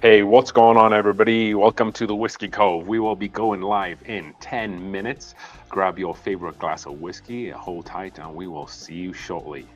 Hey, what's going on, everybody? Welcome to the Whiskey Cove. We will be going live in 10 minutes. Grab your favorite glass of whiskey, hold tight, and we will see you shortly.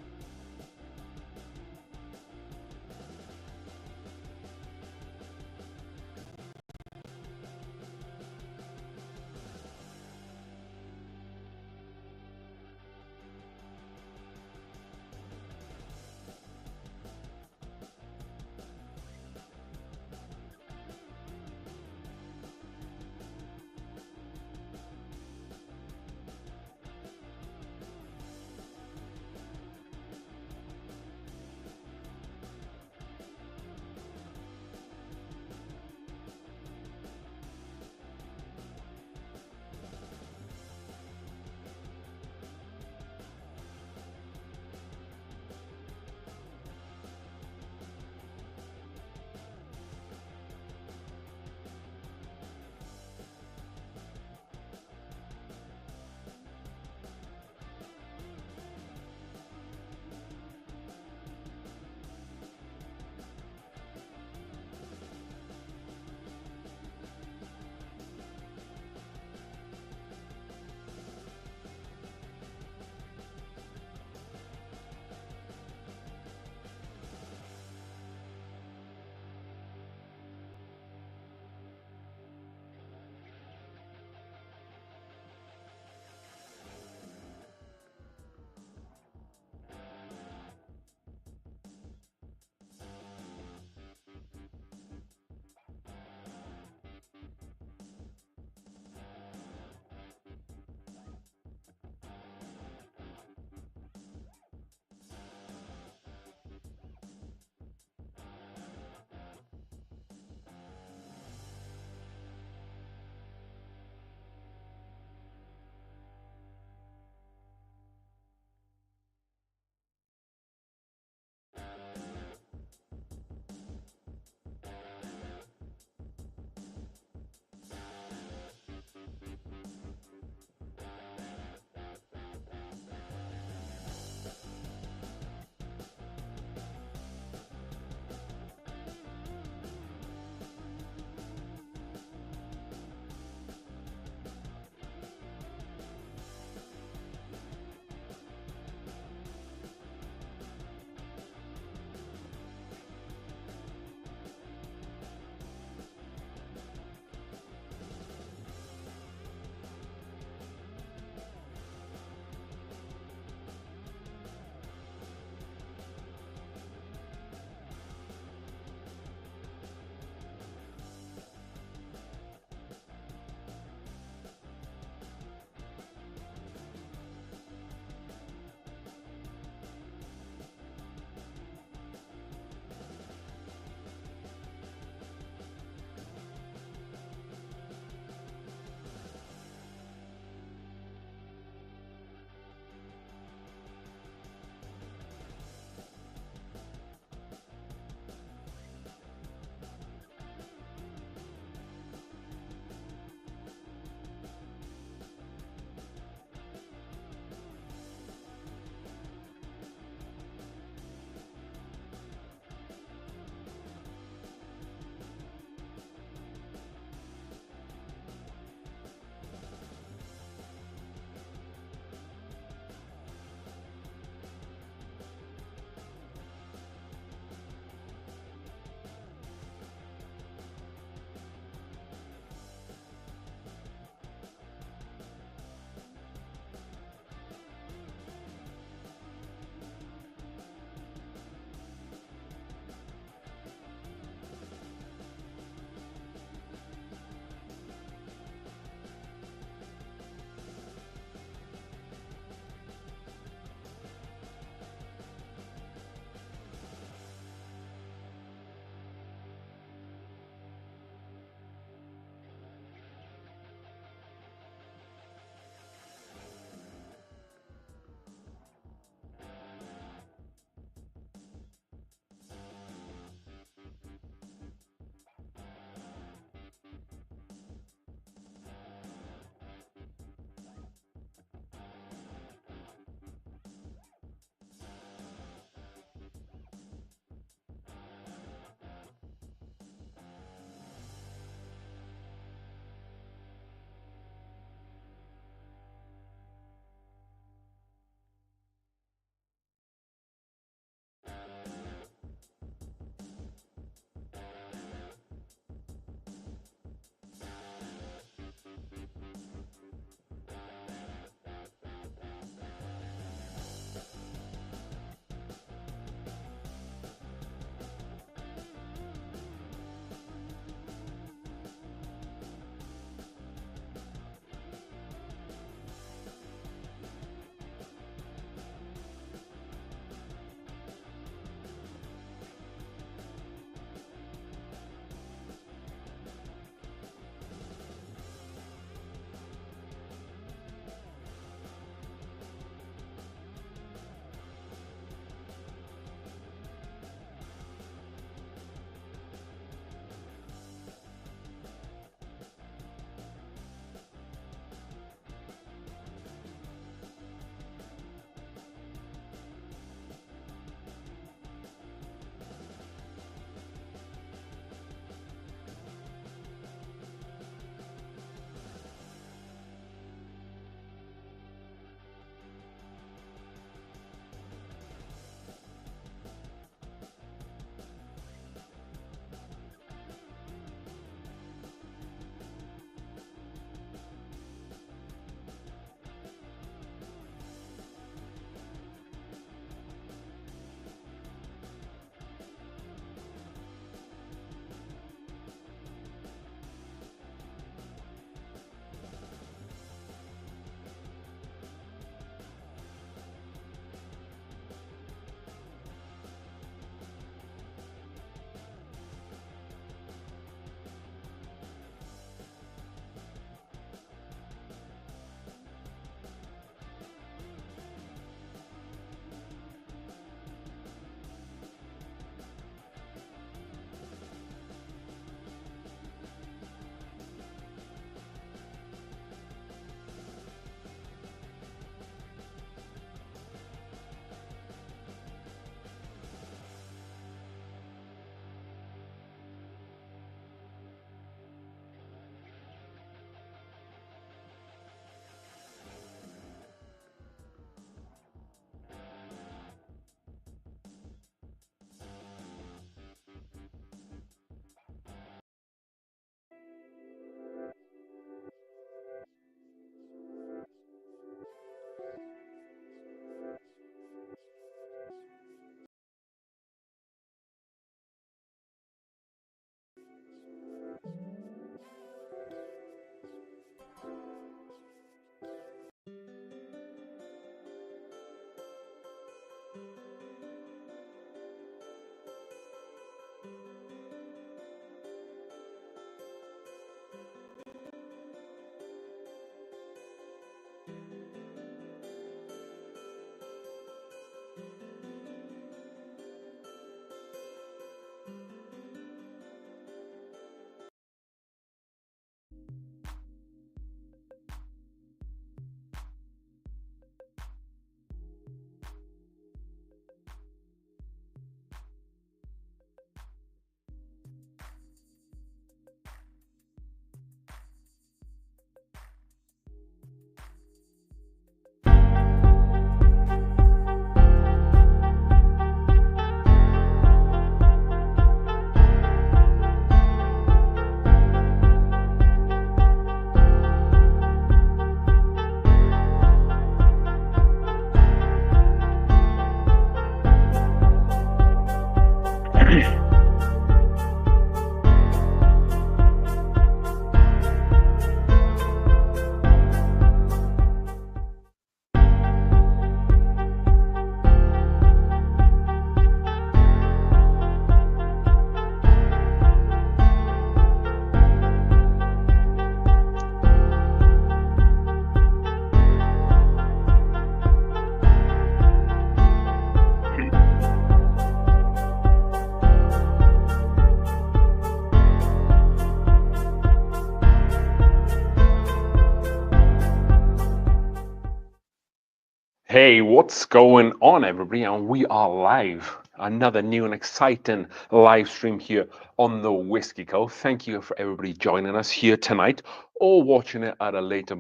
Hey, what's going on, everybody? And we are live. Another new and exciting live stream here on the Whiskey Cove. Thank you for everybody joining us here tonight or watching it at a later,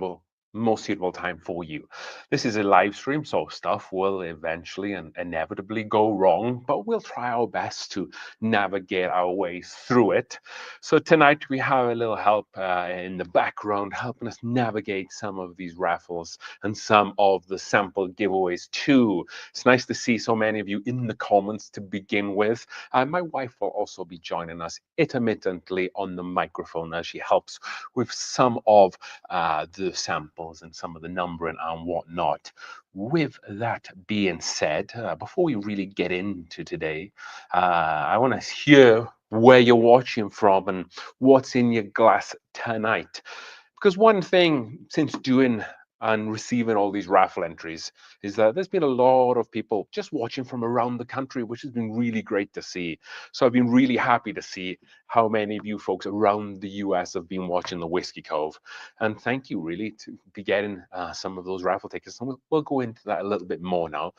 more suitable time for you. This is a live stream, so stuff will eventually and inevitably go wrong, but we'll try our best to navigate our way through it. So tonight we have a little help in the background, helping us navigate some of these raffles and some of the sample giveaways too. It's nice to see so many of you in the comments to begin with. My wife will also be joining us intermittently on the microphone as she helps with some of the samples and some of the numbering and whatnot. With that being said, before we really get into today, I want to hear where you're watching from and what's in your glass tonight. Because one thing since doing and receiving all these raffle entries is that there's been a lot of people just watching from around the country, which has been really great to see. So I've been really happy to see how many of you folks around the US have been watching the Whiskey Cove. And thank you really to be getting some of those raffle tickets. And we'll go into that a little bit more now.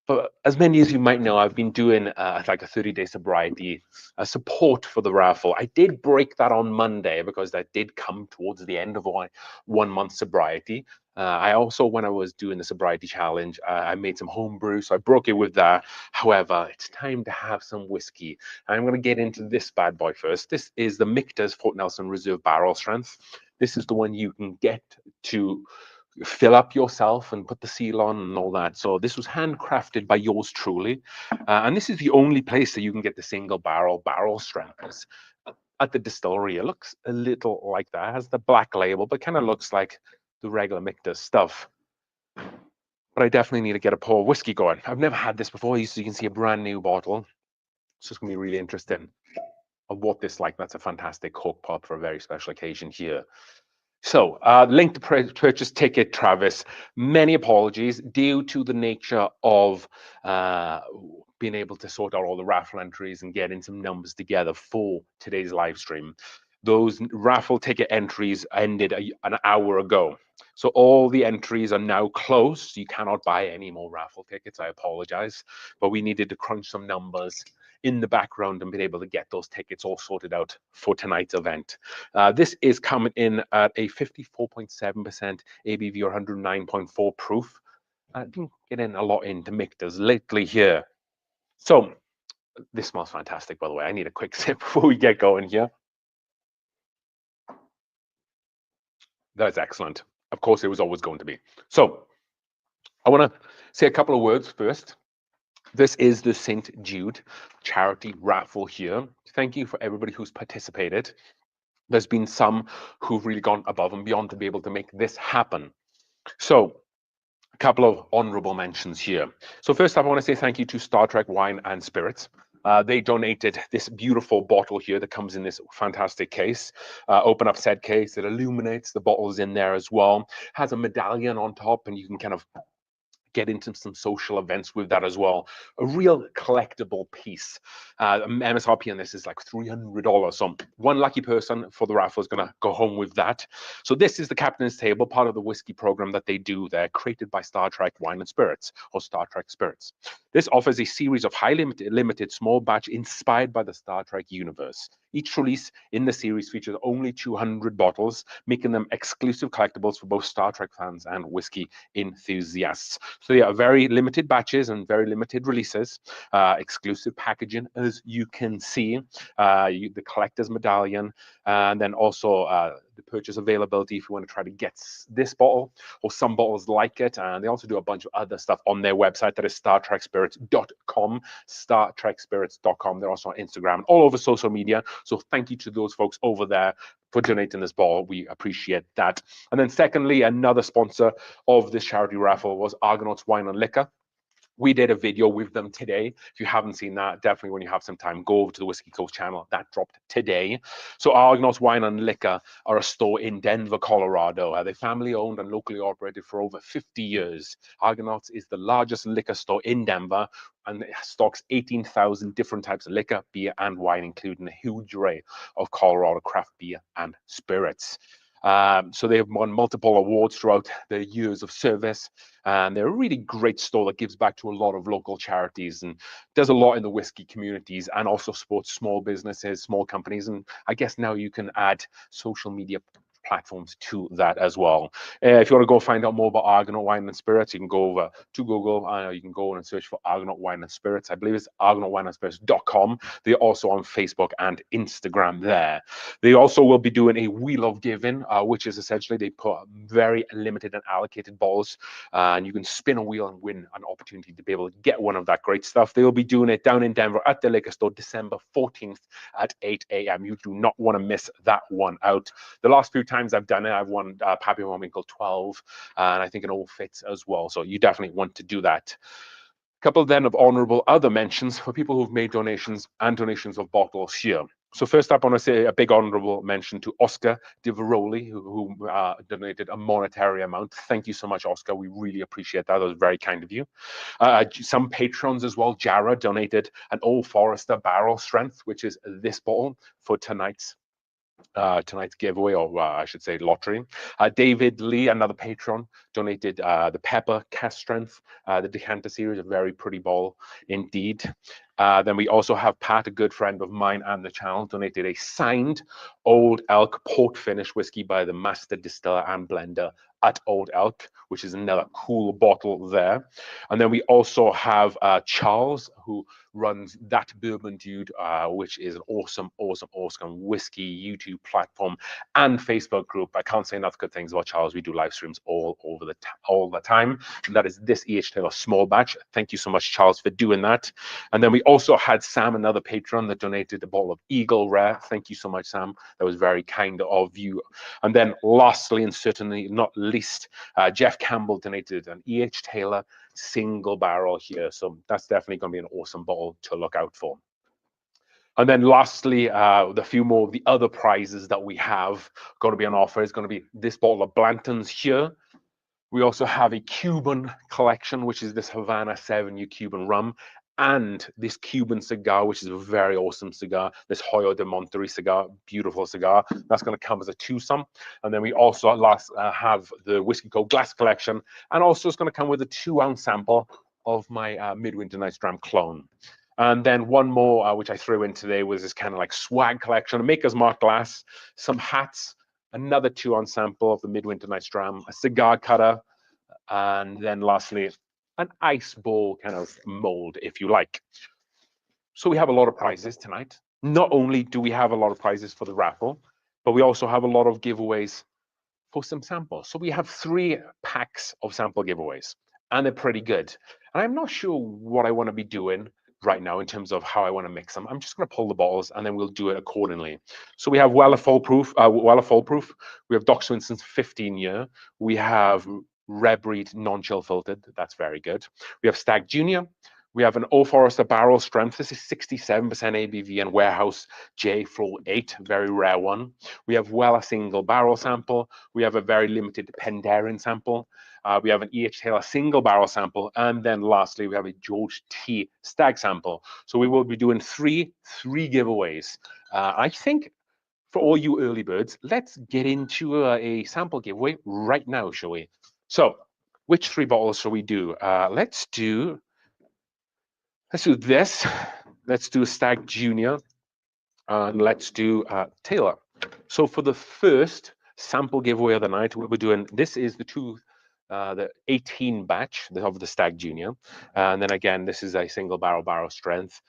But as many as you might know, I've been doing like a 30-day sobriety support for the raffle. I did break that on Monday because that did come towards the end of my 1 month sobriety. I also, when I was doing the sobriety challenge, I made some home brew, so I broke it with that. However, it's time to have some whiskey. I'm going to get into this bad boy first. This is the Michter's Fort Nelson Reserve Barrel Strength. This is the one you can get to fill up yourself and put the seal on and all that. So this was handcrafted by yours truly. And this is the only place that you can get the single barrel strengths at the distillery. It looks a little like that. It has the black label, but kind of looks like the regular Michter's stuff. But I definitely need to get a pour of whiskey going. I've never had this before. So you can see a brand new bottle. So it's going to be really interesting of what this like. That's a fantastic cork pop for a very special occasion here. So, link to purchase ticket, Travis. Many apologies due to the nature of being able to sort out all the raffle entries and getting some numbers together for today's live stream. Those raffle ticket entries ended an hour ago. So all the entries are now closed. You cannot buy any more raffle tickets. I apologize. But we needed to crunch some numbers in the background and be able to get those tickets all sorted out for tonight's event. This is coming in at a 54.7% ABV or 109.4 proof. I've been getting a lot into Michter's lately here. So this smells fantastic, by the way. I need a quick sip before we get going here. That's excellent. Of course, it was always going to be. So I want to say a couple of words first. This is the St. Jude charity raffle here. Thank you for everybody who's participated. There's been some who've really gone above and beyond to be able to make this happen. So a couple of honorable mentions here. So first up, I want to say thank you to Star Trek Wine and Spirits. They donated this beautiful bottle here that comes in this fantastic case. Open up said case, it illuminates, the bottle's in there as well. Has a medallion on top and you can kind of get into some social events with that as well. A real collectible piece. MSRP on this is like $300. So one lucky person for the raffle is going to go home with that. So this is the Captain's Table, part of the whiskey program that they do there, created by Star Trek Wine and Spirits, or Star Trek Spirits. This offers a series of highly limited small batch inspired by the Star Trek universe. Each release in the series features only 200 bottles, making them exclusive collectibles for both Star Trek fans and whiskey enthusiasts. So yeah, very limited batches and very limited releases, exclusive packaging, as you can see, the collector's medallion, and then also the purchase availability if you want to try to get this bottle or some bottles like it. And they also do a bunch of other stuff on their website that is StarTrekSpirits.com, StarTrekSpirits.com. They're also on Instagram and all over social media. So thank you to those folks over there for donating this bottle. We appreciate that. And then secondly, another sponsor of this charity raffle was Argonauts Wine and Liquor. We did a video with them today. If you haven't seen that, definitely when you have some time, go over to the Whiskey Cove channel. That dropped today. So Argonauts Wine and Liquor are a store in Denver, Colorado. They're family owned and locally operated for over 50 years. Argonauts is the largest liquor store in Denver and it stocks 18,000 different types of liquor, beer, and wine, including a huge array of Colorado craft beer and spirits. So they have won multiple awards throughout their years of service, and they're a really great store that gives back to a lot of local charities and does a lot in the whiskey communities, and also supports small businesses, small companies. And I guess now you can add social media platforms to that as well. If you want to go find out more about Argonaut Wine and Spirits, you can go over to Google. You can go and search for Argonaut Wine and Spirits. I believe it's argonautwineandspirits.com. They're also on Facebook and Instagram there. They also will be doing a Wheel of Giving, which is essentially they put very limited and allocated balls, and you can spin a wheel and win an opportunity to be able to get one of that great stuff. They'll be doing it down in Denver at the liquor store December 14th at 8 a.m. You do not want to miss that one out. The last few times I've done it, I've won Papillon Winkle 12, and I think it all fits as well. So you definitely want to do that. A couple then of honorable other mentions for people who've made donations and donations of bottles here. So first up, I want to say a big honorable mention to Oscar Di Veroli, who donated a monetary amount. Thank you so much, Oscar. We really appreciate that. That was very kind of you. Some patrons as well. Jara donated an Old Forester barrel strength, which is this bottle for tonight's giveaway, or I should say lottery. David Lee, another patron, donated the Pepper Cast Strength, the Decanter series, a very pretty bottle indeed. Then we also have Pat, a good friend of mine and the channel, donated a signed Old Elk port finish whiskey by the master distiller and blender at Old Elk, which is another cool bottle there. And then we also have Charles, who runs That Bourbon Dude, which is an awesome whiskey YouTube platform and Facebook group. I can't say enough good things about Charles. We do live streams all the time. And that is this E.H. Taylor small batch. Thank you so much, Charles, for doing that. And then we also had Sam, another patron, that donated a bottle of Eagle Rare. Thank you so much, Sam. That was very kind of you. And then lastly, and certainly not least, Jeff Campbell donated an E.H. Taylor single barrel here. So that's definitely going to be an awesome bottle to look out for. And then lastly, the few more of the other prizes that we have going to be on offer is going to be this bottle of Blanton's here. We also have a Cuban collection, which is this Havana 7U Cuban rum, and this Cuban cigar, which is a very awesome cigar, this Hoyo de Monterrey cigar, beautiful cigar. That's going to come as a twosome. And then we also have the Whiskey Cove glass collection, and also it's going to come with a 2-ounce sample of my Midwinter Night's Dram clone. And then one more, which I threw in today, was this kind of like swag collection, a Maker's Mark glass, some hats, another 2-ounce sample of the Midwinter Night's Dram, a cigar cutter, and then lastly, an ice ball kind of mold, if you like. So we have a lot of prizes tonight. Not only do we have a lot of prizes for the raffle, but we also have a lot of giveaways for some samples. So we have 3 packs of sample giveaways, and they're pretty good. And I'm not sure what I want to be doing right now in terms of how I want to mix them. I'm just going to pull the bottles and then we'll do it accordingly. So we have Weller Foolproof. We have Doc Swinson's 15-year. We have Red Breed non-chill filtered. That's very good. We have Stag Junior. We have an Old Forester barrel strength. This is 67% ABV and Warehouse J Floor 8, very rare one. We have Weller single barrel sample. We have a very limited Penderyn sample. We have an E.H. Taylor single barrel sample. And then lastly, we have a George T. Stag sample. So we will be doing three giveaways. I think for all you early birds, let's get into a sample giveaway right now, shall we? So which 3 bottles shall we do? Let's do this. Let's do Stag Junior. And let's do Taylor. So for the first sample giveaway of the night, we're doing, this is the 18 batch of the Stag Junior. And then again, this is a single barrel strength.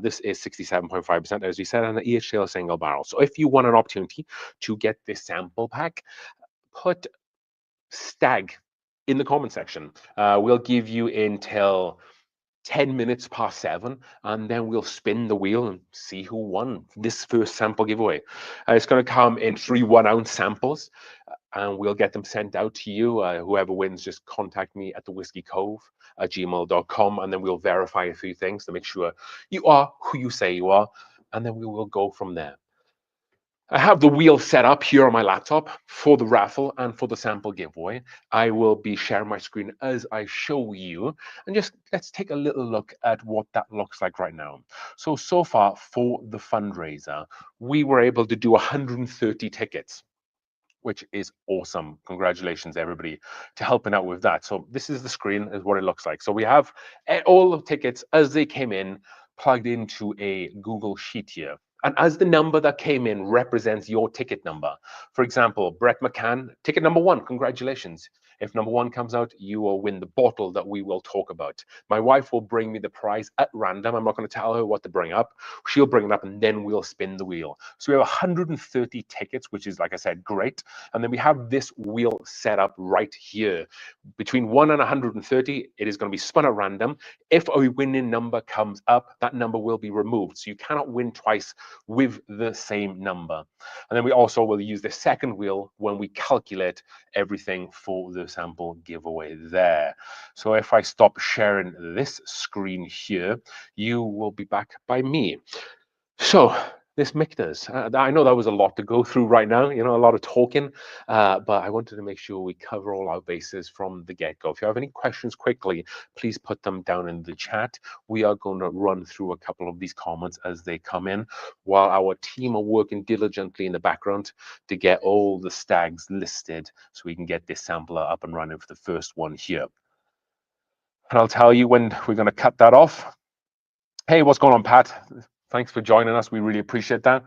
This is 67.5%, as we said, and the E.H. Taylor single barrel. So if you want an opportunity to get this sample pack, put Stag in the comment section. We'll give you until 10 minutes past 7, and then we'll spin the wheel and see who won this first sample giveaway. It's going to come in 3 1-ounce samples, and we'll get them sent out to you. Whoever wins, just contact me at thewhiskeycove@gmail.com, and then we'll verify a few things to make sure you are who you say you are, and then we will go from there. I have the wheel set up here on my laptop for the raffle and for the sample giveaway. I will be sharing my screen as I show you, and just let's take a little look at what that looks like right now. So far for the fundraiser, we were able to do 130 tickets. which is awesome. Congratulations, everybody, to helping out with that. So this is the screen, is what it looks like. So we have all the tickets as they came in, plugged into a Google Sheet here. And as the number that came in represents your ticket number. For example, Brett McCann, ticket number 1, congratulations. If number 1 comes out, you will win the bottle that we will talk about. My wife will bring me the prize at random. I'm not going to tell her what to bring up. She'll bring it up and then we'll spin the wheel. So we have 130 tickets, which is, like I said, great. And then we have this wheel set up right here. Between 1 and 130, it is going to be spun at random. If a winning number comes up, that number will be removed. So you cannot win twice with the same number. And then we also will use the second wheel when we calculate everything for the sample giveaway there. So if I stop sharing this screen here, you will be back by me. So this Mictors, I know that was a lot to go through right now, a lot of talking, but I wanted to make sure we cover all our bases from the get-go. If you have any questions quickly, please put them down in the chat. We are going to run through a couple of these comments as they come in, while our team are working diligently in the background to get all the stags listed so we can get this sampler up and running for the first one here. And I'll tell you when we're going to cut that off. Hey, what's going on, Pat? Thanks for joining us. We really appreciate that.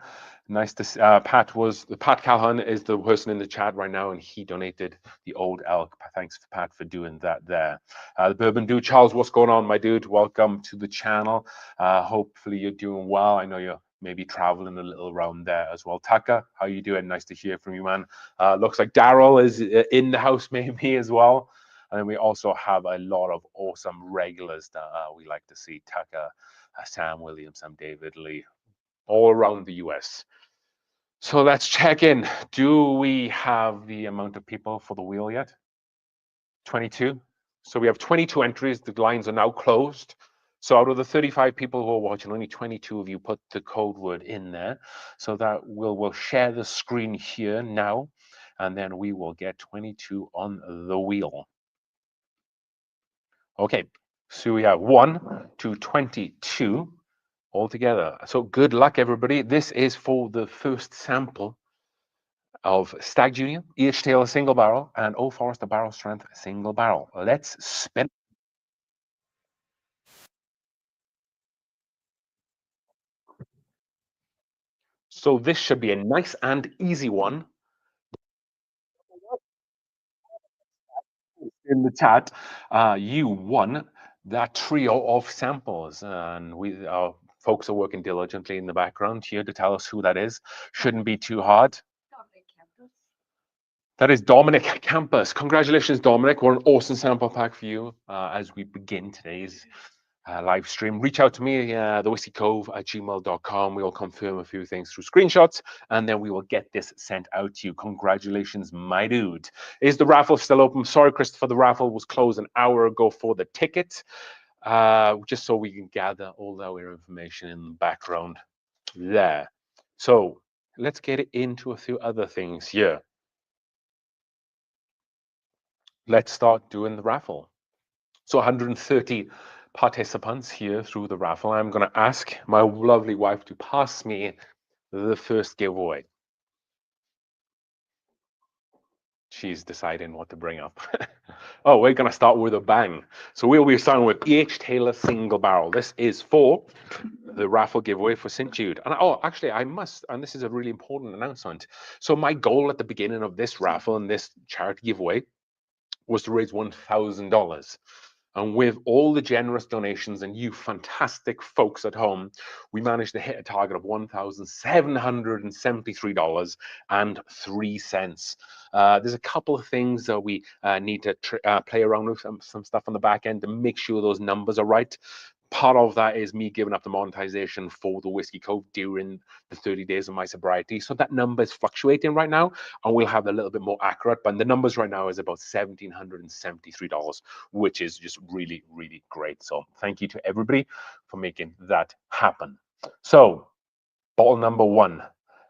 Nice to see. Pat Calhoun is the person in the chat right now, and he donated the old elk. Thanks, Pat, for doing that there. The Bourbon Dude, Charles, what's going on, my dude? Welcome to the channel. Hopefully you're doing well. I know you're maybe traveling a little around there as well. Taka, how you doing? Nice to hear from you, man. Looks like Daryl is in the house maybe as well. And then we also have a lot of awesome regulars that we like to see. Taka, Sam Williams, Sam David Lee, all around the US. So let's check in. Do we have the amount of people for the wheel yet? 22. So we have 22 entries. The lines are now closed. So out of the 35 people who are watching, only 22 of you put the code word in there. So that we'll share the screen here now, and then we will get 22 on the wheel. Okay, so we have 1 to 22 all together. So good luck, everybody. This is for the first sample of Stag Junior, EH Taylor single barrel, and Old Forester barrel strength single barrel. Let's spin. So this should be a nice and easy one. In the chat, you won that trio of samples, and our folks are working diligently in the background here to tell us who that is. Shouldn't be too hard. That is Dominic Campus. Congratulations, Dominic. What an awesome sample pack for you as we begin today's live stream. Reach out to me, thewhiskeycove@gmail.com. We will confirm a few things through screenshots, and then we will get this sent out to you. Congratulations, my dude. Is the raffle still open? Sorry, Christopher, the raffle was closed an hour ago for the ticket, just so we can gather all our information in the background there. So let's get into a few other things here. Let's start doing the raffle. So 130 participants here through the raffle. I'm going to ask my lovely wife to pass me the first giveaway. She's deciding what to bring up. Oh, we're going to start with a bang. So we'll be starting with EH Taylor single barrel. This is for the raffle giveaway for St. Jude. And actually, I must, and this is a really important announcement. So my goal at the beginning of this raffle and this charity giveaway was to raise $1,000. And with all the generous donations and you fantastic folks at home, we managed to hit a target of $1,773.03. There's a couple of things that we need to play around with, some stuff on the back end to make sure those numbers are right. Part of that is me giving up the monetization for the Whiskey Cove during the 30 days of my sobriety. So that number is fluctuating right now, and we'll have a little bit more accurate. But the numbers right now is about $1,773, which is just really, really great. So thank you to everybody for making that happen. So bottle number 1,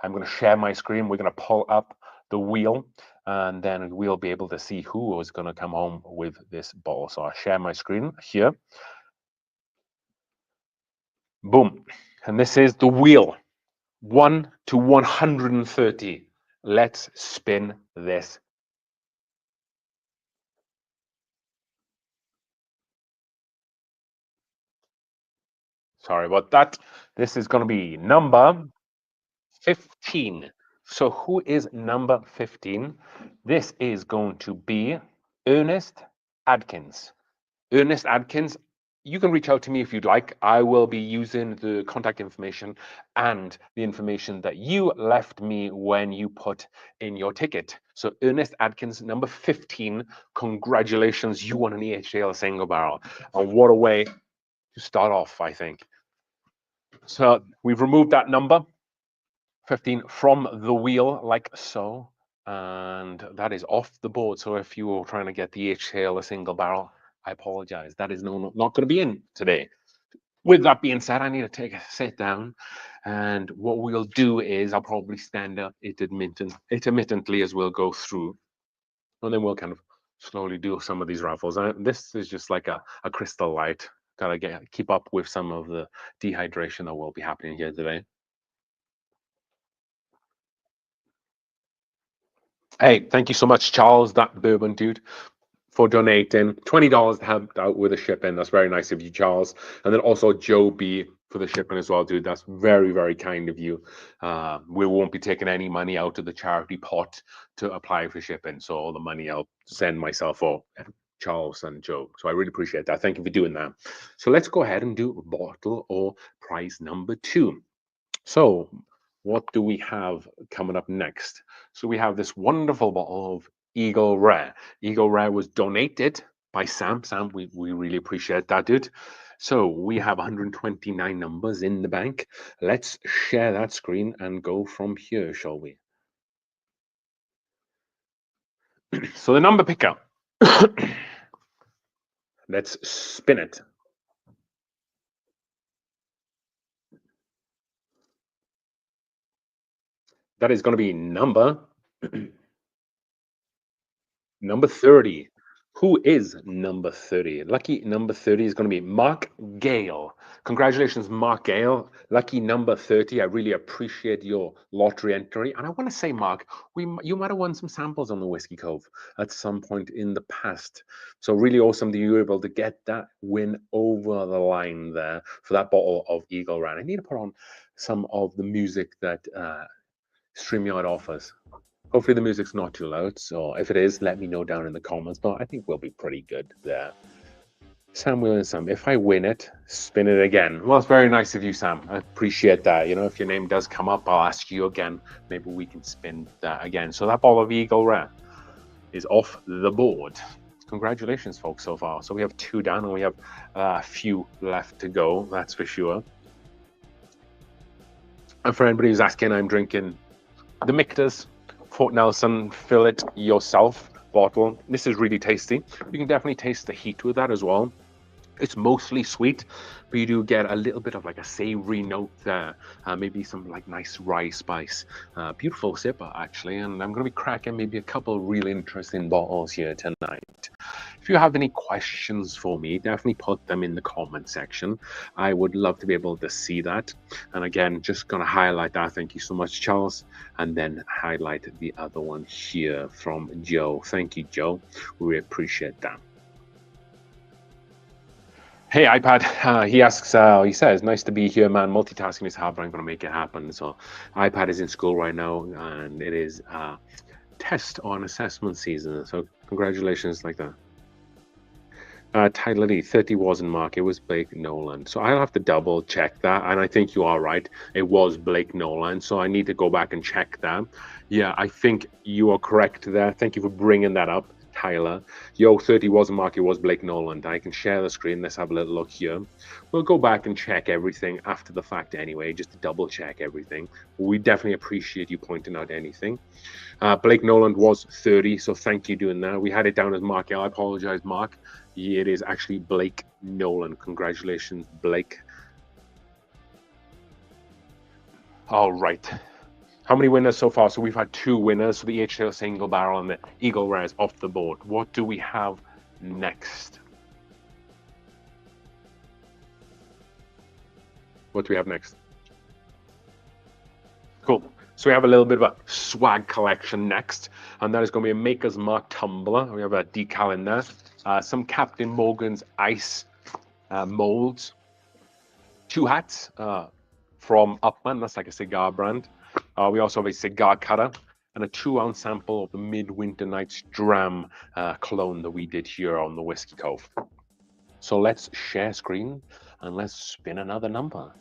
I'm going to share my screen. We're going to pull up the wheel, and then we'll be able to see who is going to come home with this bottle. So I'll share my screen here. Boom. And this is the wheel. 1 to 130. let's spin this. Sorry about that. This is going to be number 15. So who is number 15? This is going to be Ernest Adkins. Ernest Adkins, you can reach out to me if you'd like. I will be using the contact information and the information that you left me when you put in your ticket. So Ernest Adkins, number 15, congratulations, you won an EHL single barrel. And what a way to start off, I think. So we've removed that number 15 from the wheel like so, and that is off the board. So if you were trying to get the HL a single barrel, I apologize. That is not going to be in today. With that being said, I need to take a sit down, and what we'll do is I'll probably stand up intermittently as we'll go through, and then we'll kind of slowly do some of these raffles. This is just like a crystal light. Gotta keep up with some of the dehydration that will be happening here today. Hey, thank you so much, Charles, that bourbon dude, for donating $20 to help out with the shipping. That's very nice of you, Charles. And then also Joe B for the shipping as well, dude. That's very, very kind of you. We won't be taking any money out of the charity pot to apply for shipping. So all the money I'll send myself or Charles and Joe. So I really appreciate that. Thank you for doing that. So let's go ahead and do bottle or prize number 2. So what do we have coming up next? So we have this wonderful bottle of Eagle Rare. Eagle Rare was donated by Sam. Sam, we really appreciate that, dude. So we have 129 numbers in the bank. Let's share that screen and go from here, shall we? So the number picker. Let's spin it. That is going to be number 30. Who is number 30? Lucky number 30 is going to be Mark Gale. Congratulations, Mark Gale. Lucky number 30. I really appreciate your lottery entry. And I want to say, Mark, you might have won some samples on the Whiskey Cove at some point in the past. So really awesome that you were able to get that win over the line there for that bottle of Eagle Rare. I need to put on some of the music that StreamYard offers. Hopefully the music's not too loud, so if it is, let me know down in the comments, but I think we'll be pretty good there. Sam Williams, if I win it, spin it again. Well, it's very nice of you, Sam. I appreciate that. You know, if your name does come up, I'll ask you again. Maybe we can spin that again. So that bottle of Eagle Rare is off the board. Congratulations, folks, so far. So we have 2 down, and we have a few left to go, that's for sure. And for anybody who's asking, I'm drinking the Michter's Fort Nelson Fill It Yourself bottle. This is really tasty. You can definitely taste the heat with that as well. It's mostly sweet, but you do get a little bit of like a savory note there. Maybe some like nice rye spice. Beautiful sipper actually, and I'm going to be cracking maybe a couple really interesting bottles here tonight. If you have any questions for me, definitely put them in the comment section. I would love to be able to see that. And again, just going to highlight that. Thank you so much, Charles. And then highlight the other one here from Joe. Thank you, Joe. We appreciate that. Hey, iPad. He asks, he says, nice to be here, man. Multitasking is hard, but I'm going to make it happen. So iPad is in school right now, and it is test on assessment season. So congratulations like that. Tyler Lee, 30 wasn't Mark, it was Blake Nolan. So I'll have to double check that. And I think you are right. It was Blake Nolan. So I need to go back and check that. Yeah, I think you are correct there. Thank you for bringing that up, Tyler. Yo, 30 wasn't Mark, it was Blake Nolan. I can share the screen. Let's have a little look here. We'll go back and check everything after the fact anyway, just to double check everything. We definitely appreciate you pointing out anything. Blake Nolan was 30, so thank you doing that. We had it down as Mark. I apologize, Mark. It is actually Blake Nolan. Congratulations, Blake. All right. How many winners so far? So we've had 2 winners. So the HL single barrel and the Eagle Rare is off the board. What do we have next? What do we have next? Cool. So we have a little bit of a swag collection next, and that is going to be a Maker's Mark tumbler. We have a decal in there, some Captain Morgan's ice molds, 2 hats from Upman, that's like a cigar brand. We also have a cigar cutter and a 2-ounce sample of the Midwinter Nights Dram clone that we did here on the Whiskey Cove. So let's share screen and let's spin another number.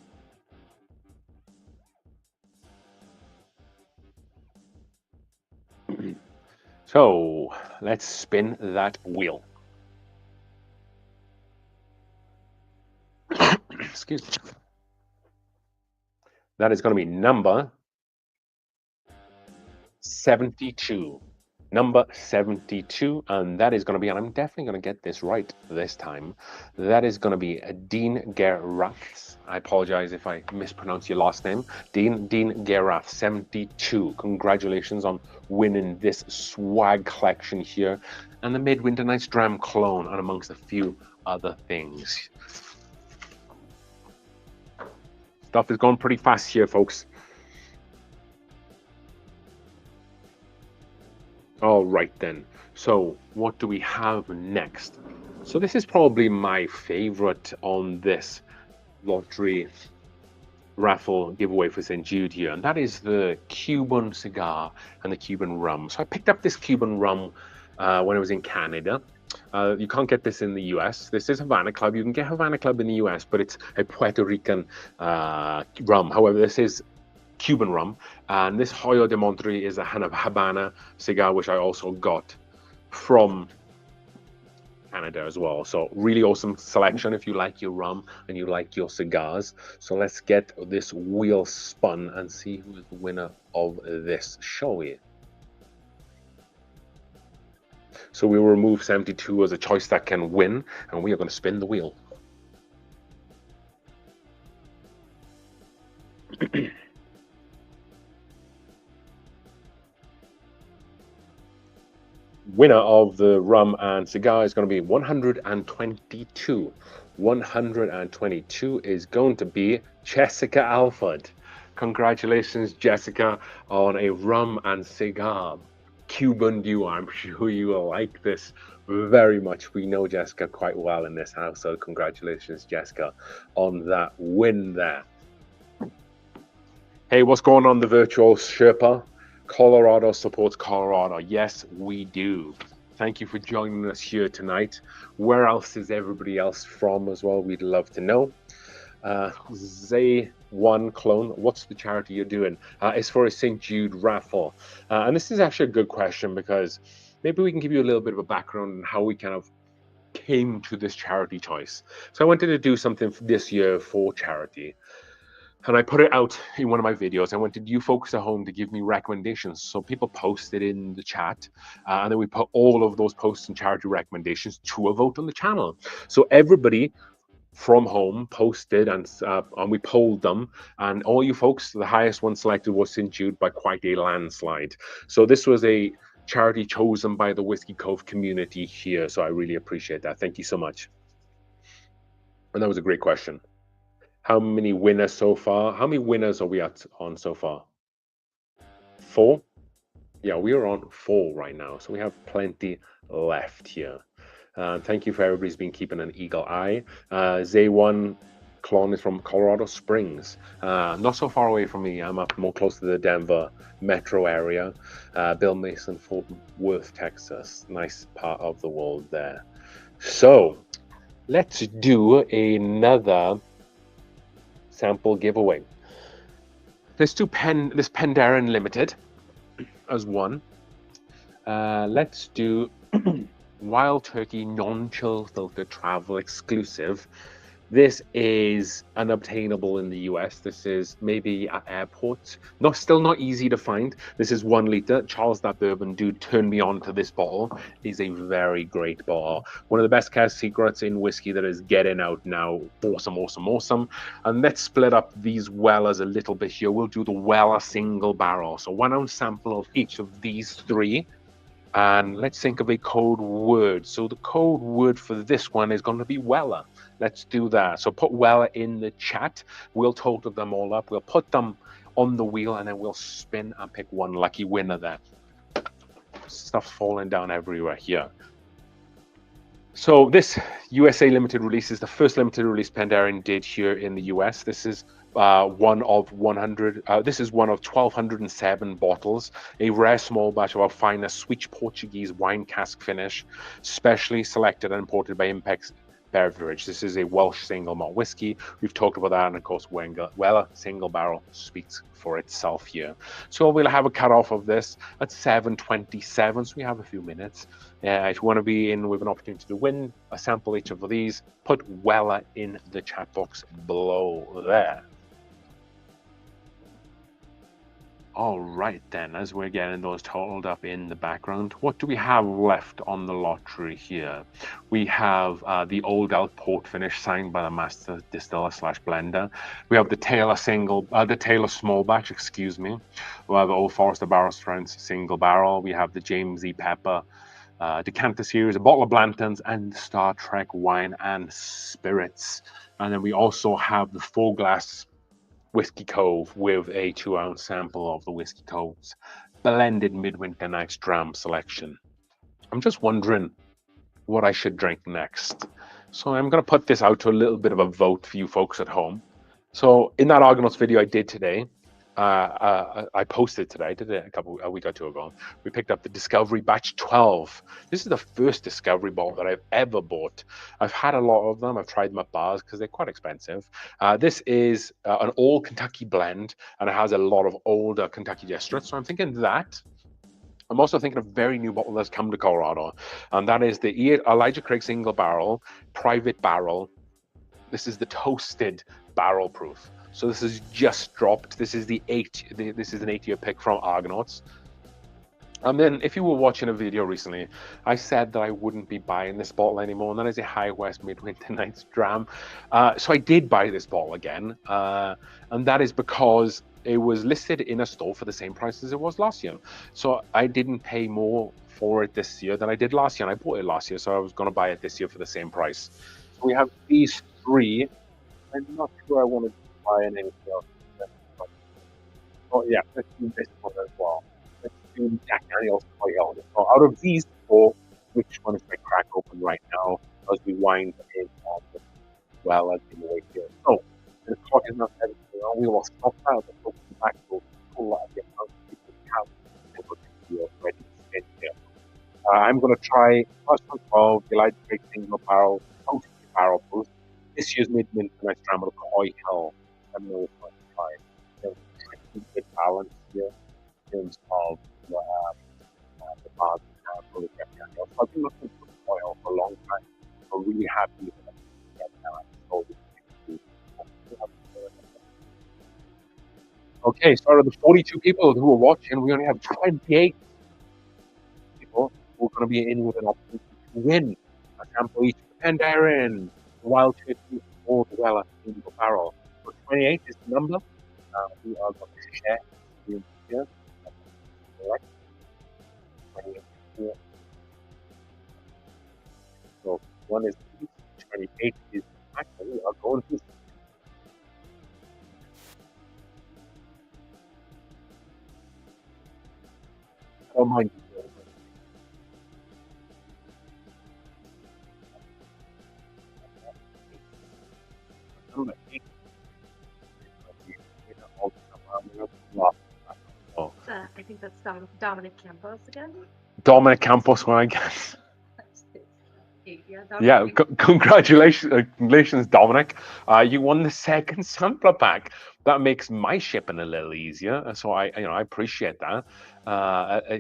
So let's spin that wheel. Excuse me. That is going to be number 72. Number 72, and that is going to be, and I'm definitely going to get this right this time, that is going to be Dean Gerath. I apologize if I mispronounce your last name. Dean Gerath, 72. Congratulations on winning this swag collection here and the Midwinter Nights Dram clone, and amongst a few other things. Stuff is going pretty fast here, folks. All right then, so what do we have next? So this is probably my favorite on this lottery raffle giveaway for St. Jude here, and that is the Cuban cigar and the Cuban rum. So I picked up this Cuban rum when I was in Canada. You can't get this in the US. This is Havana Club. You can get Havana Club in the US, but it's a Puerto Rican rum. However, this is Cuban rum, and this Hoyo de Monterrey is a Havana cigar, which I also got from Canada as well. So really awesome selection if you like your rum and you like your cigars. So let's get this wheel spun and see who is the winner of this, shall we? So we will remove 72 as a choice that can win, and we are going to spin the wheel. Winner of the rum and cigar is going to be 122. 122 is going to be Jessica Alford. Congratulations, Jessica, on a rum and cigar Cuban duo. I'm sure you will like this very much. We know Jessica quite well in this house, so congratulations, Jessica, on that win there. Hey, what's going on, the virtual Sherpa? Colorado supports Colorado. Yes, we do. Thank you for joining us here tonight. Where else is everybody else from as well? We'd love to know. Zay1 Clone, what's the charity you're doing? It's for a St. Jude raffle. And this is actually a good question, because maybe we can give you a little bit of a background on how we kind of came to this charity choice. So I wanted to do something this year for charity. And I put it out in one of my videos. I wanted you folks at home to give me recommendations. So people posted in the chat, and then we put all of those posts and charity recommendations to a vote on the channel. So everybody from home posted, and we polled them. And all you folks, the highest one selected was St. Jude by quite a landslide. So this was a charity chosen by the Whiskey Cove community here. So I really appreciate that. Thank you so much. And that was a great question. How many winners so far? How many winners are we on so far? 4? Yeah, we are on 4 right now. So we have plenty left here. Thank you for everybody's been keeping an eagle eye. Zay1 Clone is from Colorado Springs. Not so far away from me. I'm up more close to the Denver metro area. Bill Mason, Fort Worth, Texas. Nice part of the world there. So let's do another sample giveaway. Let's do this Penderyn Limited as one. Let's do Wild Turkey non-chill filter travel exclusive. This is unobtainable in the US. This is maybe at airports. Still not easy to find. This is 1 liter. Charles That Bourbon Dude turned me on to this bottle. It's a very great bottle. One of the best kept secrets in whiskey that is getting out now. Awesome, awesome, awesome. And let's split up these Wellers a little bit here. We'll do the Weller single barrel. So 1 ounce sample of each of these 3. And let's think of a code word. So the code word for this one is going to be Weller. Let's do that. So put Weller in the chat. We'll total them all up. We'll put them on the wheel, and then we'll spin and pick one lucky winner there. Stuff falling down everywhere here. So this USA limited release is the first limited release Pandaren did here in the US. This is one of 100. This is one of 1,207 bottles, a rare small batch of our finest sweet Portuguese wine cask finish, specially selected and imported by Impex Beverage. This is a Welsh single malt whiskey. We've talked about that, and of course, Weller single barrel speaks for itself here. So we'll have a cut off of this at 7:27. So we have a few minutes. If you want to be in with an opportunity to win a sample each of these, put Weller in the chat box below there. All right, then, as we're getting those totaled up in the background, what do we have left on the lottery here? We have the Old Elk Port finish signed by the Master Distiller / Blender. We have the Taylor Taylor Small Batch, excuse me. We have the Old Forester Barrel Strength Single Barrel. We have the James E. Pepper Decanter Series, a bottle of Blanton's, and Star Trek Wine and Spirits. And then we also have the 4-glass Whiskey Cove with a 2-ounce sample of the Whiskey Cove's blended Midwinter Nights Dram selection. I'm just wondering what I should drink next. So I'm going to put this out to a little bit of a vote for you folks at home. So in that Argonauts video I did today, I posted today, I did it a week or two ago. We picked up the Discovery Batch 12. This is the first Discovery bottle that I've ever bought. I've had a lot of them. I've tried them at bars because they're quite expensive. This is an all Kentucky blend, and it has a lot of older Kentucky districts. So I'm thinking that. I'm also thinking of a very new bottle that's come to Colorado, and that is the Elijah Craig Single Barrel Private Barrel. This is the toasted barrel proof. So this is just dropped. This is this is an 8-year pick from Argonauts. And then if you were watching a video recently, I said that I wouldn't be buying this bottle anymore, and that is a High West Midwinter Nights Dram. So I did buy this bottle again, and that is because it was listed in a store for the same price as it was last year. So I didn't pay more for it this year than I did last year, and I bought it last year, so I was going to buy it this year for the same price. So we have these three. I'm not sure I want to buy anything else. Oh yeah, let's do this one as well. Let's do Jack Daniel's Royale. So out of these four, which one is my crack open right now as we wind in on the well as we wait here. So the clock is not headed to we will stop out and open back to pull out the amount of people count and we're going to be ready to spin here. I'm going to try first one of the Elijah Craig Single Barrel Toasted Barrel Boost. This year's Midwinter Nights Dram of Coy Hill. I know it's not trying. There's a good balance here in terms of the bars for the Jack Daniels. So I've been looking for oil for a long time. I'm really happy with it. Okay, so out of the 42 people who are watching, we only have 28 people who are going to be in with an opportunity to win a sample each of the Pandaren, Wild Turkey, or the Weller Single Barrel. So 28 is the number. We are going to share the here. Select 28 here. So one is 28 is actually we are going to. Don't mind. I think that's Dominic Campos again. Dominic Campos, one I guess. Yeah, congratulations, Dominic. You won the second sampler pack. That makes my shipping a little easier. So I appreciate that.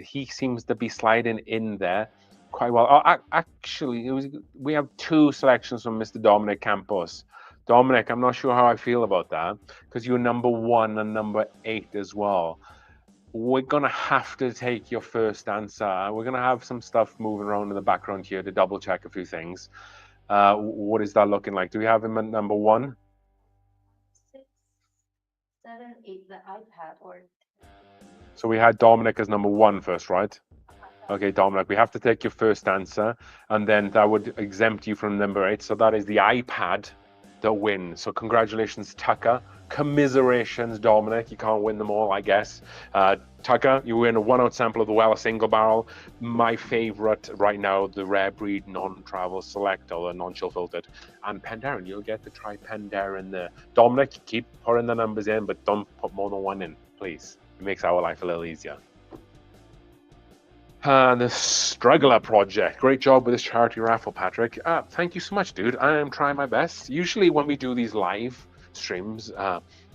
He seems to be sliding in there quite well. Actually, we have two selections from Mr. Dominic Campos. Dominic, I'm not sure how I feel about that because you're number 1 and number 8 as well. We're going to have to take your first answer. We're going to have some stuff moving around in the background here to double check a few things. What is that looking like? Do we have him at number 1? 6, 7, 8, the iPad or. So we had Dominic as number 1 first, right? Okay, Dominic, we have to take your first answer, and then that would exempt you from number 8. So that is the iPad the win. So congratulations, Tucker. Commiserations, Dominic. You can't win them all, I guess. Tucker, you win a 1-ounce sample of the Weller single barrel. My favorite right now, the rare breed non-travel select or the non-chill filtered. And Pandaren, you'll get to try Pandaren there. Dominic, keep putting the numbers in, but don't put more than one in, please. It makes our life a little easier. The Struggler Project. Great job with this charity raffle, Patrick. Thank you so much, dude. I am trying my best. Usually when we do these live streams,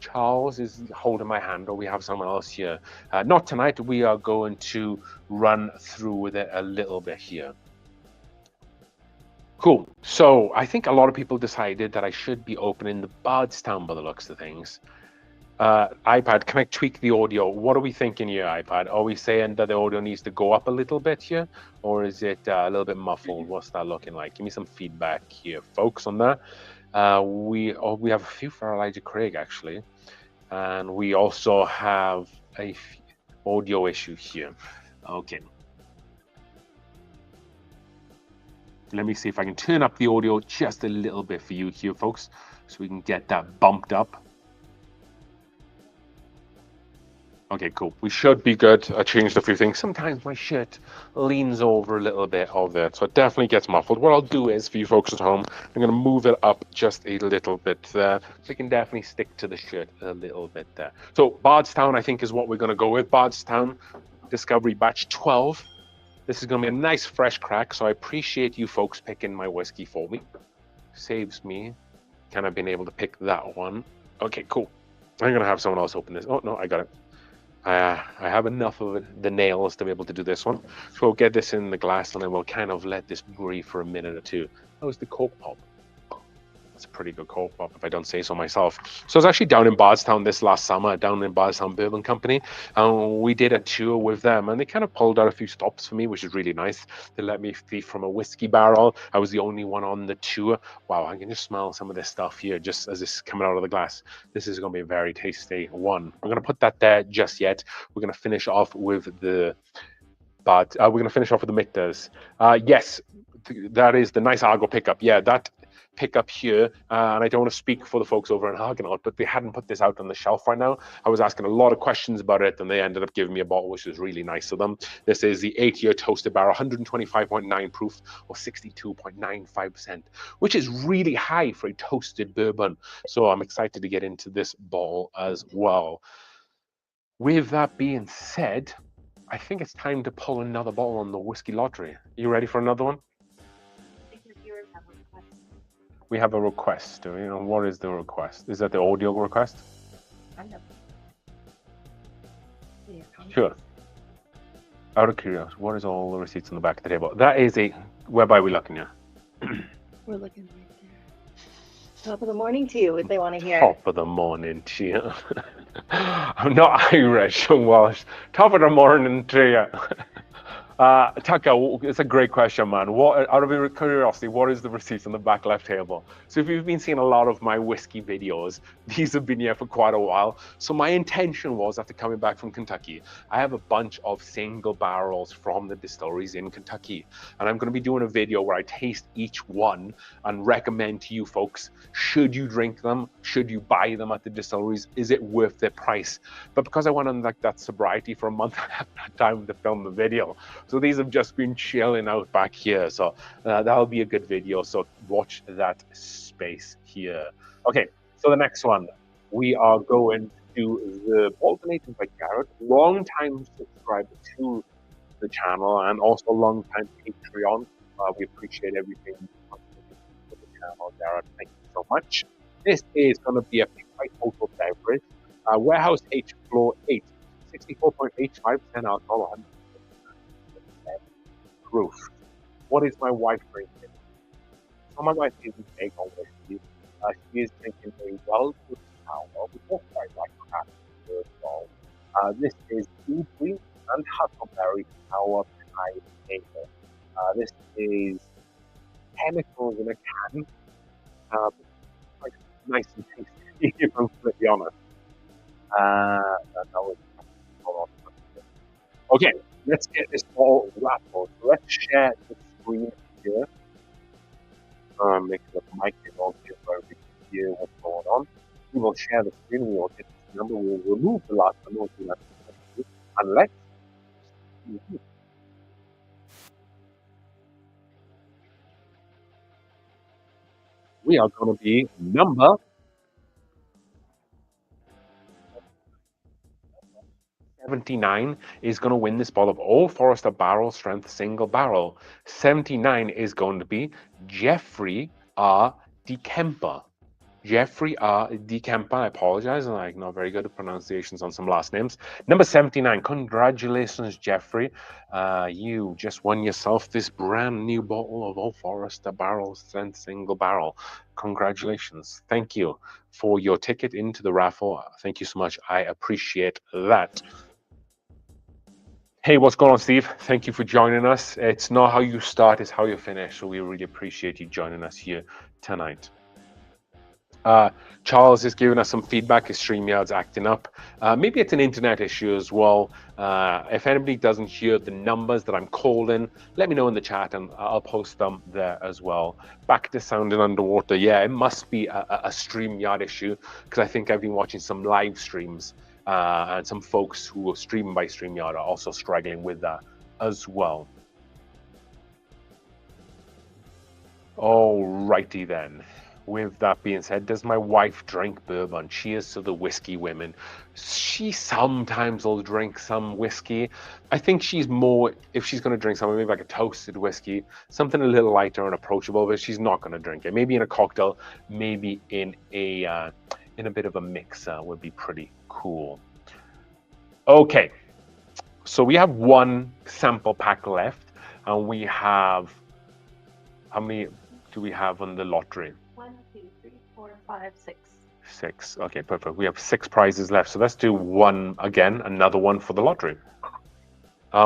Charles is holding my hand, or we have someone else here. Not tonight. We are going to run through with it a little bit here. Cool. So I think a lot of people decided that I should be opening the Bardstown by the looks of things. iPad, can I tweak the audio? What are we thinking here, iPad? Are we saying that the audio needs to go up a little bit here, or is it a little bit muffled? What's that looking like? Give me some feedback here, folks, on that. We have a few for Elijah Craig, actually, and we also have a audio issue here. Okay. Let me see if I can turn up the audio just a little bit for you here, folks, so we can get that bumped up. Okay, cool. We should be good. I changed a few things. Sometimes my shirt leans over a little bit of it, so it definitely gets muffled. What I'll do is, for you folks at home, I'm going to move it up just a little bit there, so we can definitely stick to the shirt a little bit there. So Bardstown, I think, is what we're going to go with. Bardstown Discovery Batch 12. This is going to be a nice fresh crack, so I appreciate you folks picking my whiskey for me. Saves me kind of being able to pick that one. Okay, cool. I'm going to have someone else open this. Oh, no, I got it. I have enough of the nails to be able to do this one. So we'll get this in the glass and then we'll kind of let this breathe for a minute or two. That was the cork pop. That's a pretty good cork pop if I don't say so myself. So I was actually down in Bardstown this last summer, down in Bardstown Bourbon Company. And we did a tour with them and they kind of pulled out a few stops for me, which is really nice. They let me feed from a whiskey barrel. I was the only one on the tour. Wow, I can just smell some of this stuff here just as it's coming out of the glass. This is going to be a very tasty one. I'm going to put that there just yet. We're going to finish off with the we're going to finish off with the Michter's. Yes, that is the nice Argo pickup. Yeah, that pickup here, and I don't want to speak for the folks over in Argonaut, but they hadn't put this out on the shelf right now. I was asking a lot of questions about it, and they ended up giving me a bottle, which was really nice of them. This is the 8-year toasted barrel, 125.9 proof, or 62.95%, which is really high for a toasted bourbon. So I'm excited to get into this bottle as well. With that being said, I think it's time to pull another bottle on the whiskey lottery. You ready for another one? We have a request. You know, what is the request? Is that the audio request? I know. Yeah. Sure. Out of curiosity, what is all the receipts on the back of the table? That is a. Whereby are we looking here? We're looking right there. Top of the morning to you, if they want to hear. Top of the morning to you. I'm not Irish, I'm Welsh. Top of the morning to you. Tucker, it's a great question, man. What, out of your curiosity, what is the receipt on the back left table? So if you've been seeing a lot of my whiskey videos, these have been here for quite a while. So my intention was, after coming back from Kentucky, I have a bunch of single barrels from the distilleries in Kentucky. And I'm going to be doing a video where I taste each one and recommend to you folks, should you drink them? Should you buy them at the distilleries? Is it worth their price? But because I went on like that sobriety for a month, I haven't had time to film the video. So these have just been chilling out back here. So that'll be a good video. So watch that space here. Okay, so the next one, we are going to the Baltonated by Garrett, long-time subscriber to the channel and also long-time Patreon. We appreciate everything for the channel, Garrett. Thank you so much. This is going to be a White Total beverage, Warehouse H Floor 8, 64.85% alcohol, 100% proof. What is my wife drinking? So my wife isn't big on whiskey. She is drinking a well-good sour, which is quite like craft beer as well. This is blueberry and huckleberry sour pie ale. This is chemicals in a can. Quite nice and tasty, if I'm completely honest. That was okay. Let's get this all raffled. So let's share the screen here. Make the mic on here for everything. hear what's going on. We will share the screen. We will get this number. We will remove the last number. And let's. We are going to be number 79 is going to win this ball of Old Forester barrel strength single barrel. 79 is going to be Jeffrey R. DeKemper. Jeffrey R. DeKemper. I apologize. I'm not very good at pronunciations on some last names. Number 79. Congratulations, Jeffrey. You just won yourself this brand new bottle of Old Forester barrel strength single barrel. Congratulations. Thank you for your ticket into the raffle. Thank you so much. I appreciate that. Hey, what's going on, Steve? Thank you for joining us. It's not how you start, it's how you finish. So we really appreciate you joining us here tonight. Charles is giving us some feedback. His StreamYard's acting up. Maybe it's an internet issue as well. If anybody doesn't hear the numbers that I'm calling, let me know in the chat and I'll post them there as well. Back to sounding underwater. Yeah, it must be a StreamYard issue because I think I've been watching some live streams. And some folks who are streaming by StreamYard are also struggling with that as well. Alrighty then. With that being said, does my wife drink bourbon? Cheers to the whiskey women. She sometimes will drink some whiskey. I think she's more, if she's going to drink something, maybe like a toasted whiskey, something a little lighter and approachable, but she's not going to drink it. Maybe in a cocktail, maybe in a bit of a mix would be pretty cool. Okay, so we have one sample pack left, and we have, how many do we have on the lottery? 1, 2, 3, 4, 5, 6. 6. Okay, perfect. We have 6 prizes left, so let's do one again, another one for the lottery.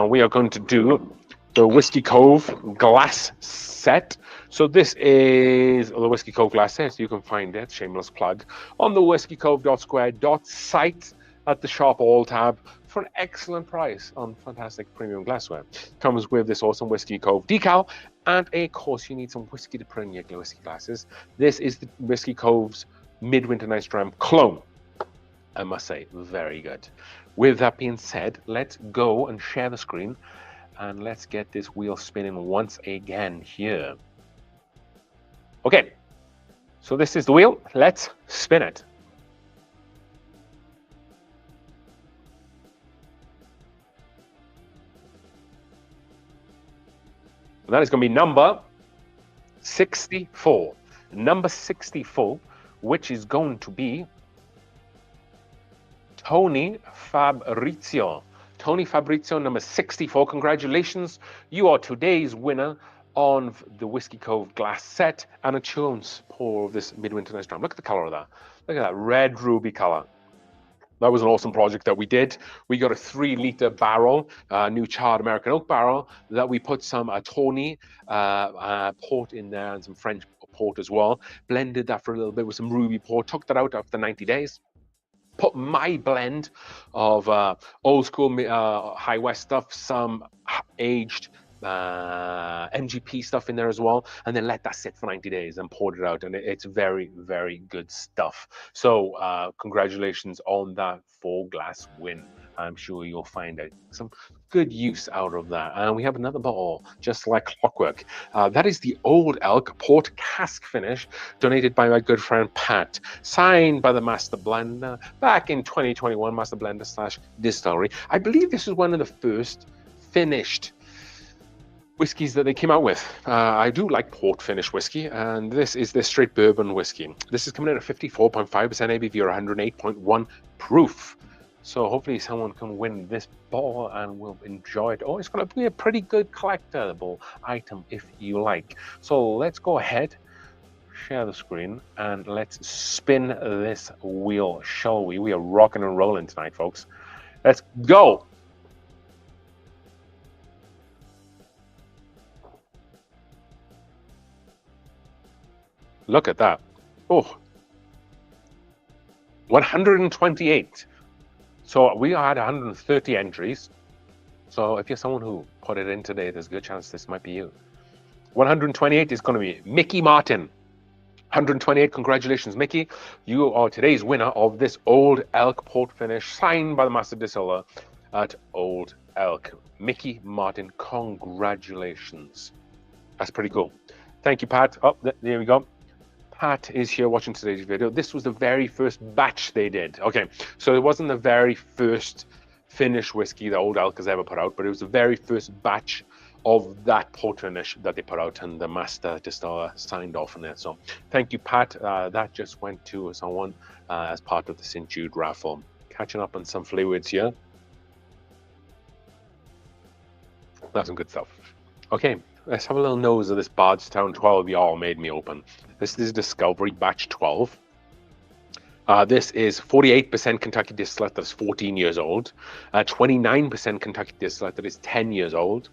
We are going to do the Whiskey Cove glass set. So this is the Whiskey Cove glass set. You can find it, shameless plug, on the whiskeycove.square.site at the shop all tab for an excellent price on fantastic premium glassware. Comes with this awesome Whiskey Cove decal, and of course you need some whiskey to put in your whiskey glasses. This is the Whiskey Cove's Midwinter Night's Dram clone. I must say, very good. With that being said, let's go and share the screen and let's get this wheel spinning once again here. Okay, so this is the wheel. Let's spin it. And that is going to be number 64. Number 64, which is going to be Tony Fabrizio. Tony Fabrizio, number 64. Congratulations. You are today's winner on the Whiskey Cove glass set and a chilled pour of this Midwinter Night's Dram. Look at the color of that. Look at that red ruby color. That was an awesome project that we did. We got a 3-liter barrel, new charred American oak barrel that we put some Tawny port in there and some French port as well. Blended that for a little bit with some ruby port. Took that out after 90 days. Put my blend of old school High West stuff, some aged MGP stuff in there as well, and then let that sit for 90 days and poured it out, and it's very, very good stuff. So congratulations on that 4-glass win. I'm sure you'll find some good use out of that. And we have another bottle, just like clockwork. That is the Old Elk Port Cask Finish, donated by my good friend Pat, signed by the Master Blender back in 2021, Master Blender / Distillery. I believe this is one of the first finished whiskeys that they came out with. I do like port finish whiskey, and this is their straight bourbon whiskey. This is coming in at 54.5% ABV or 108.1 proof. So hopefully someone can win this bottle and will enjoy it. Oh, it's going to be a pretty good collectible item if you like. So let's go ahead, share the screen, and let's spin this wheel, shall we? We are rocking and rolling tonight, folks. Let's go. Look at that. Oh, 128. So we had 130 entries. So if you're someone who put it in today, there's a good chance this might be you. 128 is going to be Mickey Martin. 128, congratulations, Mickey. You are today's winner of this Old Elk port finish signed by the Master Distiller at Old Elk. Mickey Martin, congratulations. That's pretty cool. Thank you, Pat. Oh, there we go. Pat is here watching today's video. This was the very first batch they did. Okay, so it wasn't the very first finished whiskey that Old Elk has ever put out, but it was the very first batch of that port finish that they put out, and the master distiller signed off on it. So thank you, Pat. That just went to someone as part of the St. Jude raffle. Catching up on some fluids here. That's some good stuff. Okay, let's have a little nose of this Bardstown 12 y'all made me open. This is Discovery Batch 12. This is 48% Kentucky distillate that is 14 years old, 29% Kentucky distillate that is 10 years old,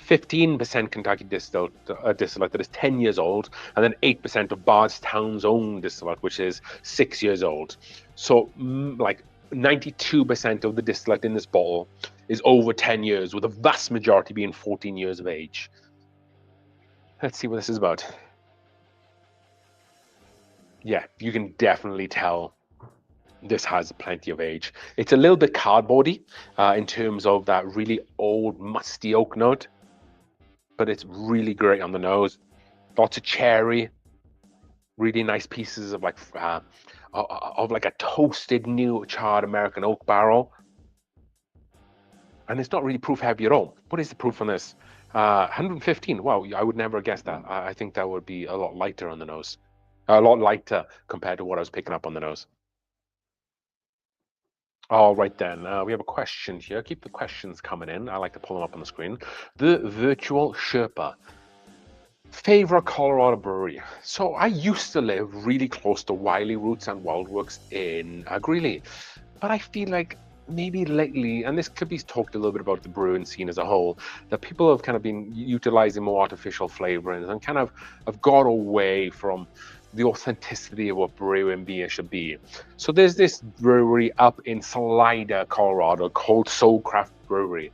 15% Kentucky distillate that is 10 years old, and then 8% of Bardstown's own distillate, which is 6 years old. So, like 92% of the distillate in this bottle is over 10 years, with the vast majority being 14 years of age. Let's see what this is about. Yeah, you can definitely tell this has plenty of age. It's a little bit cardboardy in terms of that really old musty oak note, but it's really great on the nose. Lots of cherry, really nice pieces of like a toasted new charred American oak barrel. And it's not really proof heavy at all. What is the proof on this? 115. Wow, I would never guess that. I think that would be a lot lighter on the nose. A lot lighter compared to what I was picking up on the nose. All right then, we have a question here. Keep the questions coming in. I like to pull them up on the screen. The Virtual Sherpa. Favorite Colorado brewery. So I used to live really close to Wiley Roots and Wildworks in Greeley, but I feel like maybe lately, and this could be talked a little bit about the brewing scene as a whole, that people have kind of been utilizing more artificial flavorings and kind of have got away from the authenticity of what brewing beer should be. So there's this brewery up in Salida, Colorado called Soul Craft Brewery.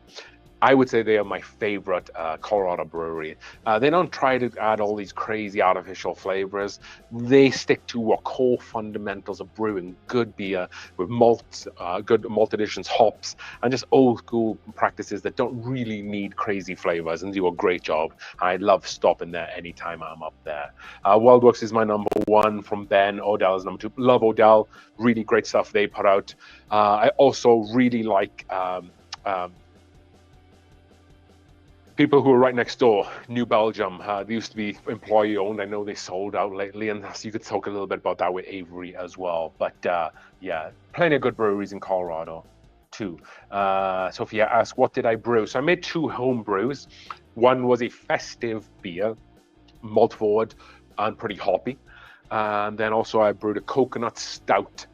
I would say they are my favorite Colorado brewery. They don't try to add all these crazy artificial flavors. They stick to what core fundamentals of brewing good beer with malts, good malt additions, hops, and just old school practices that don't really need crazy flavors and do a great job. I love stopping there anytime I'm up there. Wildworks is my number one from Ben. Odell is number two. Love Odell. Really great stuff they put out. I also really like people who are right next door, New Belgium. They used to be employee owned. I know they sold out lately, and so you could talk a little bit about that with Avery as well. But yeah, plenty of good breweries in Colorado too. Sophia asked, what did I brew? So I made 2 home brews. One was a festive beer, malt forward and pretty hoppy. And then also I brewed a coconut stout,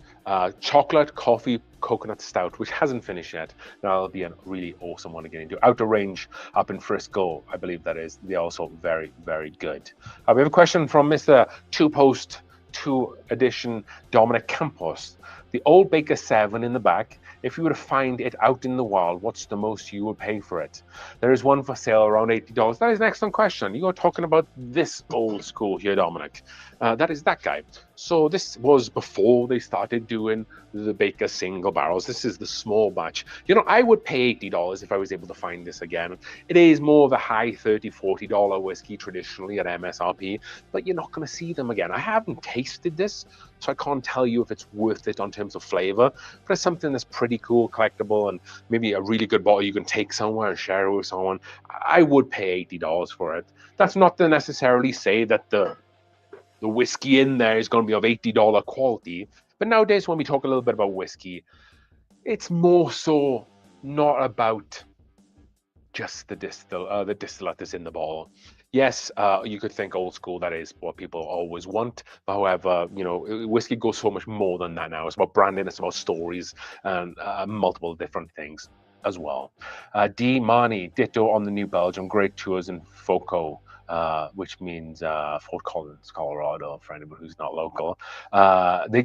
chocolate coffee coconut stout, which hasn't finished yet. That'll be a really awesome one to get into. Outer Range up in Frisco, I believe that is. They're also very, very good. We have a question from Mr. 2 edition Dominic Campos. The Old Baker 7 in the back. If you were to find it out in the wild, what's the most you would pay for it? There is one for sale around $80. That is an excellent question. You are talking about this old school here, Dominic. That is that guy. So this was before they started doing the Baker single barrels. This is the small batch. You know, I would pay $80 if I was able to find this again. It is more of a high $30, $40 whiskey traditionally at MSRP, but you're not going to see them again. I haven't tasted this, so I can't tell you if it's worth it on terms of flavor, but it's something that's pretty cool, collectible, and maybe a really good bottle you can take somewhere and share it with someone. I would pay $80 for it. That's not to necessarily say that the whiskey in there is going to be of $80 quality. But nowadays, when we talk a little bit about whiskey, it's more so not about just the distillate that's in the bottle. Yes, you could think old school, that is what people always want. However, you know, whiskey goes so much more than that now. It's about branding, it's about stories, and multiple different things as well. D. Marnie, ditto on the New Belgium, great tours in FOCO. Which means Fort Collins, Colorado, for anybody who's not local. They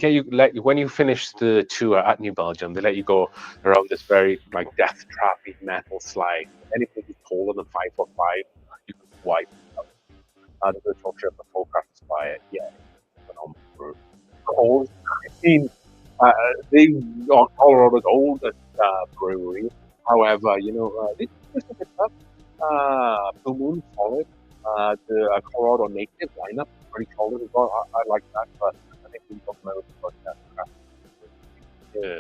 when you finish the tour at New Belgium, they let you go around this very like death trappy metal slide. Anything taller than 5'5", you can wipe out. The virtual trip, the full craft by it. Yeah, Cold. I mean, they are Colorado's oldest brewery. However, this is a bit tough. Blue Moon, solid. The Colorado native lineup, pretty solid as well. I like that, but I think we talk a little bit about that. Yeah.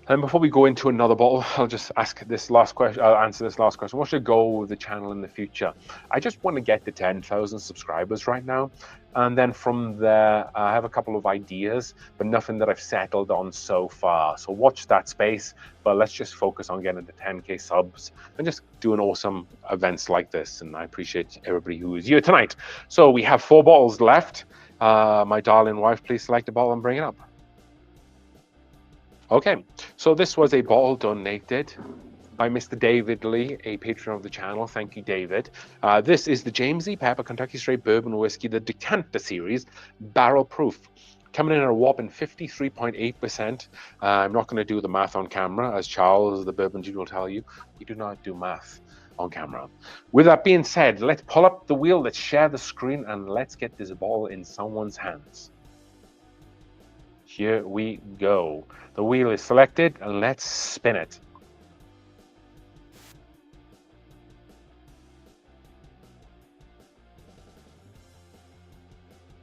And before we go into another bottle, I'll just ask this last question. I'll answer this last question. What should go with the channel in the future? I just want to get to 10,000 subscribers right now. And then from there, I have a couple of ideas, but nothing that I've settled on so far. So watch that space, but let's just focus on getting to 10K subs and just doing awesome events like this. And I appreciate everybody who is here tonight. So we have 4 bottles left. My darling wife, please select a bottle and bring it up. Okay, so this was a bottle donated by Mr. David Lee, a patron of the channel. Thank you, David. This is the James E. Pepper Kentucky Straight Bourbon Whiskey, the Decanter Series, barrel proof. Coming in at a whopping 53.8%. I'm not going to do the math on camera, as Charles, the Bourbon Jude, will tell you. We do not do math on camera. With that being said, let's pull up the wheel, let's share the screen, and let's get this bottle in someone's hands. Here we go. The wheel is selected, and let's spin it.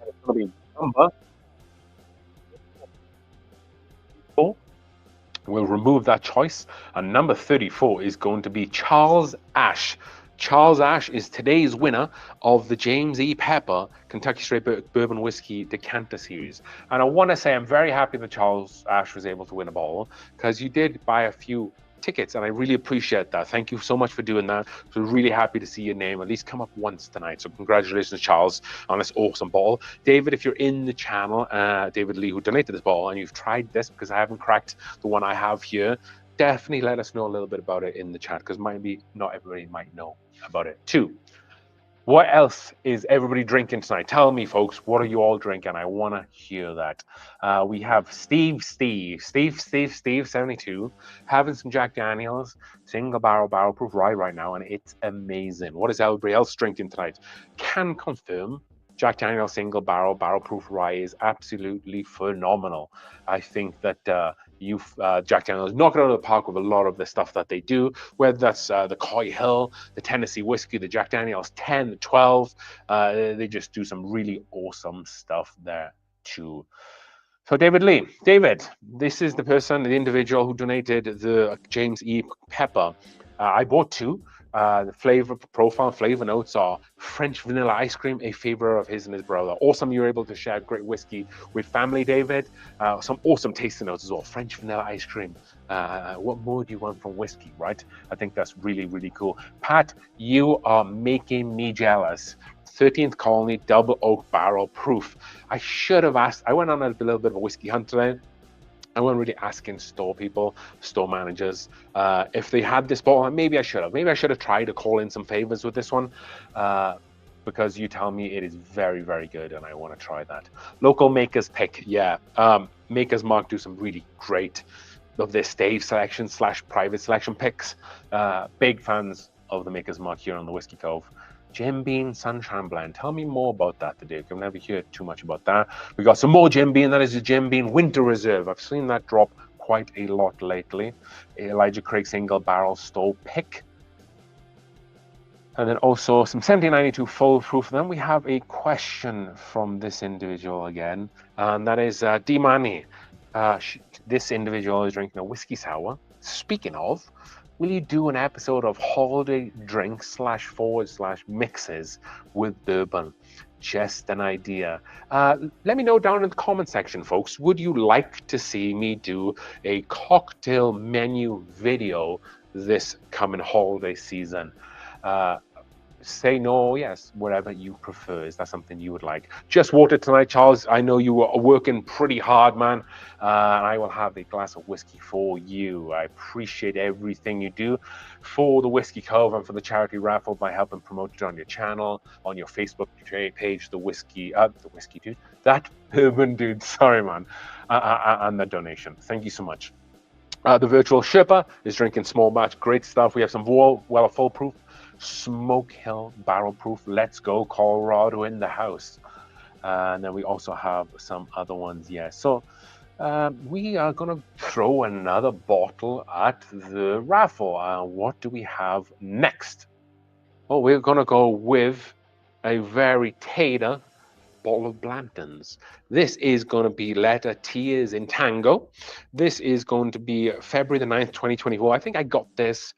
And it's going to be number 4. We'll remove that choice, and number 34 is going to be Charles Ash. Charles Ash is today's winner of the James E. Pepper Kentucky Straight Bourbon Whiskey Decanter Series. And I want to say I'm very happy that Charles Ash was able to win a bottle, because you did buy a few tickets, and I really appreciate that. Thank you so much for doing that. So really happy to see your name at least come up once tonight. So congratulations, Charles, on this awesome bottle. David, if you're in the channel, David Lee, who donated this bottle, and you've tried this, because I haven't cracked the one I have here, definitely let us know a little bit about it in the chat, because maybe not everybody might know about it too. What else is everybody drinking tonight? Tell me, folks, what are you all drinking? I want to hear that. We have Steve 72, having some Jack Daniels single barrel proof rye right now, and it's amazing. What is everybody else drinking tonight? Can confirm Jack Daniels single barrel proof rye is absolutely phenomenal. I think that Jack Daniels knock it out of the park with a lot of the stuff that they do, whether that's the Coy Hill, the Tennessee whiskey, the Jack Daniels 10, the 12. They just do some really awesome stuff there too. So David Lee, this is the individual who donated the James E. Pepper. I bought 2. The flavor profile, flavor notes are French vanilla ice cream, a favorite of his and his brother. Awesome, you're able to share great whiskey with family, David. Some awesome tasting notes as well. French vanilla ice cream. What more do you want from whiskey, right? I think that's really, really cool. Pat, you are making me jealous. 13th Colony Double Oak Barrel Proof. I should have asked. I went on a little bit of a whiskey hunt today. I wasn't really asking store managers, if they had this bottle. Maybe I should have. Maybe I should have tried to call in some favors with this one, because you tell me it is very, very good, and I want to try that. Local Maker's Pick, yeah. Maker's Mark do some really great of their stave selection / private selection picks. Big fans of the Maker's Mark here on the Whiskey Cove. Jim Beam Sunshine Blend. Tell me more about that today. I've never heard too much about that. We got some more Jim Beam. That is the Jim Beam Winter Reserve. I've seen that drop quite a lot lately. Elijah Craig Single Barrel Stove Pick. And then also some 1792 full proof. Then we have a question from this individual again. And that is D-Mani. This individual is drinking a whiskey sour. Speaking of, will you do an episode of holiday drinks / mixes with bourbon? Just an idea. Let me know down in the comment section, folks. Would you like to see me do a cocktail menu video this coming holiday season? Say no, yes, whatever you prefer. Is that something you would like? Just water tonight, Charles. I know you were working pretty hard, man. And I will have a glass of whiskey for you. I appreciate everything you do for the Whiskey Cove and for the charity raffle by helping promote it on your channel, on your Facebook page, the Whiskey Dude, that Bourbon Dude. Sorry, man, and the donation. Thank you so much. The Virtual Sherpa is drinking small batch. Great stuff. We have some Weller Full Proof, Smoke Hill Barrel Proof. Let's go, Colorado in the house. And then we also have some other ones. Yeah. So we are going to throw another bottle at the raffle. What do we have next? Oh, we're going to go with a very tailor bottle of Blanton's. This is going to be letter T is in Tango. This is going to be February the 9th, 2024. I think I got this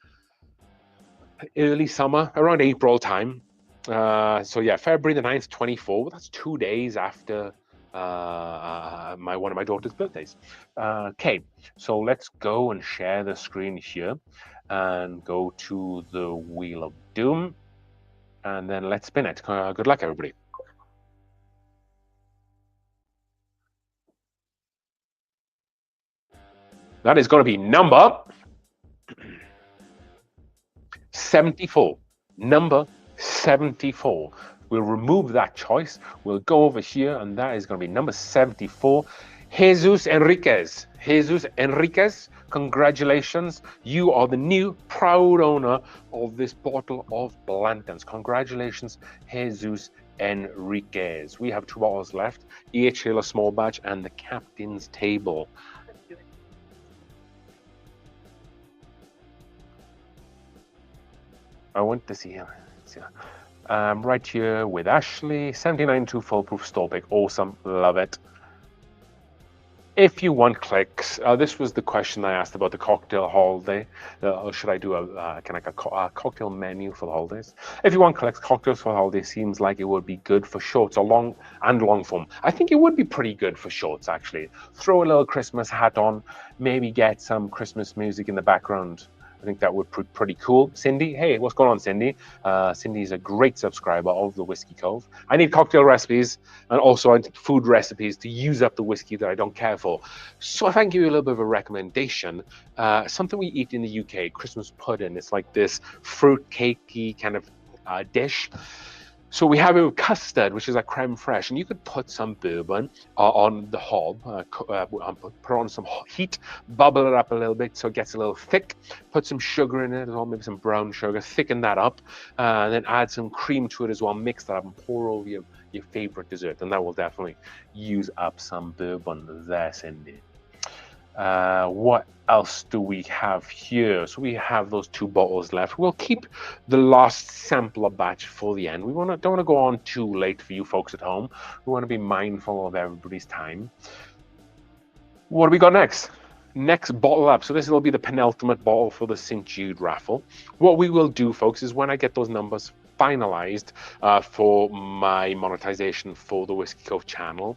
early summer, around April time. So yeah, February the 9th, 24. That's 2 days after one of my daughter's birthdays. Okay, so let's go and share the screen here and go to the Wheel of Doom, and then let's spin it. Good luck, everybody. That is going to be number 74. Number 74. We'll remove that choice. We'll go over here, and that is going to be number 74. Jesus Enriquez. Jesus Enriquez, congratulations. You are the new proud owner of this bottle of Blanton's. Congratulations, Jesus Enriquez. We have 2 bottles left. E.H. Taylor small batch and the captain's table. I want to see him. Right here with Ashley, 79.2 foolproof stall pick. Awesome, love it. If you want clicks, this was the question I asked about the cocktail holiday. Or should I do a cocktail menu for the holidays? If you want clicks, cocktails for the holiday seems like it would be good for shorts or long form. I think it would be pretty good for shorts actually. Throw a little Christmas hat on, maybe get some Christmas music in the background. I think that would be pretty cool. Cindy, hey, what's going on, Cindy? Cindy's a great subscriber of the Whiskey Cove. I need cocktail recipes and also I need food recipes to use up the whiskey that I don't care for. So if I can give you a little bit of a recommendation, something we eat in the UK, Christmas pudding. It's like this fruit cakey kind of dish. So we have it with custard, which is a creme fraiche, and you could put some bourbon on the hob, put on some heat, bubble it up a little bit so it gets a little thick, put some sugar in it as well, maybe some brown sugar, thicken that up, and then add some cream to it as well, mix that up and pour over your favorite dessert, and that will definitely use up some bourbon there, Cindy. What else do we have here? So we have those 2 bottles left. We'll keep the last sampler batch for the end. We don't want to go on too late for you folks at home. We want to be mindful of everybody's time. What do we got next? Next bottle up. So this will be the penultimate bottle for the St. Jude raffle. What we will do, folks, is when I get those numbers finalized for my monetization for the Whiskey Cove channel,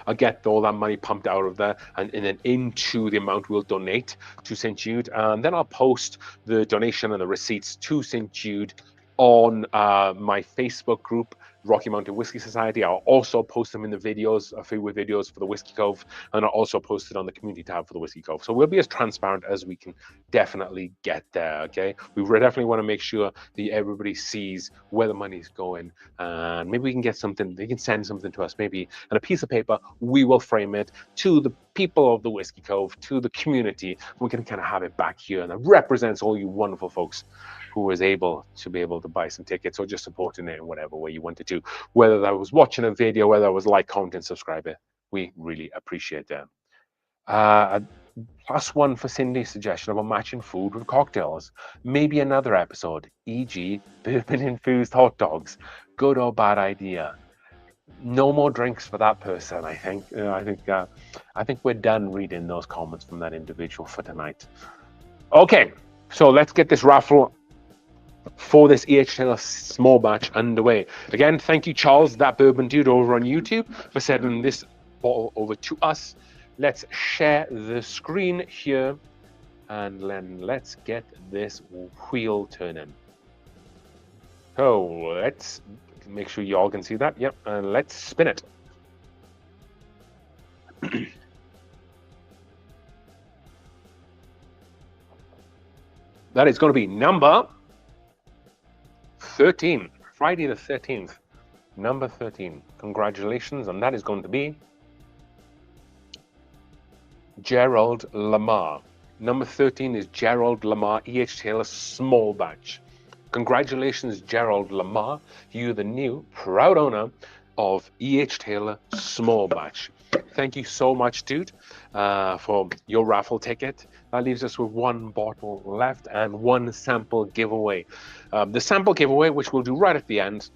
I'll get all that money pumped out of there and then into the amount we'll donate to St. Jude. And then I'll post the donation and the receipts to St. Jude on my Facebook group, Rocky Mountain Whiskey Society. I'll also post them in the videos, a few videos for the Whiskey Cove, and I'll also post it on the community tab for the Whiskey Cove. So we'll be as transparent as we can definitely get there, okay? We definitely want to make sure that everybody sees where the money's going, and maybe we can get something, they can send something to us, maybe on a piece of paper, we will frame it to the people of the Whiskey Cove, to the community. We can kind of have it back here, and that represents all you wonderful folks who was able to buy some tickets or just supporting it in whatever way you wanted to, whether that was watching a video, whether it was like, comment, and subscribe it. We really appreciate that. Plus one for Cindy's suggestion about matching food with cocktails. Maybe another episode, e.g. bourbon-infused hot dogs. Good or bad idea? No more drinks for that person, I think. I think we're done reading those comments from that individual for tonight. Okay, so let's get this raffle for this E.H. Taylor small batch underway. Again, thank you, Charles, that bourbon dude over on YouTube, for sending this bottle over to us. Let's share the screen here, and then let's get this wheel turning. So let's make sure you all can see that. Yep, and let's spin it. That is going to be number 13, Friday the 13th, number 13. Congratulations, and that is going to be Gerald Lamar. Number 13 is Gerald Lamar, E.H. Taylor small batch. Congratulations, Gerald Lamar. You're the new proud owner of E.H. Taylor Small Batch. Thank you so much, Jude, for your raffle ticket. That leaves us with one bottle left and one sample giveaway. The sample giveaway, which we'll do right at the end,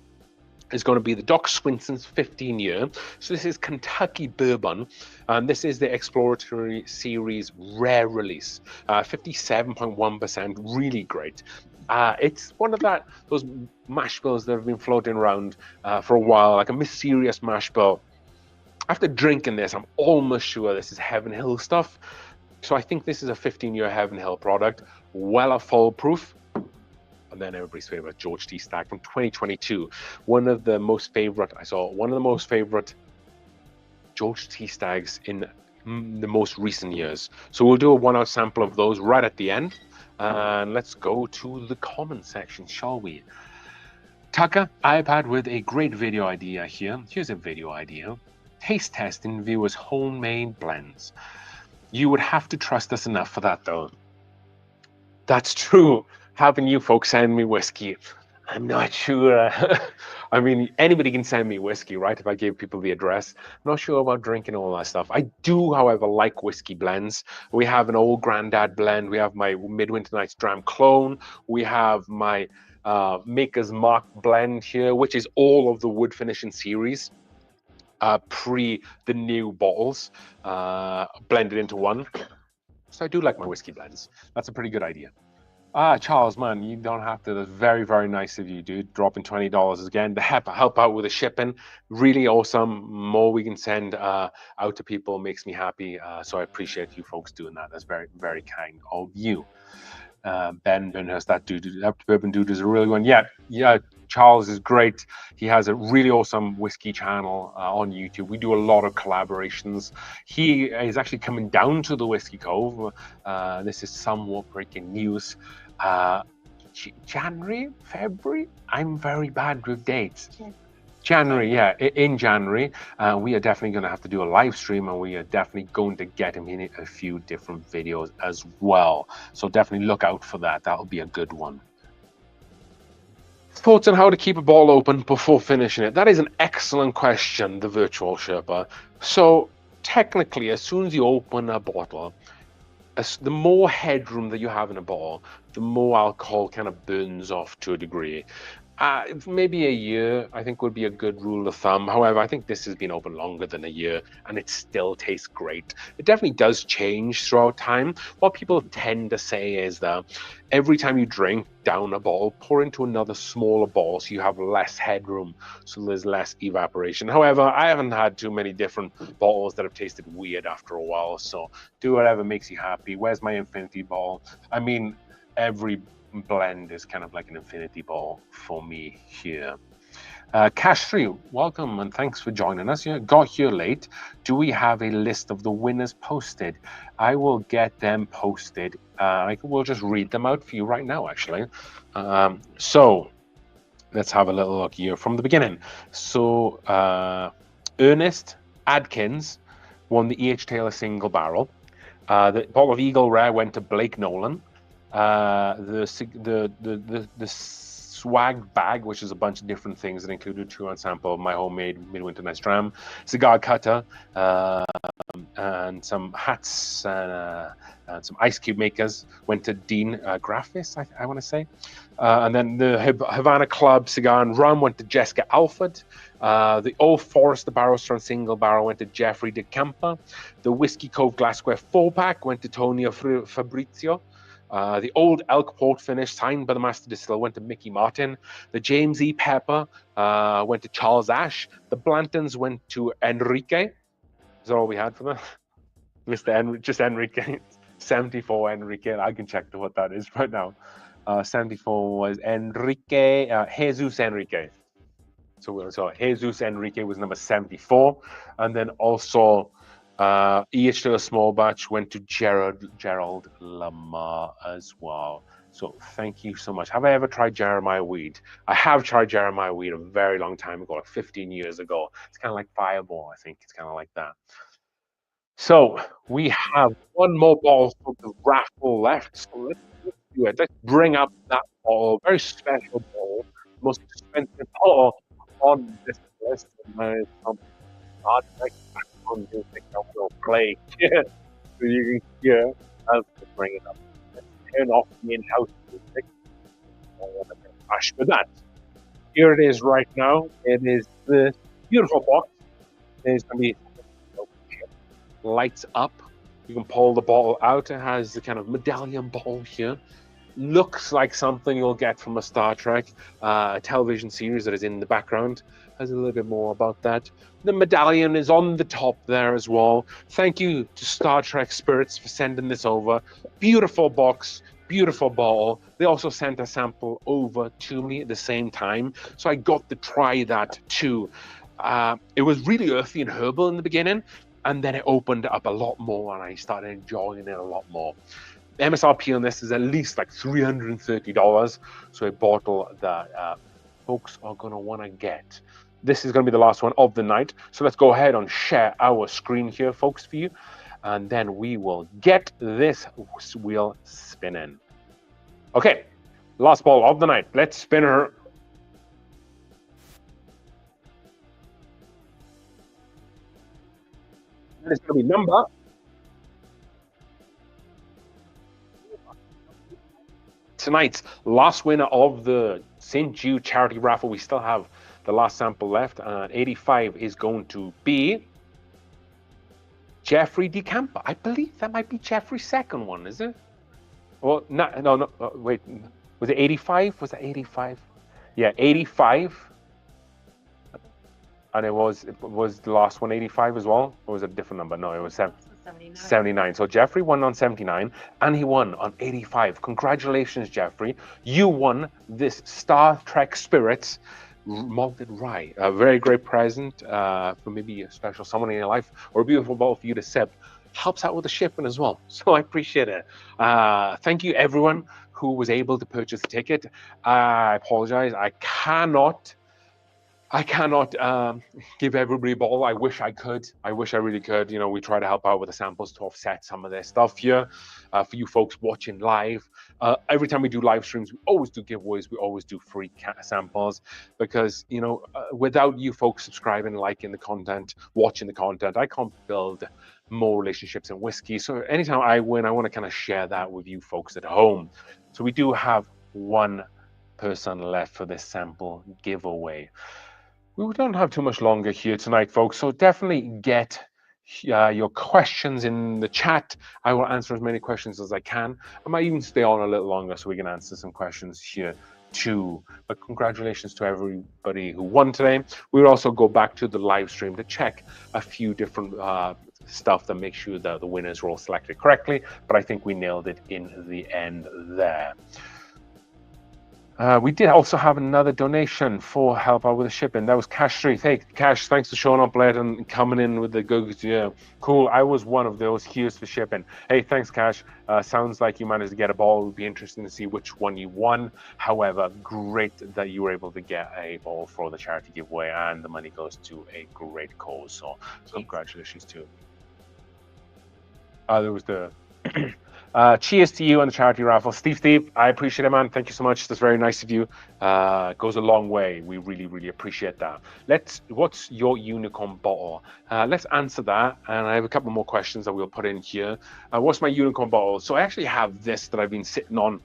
is going to be the Doc Swinson's 15-year. So this is Kentucky Bourbon, and this is the Exploratory Series rare release. 57.1%, really great. It's one of those mash bills that have been floating around for a while, like a mysterious mash bill. After drinking this, I'm almost sure this is Heaven Hill stuff. So I think this is a 15-year Heaven Hill product, well foolproof. And then everybody's favorite George T. Stagg from 2022. One of the most favorite George T. Staggs in the most recent years. So we'll do a 1 hour sample of those right at the end. And let's go to the comment section, shall we? Tucker, iPad with a great video idea here. Here's a video idea. Taste testing viewers' homemade blends. You would have to trust us enough for that, though. That's true. Having you folks send me whiskey, I'm not sure. I mean, anybody can send me whiskey, right? If I give people the address. I'm not sure about drinking all that stuff. I do, however, like whiskey blends. We have an old granddad blend. We have my Midwinter Night's Dram clone. We have my Maker's Mark blend here, which is all of the wood finishing series. Pre the new bottles blended into one. So I do like my whiskey blends. That's a pretty good idea. Charles, man, you don't have to. That's very, very nice of you, dude. Dropping $20 again to help out with the shipping. Really awesome. More we can send out to people makes me happy. So I appreciate you folks doing that. That's very, very kind of you. Ben Burnhurst, that bourbon dude is a really one. Yeah. Charles is great. He has a really awesome whiskey channel on YouTube. We do a lot of collaborations. He is actually coming down to the Whiskey Cove. This is somewhat breaking news. January, February? I'm very bad with dates. January, yeah, in January. We are definitely going to have to do a live stream, and we are definitely going to get him in a few different videos as well. So definitely look out for that. That'll be a good one. Thoughts on how to keep a bottle open before finishing it? That is an excellent question, the virtual Sherpa. So technically, as soon as you open a bottle, the more headroom that you have in a bottle, the more alcohol kind of burns off to a degree. Maybe a year, I think, would be a good rule of thumb. However, I think this has been open longer than a year, and it still tastes great. It definitely does change throughout time. What people tend to say is that every time you drink down a bottle, pour into another smaller bottle so you have less headroom, so there's less evaporation. However, I haven't had too many different bottles that have tasted weird after a while, so do whatever makes you happy. Where's my infinity bottle? I mean, every blend is kind of like an infinity ball for me here. Cash 3, welcome and thanks for joining us. You got here late. Do we have a list of the winners posted? I will get them posted. We'll just read them out for you right now, actually. So let's have a little look here from the beginning. So Ernest Adkins won the E.H. Taylor single barrel. The bottle of Eagle Rare went to Blake Nolan. The swag bag, which is a bunch of different things that included a 2-ounce sample of my homemade Midwinter Night's Dram, cigar cutter, and some hats and some ice cube makers went to Dean Graffis, I want to say. And then the Havana Club cigar and rum went to Jessica Alford. The Old Forester Barrowstone single barrel went to Jeffrey DeCampa. The Whiskey Cove Glassware 4-pack went to Tonio Fabrizio. The Old Elk Port finish signed by the Master Distiller went to Mickey Martin. The James E. Pepper went to Charles Ash. The Blantons went to Enrique. Is that all we had for them? Just Enrique. 74 Enrique. I can check what that is right now. 74 was Enrique, Jesus Enrique. So Jesus Enrique was number 74. And then also E.H. Taylor Small Batch went to Gerald Lamar as well. So thank you so much. Have I ever tried Jeremiah Weed? I have tried Jeremiah Weed a very long time ago, like 15 years ago. It's kind of like Fireball, I think. It's kind of like that. So we have one more bottle from the raffle left. So let's do it. Let's bring up that bottle, very special bottle, most expensive bottle on display. this. And some Star Trek background music that will play here, so you can hear as we bring it up. Let's turn off the in-house music. I want to crash with that. Here it is right now. It is the beautiful box. There's going to be lights up. You can pull the bottle out. It has the kind of medallion bottle here. Looks like something you'll get from a Star Trek television series that is in the background. Has a little bit more about that. The medallion is on the top there as well. Thank you to Star Trek Spirits for sending this over. Beautiful box, beautiful bottle. They also sent a sample over to me at the same time, so I got to try that too. It was really earthy and herbal in the beginning, and then it opened up a lot more, and I started enjoying it a lot more. MSRP on this is at least like $330, so a bottle that folks are going to want to get. This is going to be the last one of the night, so let's go ahead and share our screen here, folks, for you, and then we will get this wheel spinning. Okay, last ball of the night. Let's spin her. And it's going to be number. Tonight's last winner of the St. Jude charity raffle. We still have the last sample left, and 85 is going to be Jeffrey DeCampa. I believe that might be Jeffrey's second one, is it? Well, no, wait. Was it 85? Was it 85? Yeah, 85. And it was the last one 85 as well? Or was it a different number? No, it was 79. So Jeffrey won on 79 and he won on 85. Congratulations, Jeffrey. You won this Star Trek Spirits malted rye. A very great present for maybe a special someone in your life, or a beautiful bottle for you to sip. Helps out with the shipping as well. So I appreciate it. Thank you, everyone who was able to purchase a ticket. I apologize. I cannot give everybody a bottle. I wish I could. I wish I really could. You know, we try to help out with the samples to offset some of their stuff here. For you folks watching live, every time we do live streams, we always do giveaways. We always do free samples because, you know, without you folks subscribing, liking the content, watching the content, I can't build more relationships in whiskey. So anytime I win, I want to kind of share that with you folks at home. So we do have one person left for this sample giveaway. We don't have too much longer here tonight, folks, so definitely get your questions in the chat. I will answer as many questions as I can. I might even stay on a little longer so we can answer some questions here too. But congratulations to everybody who won today. We'll also go back to the live stream to check a few different stuff to make sure that the winners were all selected correctly, but I think we nailed it in the end there. We did also have another donation for help out with the shipping. That was Cash Street. Hey, Cash, thanks for showing up late and coming in with the goods. Yeah, cool. I was one of those. Here's for shipping. Hey, thanks, Cash. Sounds like you managed to get a ball. It would be interesting to see which one you won. However, great that you were able to get a ball for the charity giveaway, and the money goes to a great cause. So congratulations to you. There was the... cheers to you on the charity raffle. Steve, I appreciate it, man. Thank you so much. That's very nice of you. Goes a long way. We really appreciate that. What's your unicorn bottle? Let's answer that. And I have a couple more questions that we'll put in here. What's my unicorn bottle? So I actually have this that I've been sitting on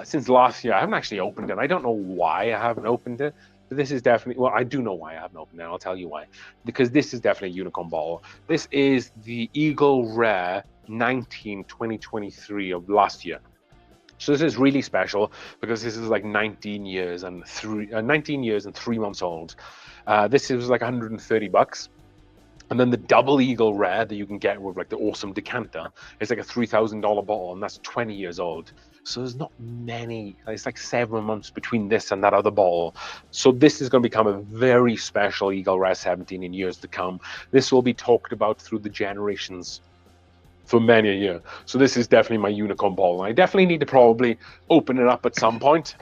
since last year. I haven't actually opened it. I don't know why I haven't opened it. But this is definitely, well, I do know why I haven't opened it. I'll tell you why. Because this is definitely a unicorn bottle. This is the Eagle Rare 2023 of last year. So this is really special because this is like 19 years and 3 months old. This is like $130. And then the double Eagle Rare that you can get with like the awesome decanter is like a $3,000 bottle, and that's 20 years old. So there's not many, it's like 7 months between this and that other bottle. So this is going to become a very special Eagle Rare 17 in years to come. This will be talked about through the generations for many a year. So this is definitely my unicorn bottle. I definitely need to probably open it up at some point.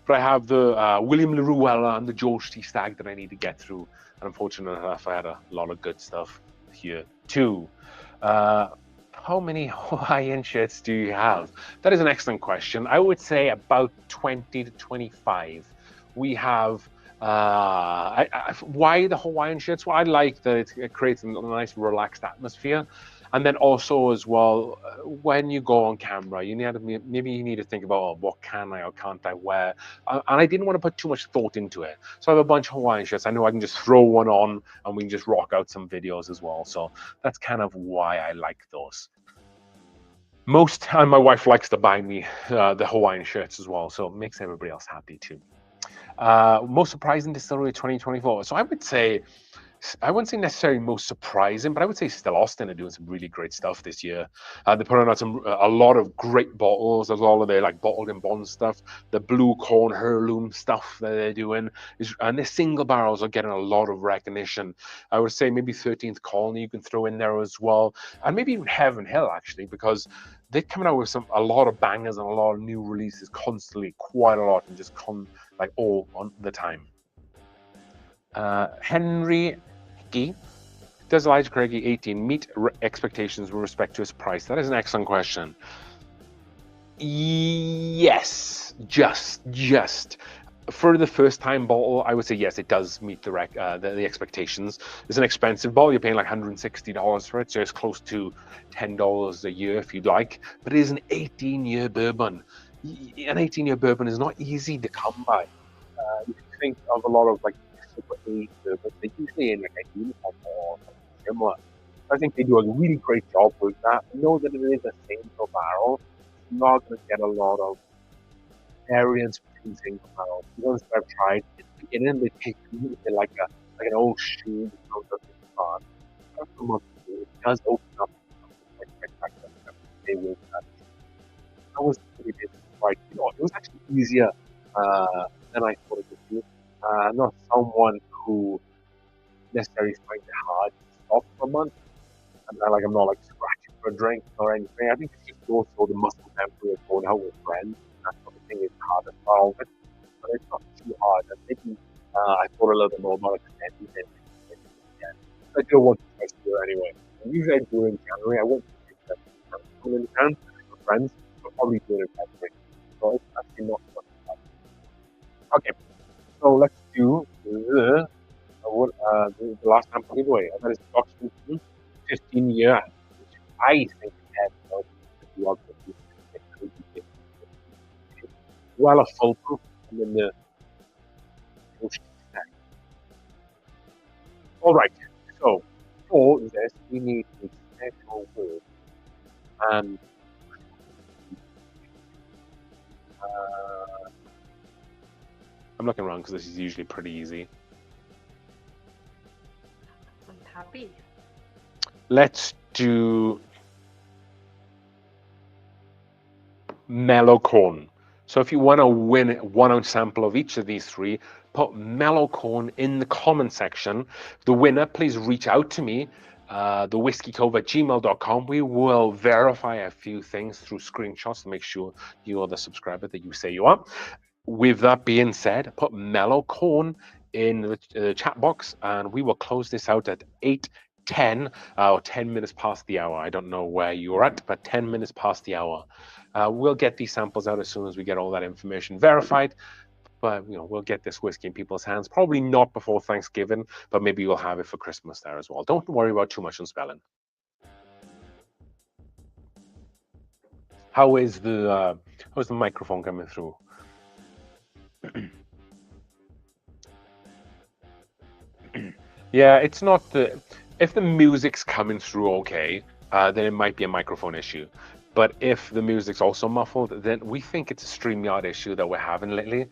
But I have the William LaRuella and the George T. Stagg that I need to get through. And unfortunately enough, I had a lot of good stuff here too. How many Hawaiian shirts do you have? That is an excellent question. I would say about 20 to 25. We have Why the Hawaiian shirts? Well, I like that it creates a nice relaxed atmosphere. And then also as well, when you go on camera, maybe you need to think about, oh, what can I or can't I wear? And I didn't want to put too much thought into it. So I have a bunch of Hawaiian shirts. I know I can just throw one on and we can just rock out some videos as well. So that's kind of why I like those. Most time my wife likes to buy me the Hawaiian shirts as well. So it makes everybody else happy too. Most surprising distillery 2024. So I wouldn't say necessarily most surprising, but I would say still Austin are doing some really great stuff this year. They're putting out a lot of great bottles. There's all of their like bottled and bond stuff, the blue corn heirloom stuff that they're doing, and their single barrels are getting a lot of recognition. I would say maybe 13th Colony you can throw in there as well, and maybe even Heaven Hill actually, because they're coming out with a lot of bangers and a lot of new releases constantly, quite a lot, and just like all on the time. Henry Hickey, does Elijah Craigie 18 meet expectations with respect to his price? That is an excellent question. Yes, just. For the first time bottle, I would say yes, it does meet the expectations. It's an expensive bottle. You're paying like $160 for it, so it's close to $10 a year if you'd like. But it is an 18-year bourbon. An 18-year bourbon is not easy to come by. You can think of a lot of like super elite bourbons. They're usually in like a uniform or something similar. I think they do a really great job with that. I know that it is a single barrel. It's not going to get a lot of variance between single barrels. The ones that I've tried in the beginning, they take like an old shoe that comes up in the car. That's the most it does open up like spectacular stuff. They will that was pretty difficult. Right, it was actually easier than I thought it would be. Not someone who necessarily finds it hard to stop for a month. I'm not like scratching for a drink or anything. I think it's just also the muscle memory of going out with friends. That sort of thing is hard to solve it, but it's not too hard. And maybe I thought a little bit more about extending it. I do want to try to do it anyway. And usually I do it in January. I won't do it in January with friends, but probably do it in February. So it's actually not much fun. Okay, so let's do the last time giveaway. And that is Box 15 year. I think well a full proof and then the all right, so for this we need a special word and I'm looking around because this is usually pretty easy. I'm happy. Let's do mellow corn. So if you want to win 1 ounce sample of each of these three, put mellow corn in the comment section. The winner, please reach out to me, thewhiskeycove@gmail.com. We will verify a few things through screenshots to make sure you are the subscriber that you say you are. With that being said, put mellow corn in the chat box and we will close this out at 8:10 or 10 minutes past the hour. I don't know where you're at, but 10 minutes past the hour. We'll get these samples out as soon as we get all that information verified. But we'll get this whiskey in people's hands. Probably not before Thanksgiving, but maybe you'll have it for Christmas there as well. Don't worry about too much on spelling. How's the microphone coming through? Yeah, it's not if the music's coming through okay, then it might be a microphone issue. But if the music's also muffled, then we think it's a StreamYard issue that we're having lately.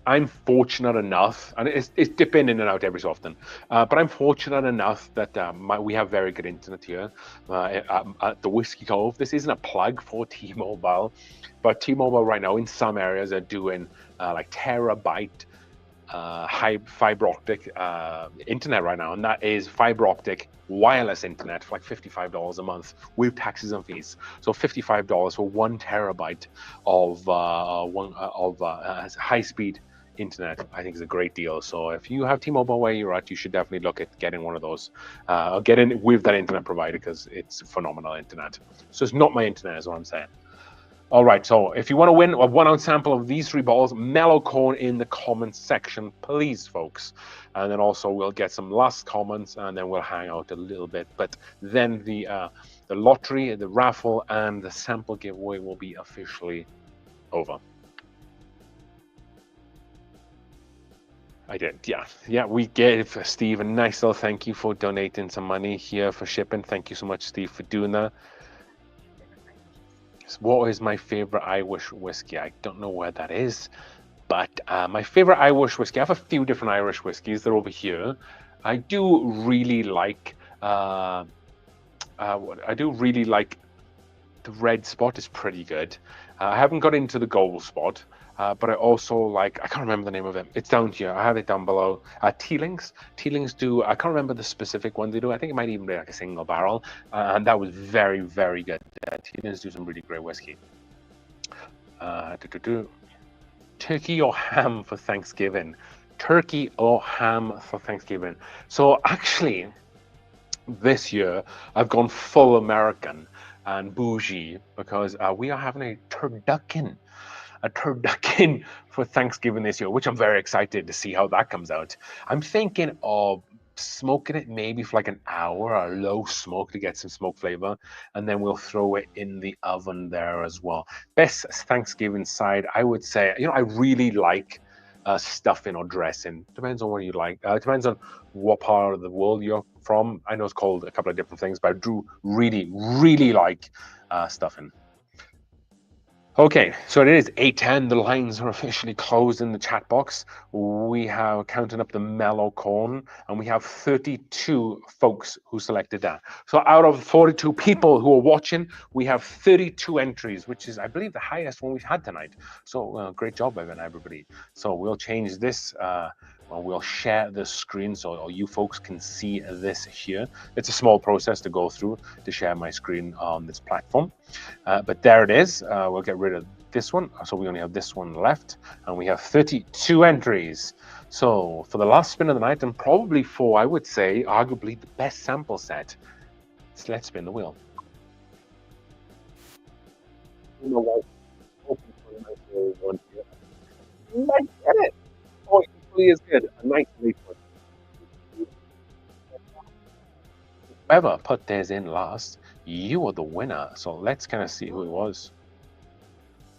I'm fortunate enough, and it's dipping in and out every so often, but I'm fortunate enough that we have very good internet here at the Whiskey Cove. This isn't a plug for T-Mobile, but T-Mobile right now in some areas are doing like terabyte high fiber optic internet right now, and that is fiber optic wireless internet for like $55 a month with taxes and fees. So $55 for 1 terabyte of high speed internet, I think is a great deal. So if you have T-Mobile where you're at, you should definitely look at getting one of those. Get in with that internet provider because it's phenomenal internet. So it's not my internet, is what I'm saying. All right, so if you want to win a 1 ounce sample of these 3 bottles, mellow corn in the comments section, please, folks. And then also we'll get some last comments, and then we'll hang out a little bit. But then the lottery, the raffle, and the sample giveaway will be officially over. I did, yeah. Yeah, we gave Steve a nice little thank you for donating some money here for shipping. Thank you so much, Steve, for doing that. What is my favorite Irish whiskey? I don't know where that is, but my favorite Irish whiskey, I have a few different Irish whiskeys. They're over here. I do really like the Red Spot is pretty good. I haven't got into the Gold Spot, but I also like, I can't remember the name of it. It's down here. I have it down below. Teelings. Teelings do, I can't remember the specific one they do. I think it might even be like a single barrel. And that was very, very good. Teelings do some really great whiskey. Turkey or ham for Thanksgiving? Turkey or ham for Thanksgiving? So actually, this year I've gone full American and bougie because we are having a turducken for Thanksgiving this year, which I'm very excited to see how that comes out. I'm thinking of smoking it maybe for like an hour, a low smoke to get some smoke flavor, and then we'll throw it in the oven there as well. Best Thanksgiving side, I would say, I really like stuffing or dressing. Depends on what you like. Depends on what part of the world you're from. I know it's called a couple of different things, but I do really, really like stuffing. Okay, so it is 8:10. The lines are officially closed in the chat box. We have counting up the mellow corn, and we have 32 folks who selected that. So out of 42 people who are watching, we have 32 entries, which is, I believe, the highest one we've had tonight. So great job, everybody. So we'll change this. We'll share the screen so you folks can see this here. It's a small process to go through to share my screen on this platform. But there it is. We'll get rid of this one. So we only have this one left. And we have 32 entries. So for the last spin of the night, and probably for, I would say, arguably the best sample set, let's spin the wheel. You know what? Hoping for a nice little one here. You might get it. Oh, it really is good. A nice late one. Whoever put theirs in last, you are the winner. So let's kind of see who it was.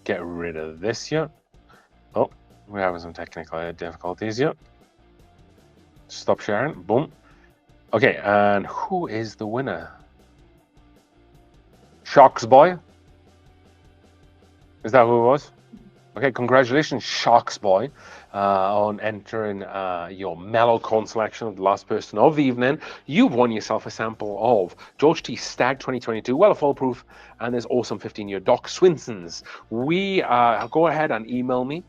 Get rid of this here. Oh, we're having some technical difficulties here. Stop sharing. Boom. Okay, and who is the winner? Sharks Boy? Is that who it was? Okay, congratulations, Sharks Boy, on entering your mellow corn selection of the last person of the evening. You've won yourself a sample of George T. Stag 2022, Weller Foolproof, and there's awesome 15-year Doc Swinson's. Go ahead and email me,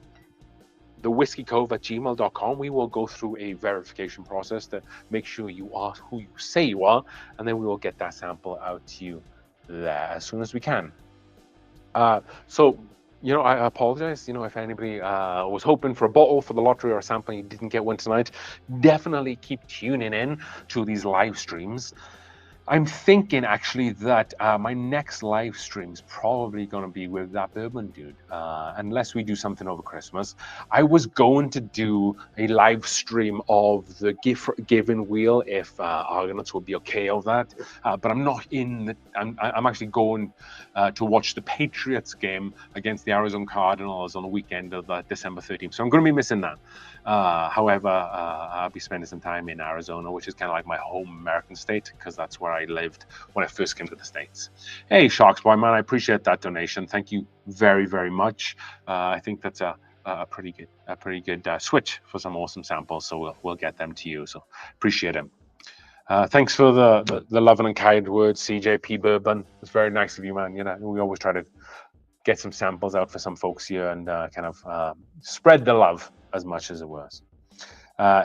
thewhiskeycove@gmail.com. We will go through a verification process to make sure you are who you say you are, and then we will get that sample out to you there as soon as we can. I apologize, if anybody was hoping for a bottle for the lottery or a sample and you didn't get one tonight. Definitely keep tuning in to these live streams. I'm thinking actually that my next live stream is probably going to be with that bourbon dude, unless we do something over Christmas. I was going to do a live stream of the giving wheel if Argonauts would be okay of that, but I'm not in. I'm actually going to watch the Patriots game against the Arizona Cardinals on the weekend of December 13th, so I'm going to be missing that. However, I'll be spending some time in Arizona, which is kind of like my home American state, because that's where I lived when I first came to the States. Hey, Sharks Boy, man, I appreciate that donation. Thank you very, very much. I think that's a pretty good switch for some awesome samples. So we'll get them to you. So appreciate it. Thanks for the loving and kind words, CJP Bourbon. It's very nice of you, man. We always try to get some samples out for some folks here and kind of spread the love as much as it was.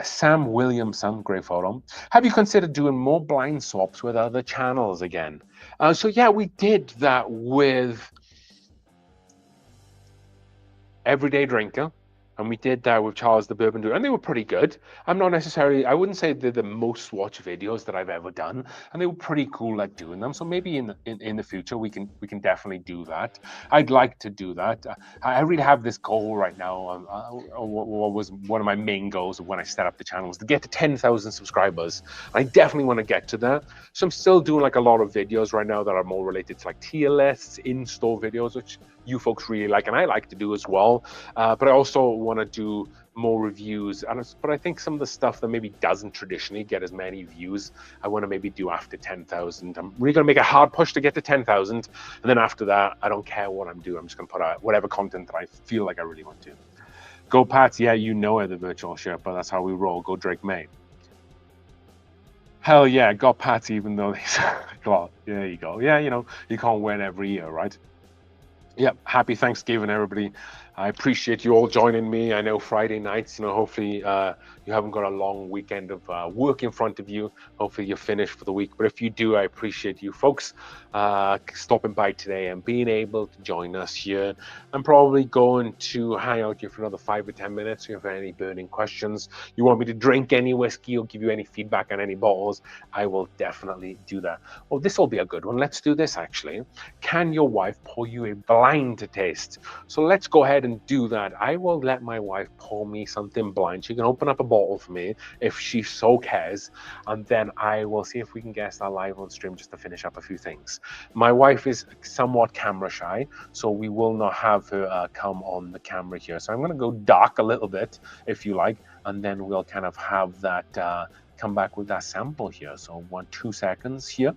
Sam Williamson, great photo. Have you considered doing more blind swaps with other channels again? So yeah, we did that with Everyday Drinker. And we did that with Charles the Bourbon Dude, and they were pretty good. I'm not necessarily, I wouldn't say they're the most watched videos that I've ever done, and they were pretty cool like doing them. So maybe in the future we can definitely do that. I'd like to do that. I really have this goal right now. What was one of my main goals when I set up the channel was to get to 10,000 subscribers. I definitely want to get to that. So I'm still doing like a lot of videos right now that are more related to like tier lists, in-store videos, which you folks really like, and I like to do as well. But I also want to do more reviews. But I think some of the stuff that maybe doesn't traditionally get as many views, I want to maybe do after 10,000. I'm really going to make a hard push to get to 10,000. And then after that, I don't care what I'm doing. I'm just going to put out whatever content that I feel like I really want to. Go Pats. Yeah, you know it, the virtual shirt, but that's how we roll. Go Drake May. Hell yeah, got Pats even though they got, there you go. Yeah, you know, you can't win every year, right? Yep, happy Thanksgiving, everybody. I appreciate you all joining me. I know Friday nights, you know, hopefully you haven't got a long weekend of work in front of you. Hopefully you're finished for the week. But if you do, I appreciate you folks stopping by today and being able to join us here. I'm probably going to hang out here for another 5 or 10 minutes. If you have any burning questions, you want me to drink any whiskey or give you any feedback on any bottles, I will definitely do that. Oh, this will be a good one. Let's do this actually. Can your wife pour you a blind taste? So let's go ahead and do that. I will let my wife pour me something blind. She can open up a bottle for me if she so cares, and then I will see if we can guess that live on stream just to finish up a few things. My wife is somewhat camera shy, so we will not have her come on the camera here. So I'm going to go dark a little bit, if you like, and then we'll kind of have that come back with that sample here. So 2 seconds here.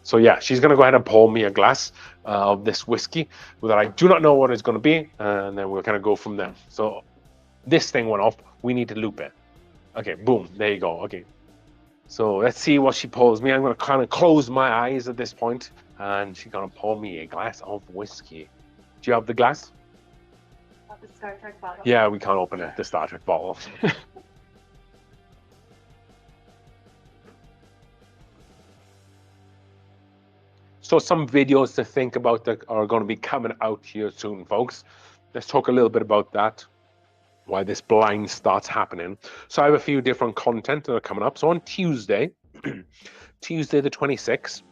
So yeah, she's going to go ahead and pour me a glass of this whiskey that I do not know what it's going to be, and then we'll kind of go from there. So this thing went off. We need to loop it. Okay, boom. There you go. Okay. So let's see what she pours me. I'm going to kind of close my eyes at this point, and she's going to pour me a glass of whiskey. Do you have the glass? The Star Trek bottle. Yeah, we can't open it. The Star Trek bottle. So some videos to think about that are going to be coming out here soon, folks. Let's talk a little bit about that, why this blind starts happening. So I have a few different content that are coming up. So on Tuesday, Tuesday the 26th,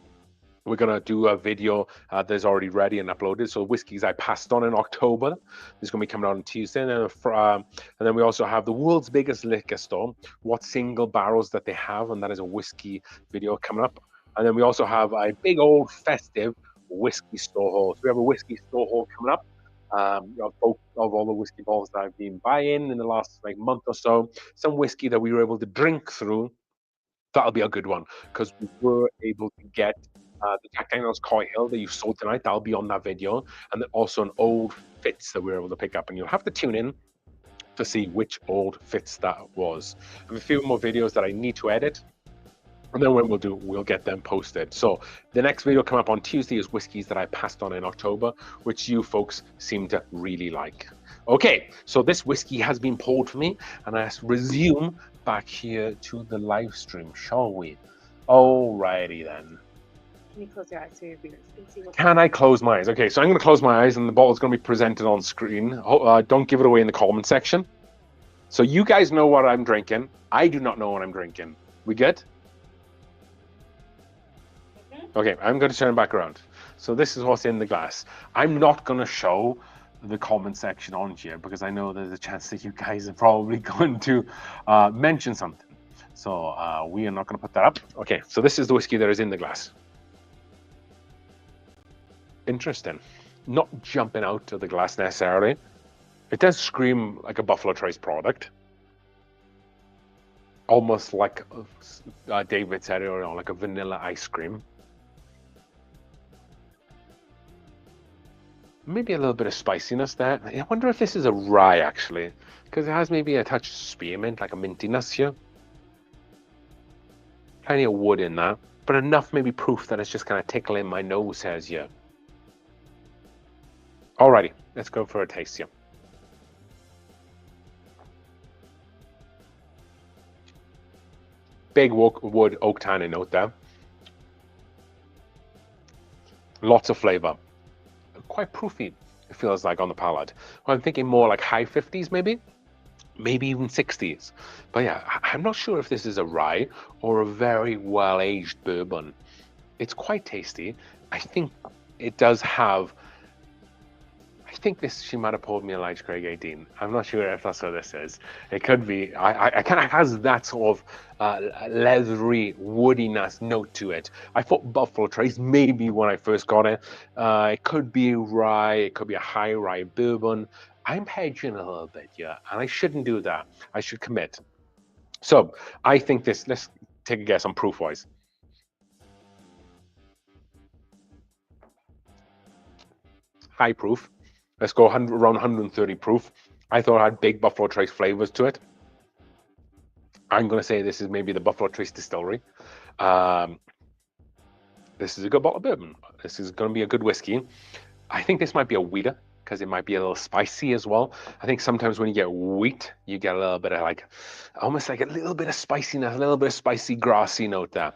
we're going to do a video that's already ready and uploaded. So whiskeys I passed on in October. This is going to be coming out on Tuesday. And then we also have the world's biggest liquor store, what single barrels that they have. And that is a whiskey video coming up. And then we also have a big old festive whiskey store haul. So we have a whiskey store haul coming up. Of all the whiskey bottles that I've been buying in the last month or so. Some whiskey that we were able to drink through. That'll be a good one because we were able to get the Jack Daniel's Coy Hill that you sold tonight. That'll be on that video. And then also an old Fitz that we were able to pick up. And you'll have to tune in to see which old Fitz that was. I have a few more videos that I need to edit. And then what we'll get them posted. So the next video come up on Tuesday is whiskeys that I passed on in October, which you folks seem to really like. Okay, so this whiskey has been poured for me, and let's resume back here to the live stream, shall we? Alrighty then. Can you close your eyes so your viewers can see what? Can I close my eyes? Okay, so I'm going to close my eyes, and the bottle's going to be presented on screen. Don't give it away in the comment section. So you guys know what I'm drinking. I do not know what I'm drinking. We good? Okay, I'm going to turn back around. So this is what's in the glass. I'm not going to show the comment section on here because I know there's a chance that you guys are probably going to mention something. So we are not going to put that up. Okay, so this is the whiskey that is in the glass. Interesting. Not jumping out of the glass necessarily. It does scream like a Buffalo Trace product. Almost like David said earlier on, like a vanilla ice cream. Maybe a little bit of spiciness there. I wonder if this is a rye actually, because it has maybe a touch of spearmint, like a mintiness here. Plenty of wood in that, but enough maybe proof that it's just kind of tickling my nose hairs here. Alrighty, let's go for a taste here. Big wood oak tannin note there. Lots of flavor. Quite proofy. it feels like on the palate. Well, I'm thinking more like high 50s, maybe even 60s. But yeah, I'm not sure if this is a rye or a very well-aged bourbon. It's quite tasty. I think it does have. I think this she might have poured me a Elijah Craig 18. I'm not sure if that's what this is. It could be. I kind of has that sort of leathery woodiness note to it. I thought Buffalo Trace maybe when I first got it. It could be rye. It could be a high rye bourbon. I'm hedging a little bit here, and I shouldn't do that. I should commit. So I think this. Let's take a guess on proof wise. High proof. Let's go around 130 proof. I thought it had big Buffalo Trace flavors to it. I'm going to say this is maybe the Buffalo Trace distillery. This is a good bottle of bourbon. This is going to be a good whiskey. I think this might be a wheater because it might be a little spicy as well. I think sometimes when you get wheat, you get a little bit of like, almost like a little bit of spiciness, a little bit of spicy, grassy note there.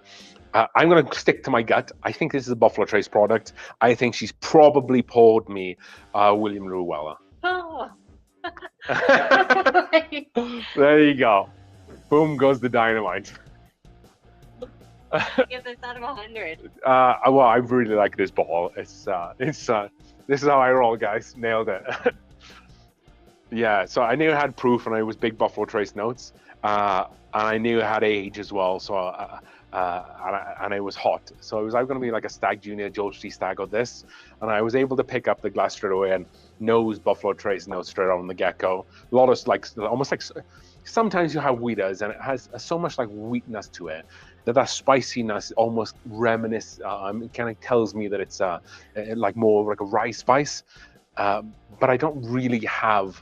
I'm going to stick to my gut. I think this is a Buffalo Trace product. I think she's probably poured me William Ruweller. Oh. There you go. Boom goes the dynamite. Give this out of 100. Well, I really like this bottle. This is how I roll, guys. Nailed it. Yeah, so I knew it had proof, and it was big Buffalo Trace notes, and I knew it had age as well. So, and it was hot. So it was either going to be like a Stag Junior, George T. Stag, or this, and I was able to pick up the glass straight away and nose Buffalo Trace notes straight on the get-go. A lot of like almost like sometimes you have wheaters, and it has so much like wheatness to it that spiciness almost kind of tells me that it's like more like a rye spice, but I don't really have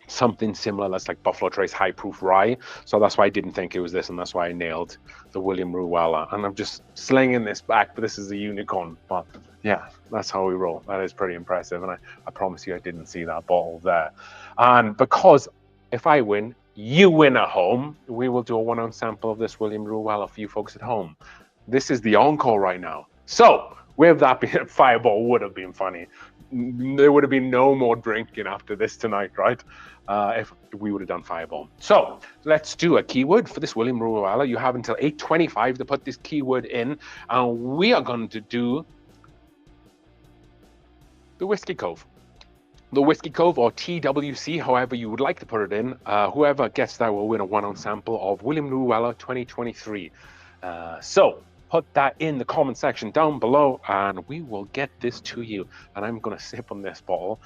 something similar that's like Buffalo Trace high proof rye, so that's why I didn't think it was this, and that's why I nailed the William Ruweller. And I'm just slinging this back, but this is a unicorn. But yeah, that's how we roll. That is pretty impressive, and I promise you I didn't see that bottle there. And because if I win, you win at home, we will do a 1 ounce sample of this William Ruweller for you folks at home. This is the encore right now. So with that being, Fireball would have been funny. There would have been no more drinking after this tonight, right? If we would have done Fireball. So let's do a keyword for this William Ruweller. You have until 8:25 to put this keyword in, and we are going to do the Whiskey Cove. The Whiskey Cove, or TWC, however you would like to put it in. Whoever gets that will win a 1 ounce sample of William Ruweller 2023. So put that in the comment section down below, and we will get this to you. And I'm going to sip on this bottle,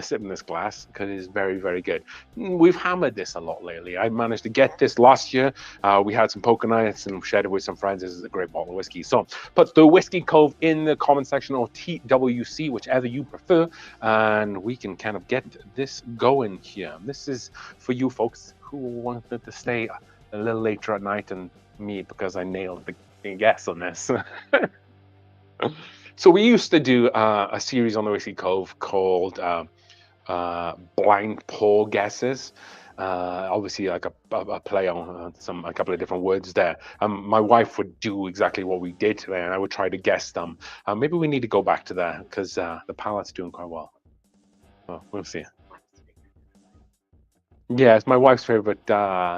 sip in this glass, because it is very, very good. We've hammered this a lot lately. I managed to get this last year. We had some poker nights and shared it with some friends. This is a great bottle of whiskey. So put the Whiskey Cove in the comment section, or TWC, whichever you prefer, and we can kind of get this going here. This is for you folks who wanted to stay a little later at night, and me because I nailed the guess on this. So we used to do a series on the Whiskey Cove called blind pour guesses. Obviously like a play on a couple of different words there. My wife would do exactly what we did today, and I would try to guess them. Maybe we need to go back to that because the palate's doing quite well. Well, we'll see. Yeah, it's my wife's favorite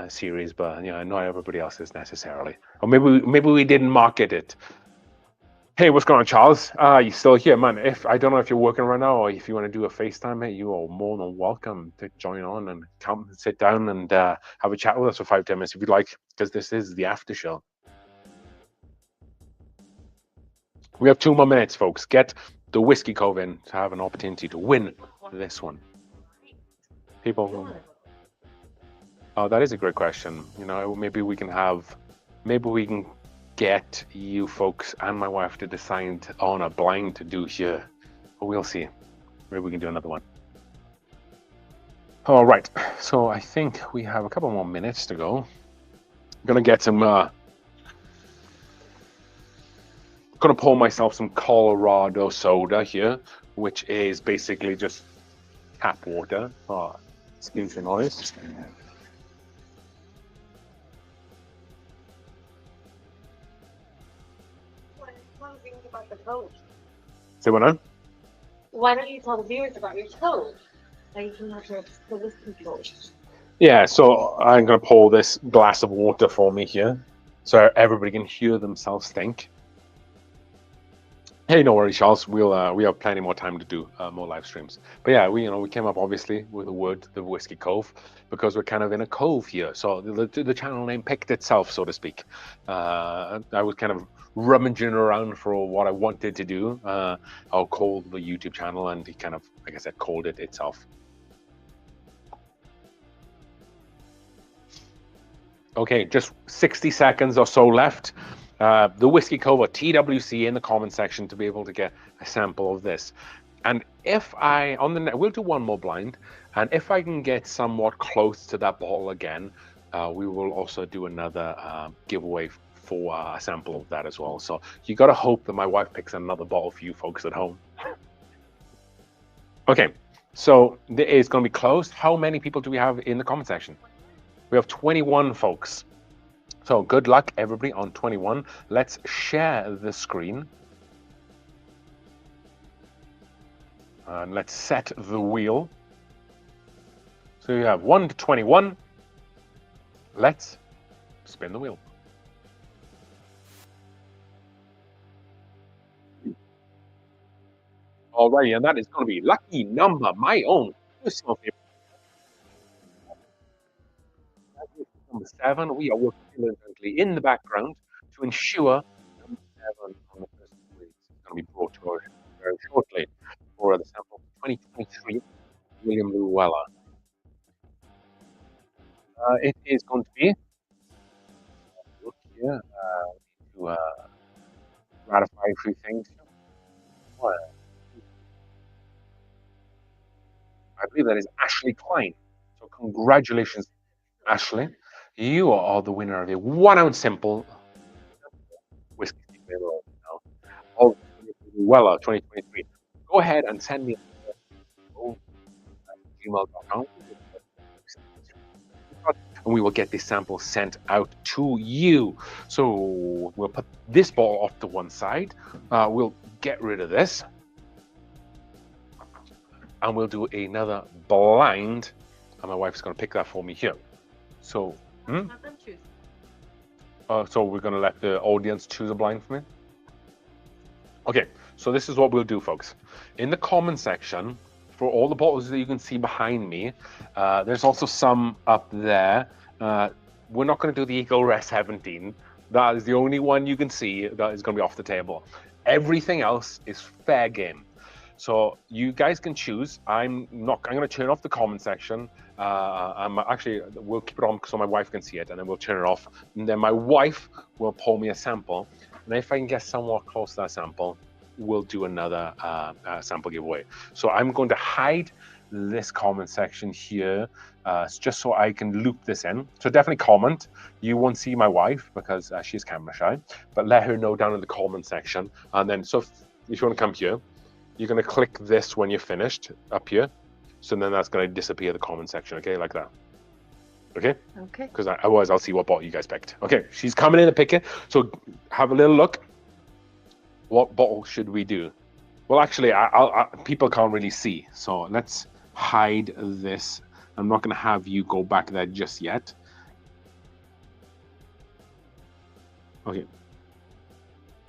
series, but not everybody else's necessarily. Or maybe we didn't market it. Hey, what's going on, Charles? You still here, man? If I don't know if you're working right now, or if you want to do a FaceTime, mate, you are more than welcome to join on and come and sit down and have a chat with us for 5-10 minutes if you'd like, because this is the after show. We have 2 more minutes, folks. Get the Whiskey Cove in to have an opportunity to win this one. People. Oh, that is a great question. Maybe we can get you folks and my wife to decide on a blind to do here. But we'll see. Maybe we can do another one. All right. So I think we have a couple more minutes to go. I'm gonna get some. Gonna pour myself some Colorado soda here, which is basically just tap water. Oh, excuse the noise. About the coach. Say what now? Why don't you tell the viewers about your code? How you can have the whiskey code. Yeah, so I'm going to pour this glass of water for me here so everybody can hear themselves think. Hey, no worries, Charles. We have plenty more time to do more live streams. But yeah, we came up obviously with the word the Whiskey Cove because we're kind of in a cove here. So the channel name picked itself, so to speak. I was kind of rummaging around for what I wanted to do. I'll call the YouTube channel, and he kind of, like I said, called it itself. Okay, just 60 seconds or so left. The Whiskey Cove or TWC in the comment section to be able to get a sample of this. And if we'll do one more blind, and if I can get somewhat close to that bottle again, we will also do another giveaway for a sample of that as well. So you got to hope that my wife picks another bottle for you folks at home. Okay, so it is going to be closed. How many people do we have in the comment section? We have 21 folks. So good luck, everybody, on 21. Let's share the screen. And let's set the wheel. So you have 1 to 21. Let's spin the wheel. Alrighty, and that is going to be lucky number, my own personal favorite. Number 7, we are working diligently in the background to ensure number 7 on the first quiz is going to be brought to us very shortly for the sample 2023 William Llewellyn. It is going to be, look here, to ratify a few things. Well, I believe that is Ashley Klein. So congratulations, Ashley. You are the winner of a 1 ounce simple whiskey flavor now of Weller 2023. Go ahead and send me gmail.com and we will get this sample sent out to you. So we'll put this ball off to one side. We'll get rid of this. And we'll do another blind. And my wife's going to pick that for me here. So, Let them choose. so we're going to let the audience choose a blind for me? Okay, so this is what we'll do, folks. In the comment section, for all the bottles that you can see behind me, there's also some up there. We're not going to do the Eagle Rare 17. That is the only one you can see that is going to be off the table. Everything else is fair game. So you guys can choose. I'm going to turn off the comment section. We'll keep it on so my wife can see it, and then we'll turn it off. And then my wife will pull me a sample. And if I can get somewhat close to that sample, we'll do another sample giveaway. So I'm going to hide this comment section here just so I can loop this in. So definitely comment. You won't see my wife because she's camera shy, but let her know down in the comment section. And then, so if you want to come here, you're going to click this when you're finished up here. So then that's going to disappear the comment section, okay, like that. Okay? Okay. Because otherwise I'll see what bottle you guys picked. Okay, she's coming in to pick it. So have a little look. What bottle should we do? Well, actually, people can't really see. So let's hide this. I'm not going to have you go back there just yet. Okay.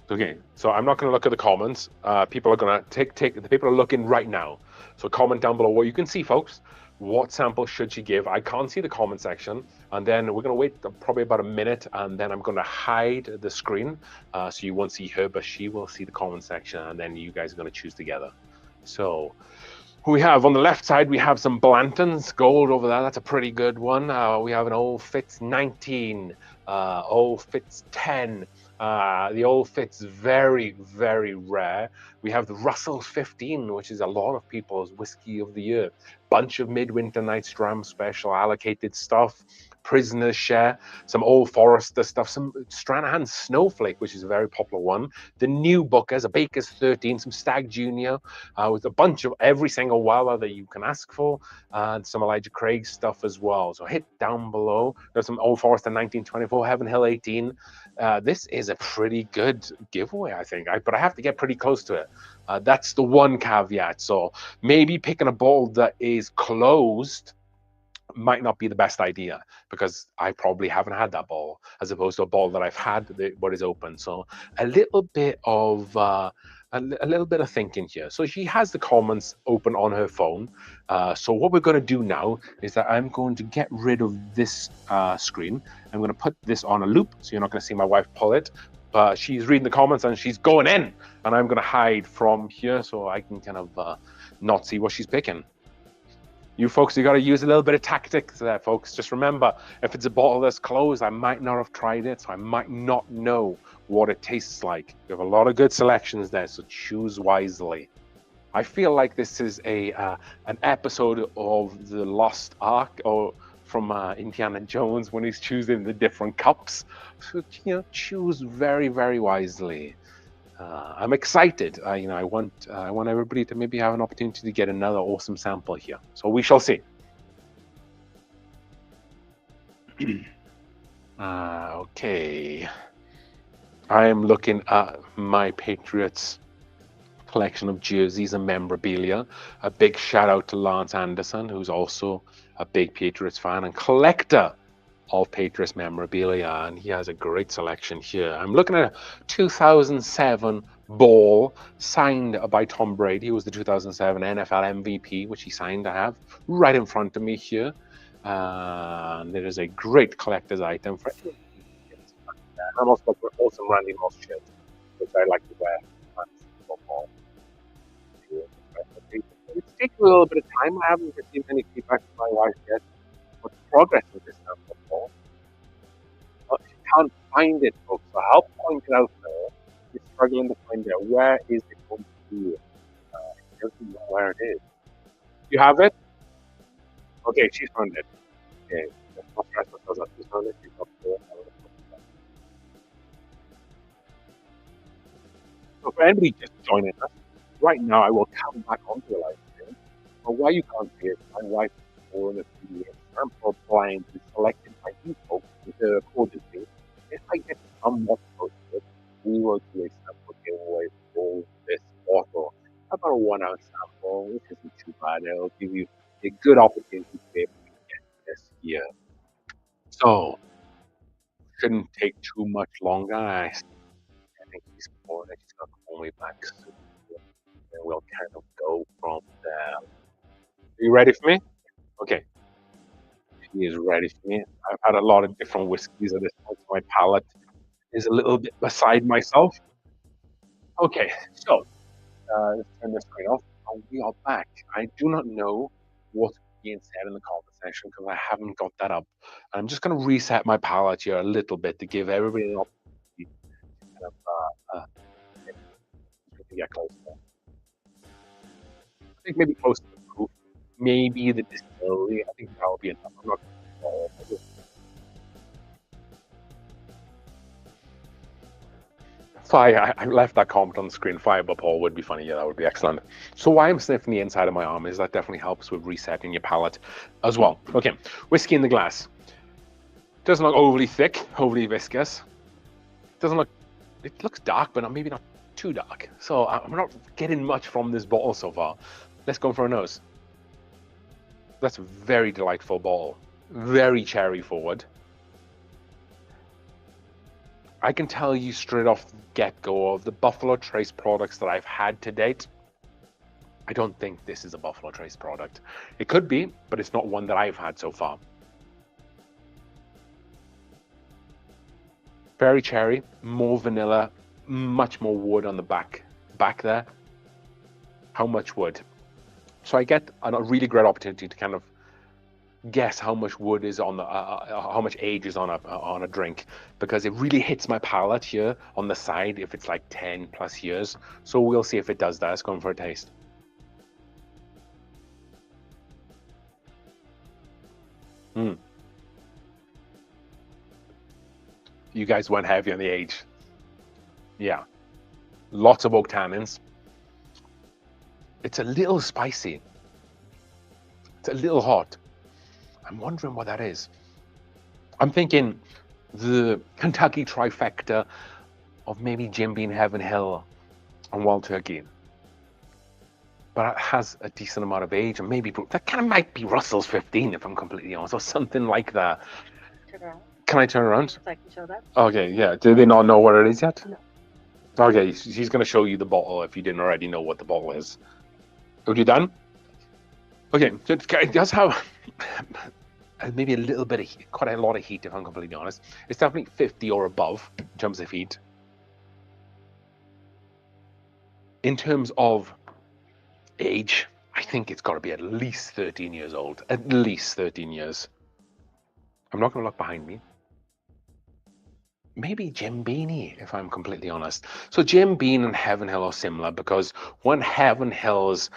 Okay, so I'm not going to look at the comments. People are going to take the people are looking right now. So comment down below what you can see, folks. What sample should she give? I can't see the comment section. And then we're going to wait probably about a minute, and then I'm going to hide the screen. So you won't see her, but she will see the comment section, and then you guys are going to choose together. So we have on the left side, we have some Blantons, gold over there. That's a pretty good one. We have an Old Fitz 19, Old Fitz 10. The Old Fitz very, very rare. We have the Russell 15, which is a lot of people's whiskey of the year. Bunch of Midwinter Night's Dram special allocated stuff. Prisoner's Share, some Old Forester stuff, some Stranahan Snowflake, which is a very popular one. The New Bookers, a Baker's 13, some Stag Junior, with a bunch of every single Weller that you can ask for, and some Elijah Craig stuff as well. So hit down below. There's some Old Forester 1924, Heaven Hill 18. This is a pretty good giveaway, I think. But I have to get pretty close to it. That's the one caveat. So maybe picking a ball that is closed might not be the best idea, because I probably haven't had that ball as opposed to a ball that I've had what is open. So a little bit of a little bit of thinking here. So she has the comments open on her phone. So what we're going to do now is that I'm going to get rid of this screen. I'm going to put this on a loop, so you're not going to see my wife pull it. But she's reading the comments and she's going in, and I'm going to hide from here so I can kind of not see what she's picking. You folks, you got to use a little bit of tactics there, folks. Just remember, if it's a bottle that's closed, I might not have tried it, so I might not know what it tastes like. You have a lot of good selections there, so choose wisely. I feel like this is an episode of the Lost Ark, or from Indiana Jones, when he's choosing the different cups. So choose very, very wisely. I'm excited. I want everybody to maybe have an opportunity to get another awesome sample here. So we shall see. Okay. I am looking at my Patriots collection of jerseys and memorabilia. A big shout out to Lance Anderson, who's also a big Patriots fan and collector of Patriots memorabilia, and he has a great selection here. I'm looking at a 2007 ball signed by Tom Brady, who was the 2007 NFL MVP, which he signed. I have right in front of me here. And it is a great collector's item for anyone. I'm also got an awesome Randy Moss shirt, which I like to wear for football. It's taken a little bit of time. I haven't received any feedback from my wife yet. What's the progress with this sample ball? But she can't find it, folks. So I'll point it out there. She's struggling to find it. Where is it going to be? She doesn't know where it is. You have it? Okay, she's found it. Okay, let's not stress ourselves out. She's found it. She's up there. So for anybody just joining us, right now I will come back onto the live stream. But why you can't see it, my wife is for the PDF sample blind is selected by you folks accordingly. If I get somewhat close to it, we will do a sample giveaway for this bottle. About a 1 ounce sample, which isn't too bad. It'll give you a good opportunity to be able to get this here. So shouldn't take too much longer. I think she's going to call me back soon. And we'll kind of go from there. Are you ready for me? Okay. She is ready for me. I've had a lot of different whiskeys at this point, so my palate is a little bit beside myself. Okay, so let's turn this screen off. And we are back. I do not know what's being said in the comment section because I haven't got that up. I'm just going to reset my palate here a little bit to give everybody an opportunity to kind of get close to that. I think maybe close to the proof, maybe the distillery. I think that will be enough. I'm not. Fire, I left that comment on the screen. Fire but Paul would be funny. Yeah, that would be excellent. So why I'm sniffing the inside of my arm is that definitely helps with resetting your palate as well. Okay, whiskey in the glass. Doesn't look overly thick, overly viscous. Doesn't look. It looks dark, but maybe not too dark. So I'm not getting much from this bottle so far. Let's go for a nose. That's a very delightful bottle. Very cherry forward. I can tell you straight off the get-go of the Buffalo Trace products that I've had to date, I don't think this is a Buffalo Trace product. It could be, but it's not one that I've had so far. Very cherry, more vanilla, much more wood on the back there. How much wood? So I get a really great opportunity to kind of guess how much wood is on the how much age is on a drink, because it really hits my palate here on the side if it's like 10 plus years. So we'll see if it does that. Let's go for a taste. You guys went heavy on the age. Yeah, lots of oak tannins. It's a little spicy. It's a little hot. I'm wondering what that is. I'm thinking the Kentucky trifecta of maybe Jim Beam Heaven Hill and Wild Turkey. but it has a decent amount of age, and maybe that kind of might be Russell's 15, if I'm completely honest, or something like that. Turn around. Can I turn around? If I can show that. Okay, yeah. Do they not know what it is yet? No. Okay, she's going to show you the bottle if you didn't already know what the bottle is. Are you done? Okay, so it does have maybe a little bit of heat, quite a lot of heat, if I'm completely honest. It's definitely 50 or above in terms of heat. In terms of age, I think it's got to be at least 13 years old. At least 13 years. I'm not going to look behind me. Maybe Jim Beanie, if I'm completely honest. So Jim Bean and Heaven Hill are similar because when Heaven Hill's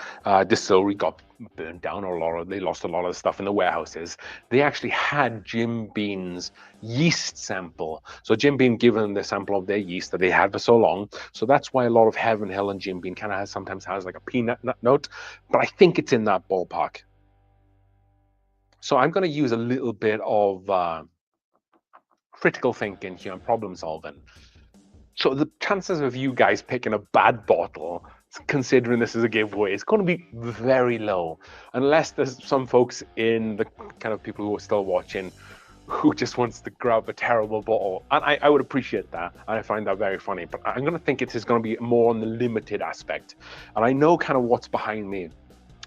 distillery got burned down, or they lost a lot of the stuff in the warehouses, they actually had Jim Bean's yeast sample. So Jim Bean given the sample of their yeast that they had for so long. So that's why a lot of Heaven Hill and Jim Bean kind of sometimes has like a peanut note, but I think it's in that ballpark. So I'm going to use a little bit of critical thinking here and problem solving. So the chances of you guys picking a bad bottle, considering this is a giveaway, is going to be very low, unless there's some folks in the kind of people who are still watching who just wants to grab a terrible bottle. And I would appreciate that, and I find that very funny. But I'm going to think it is going to be more on the limited aspect. And I know kind of what's behind me.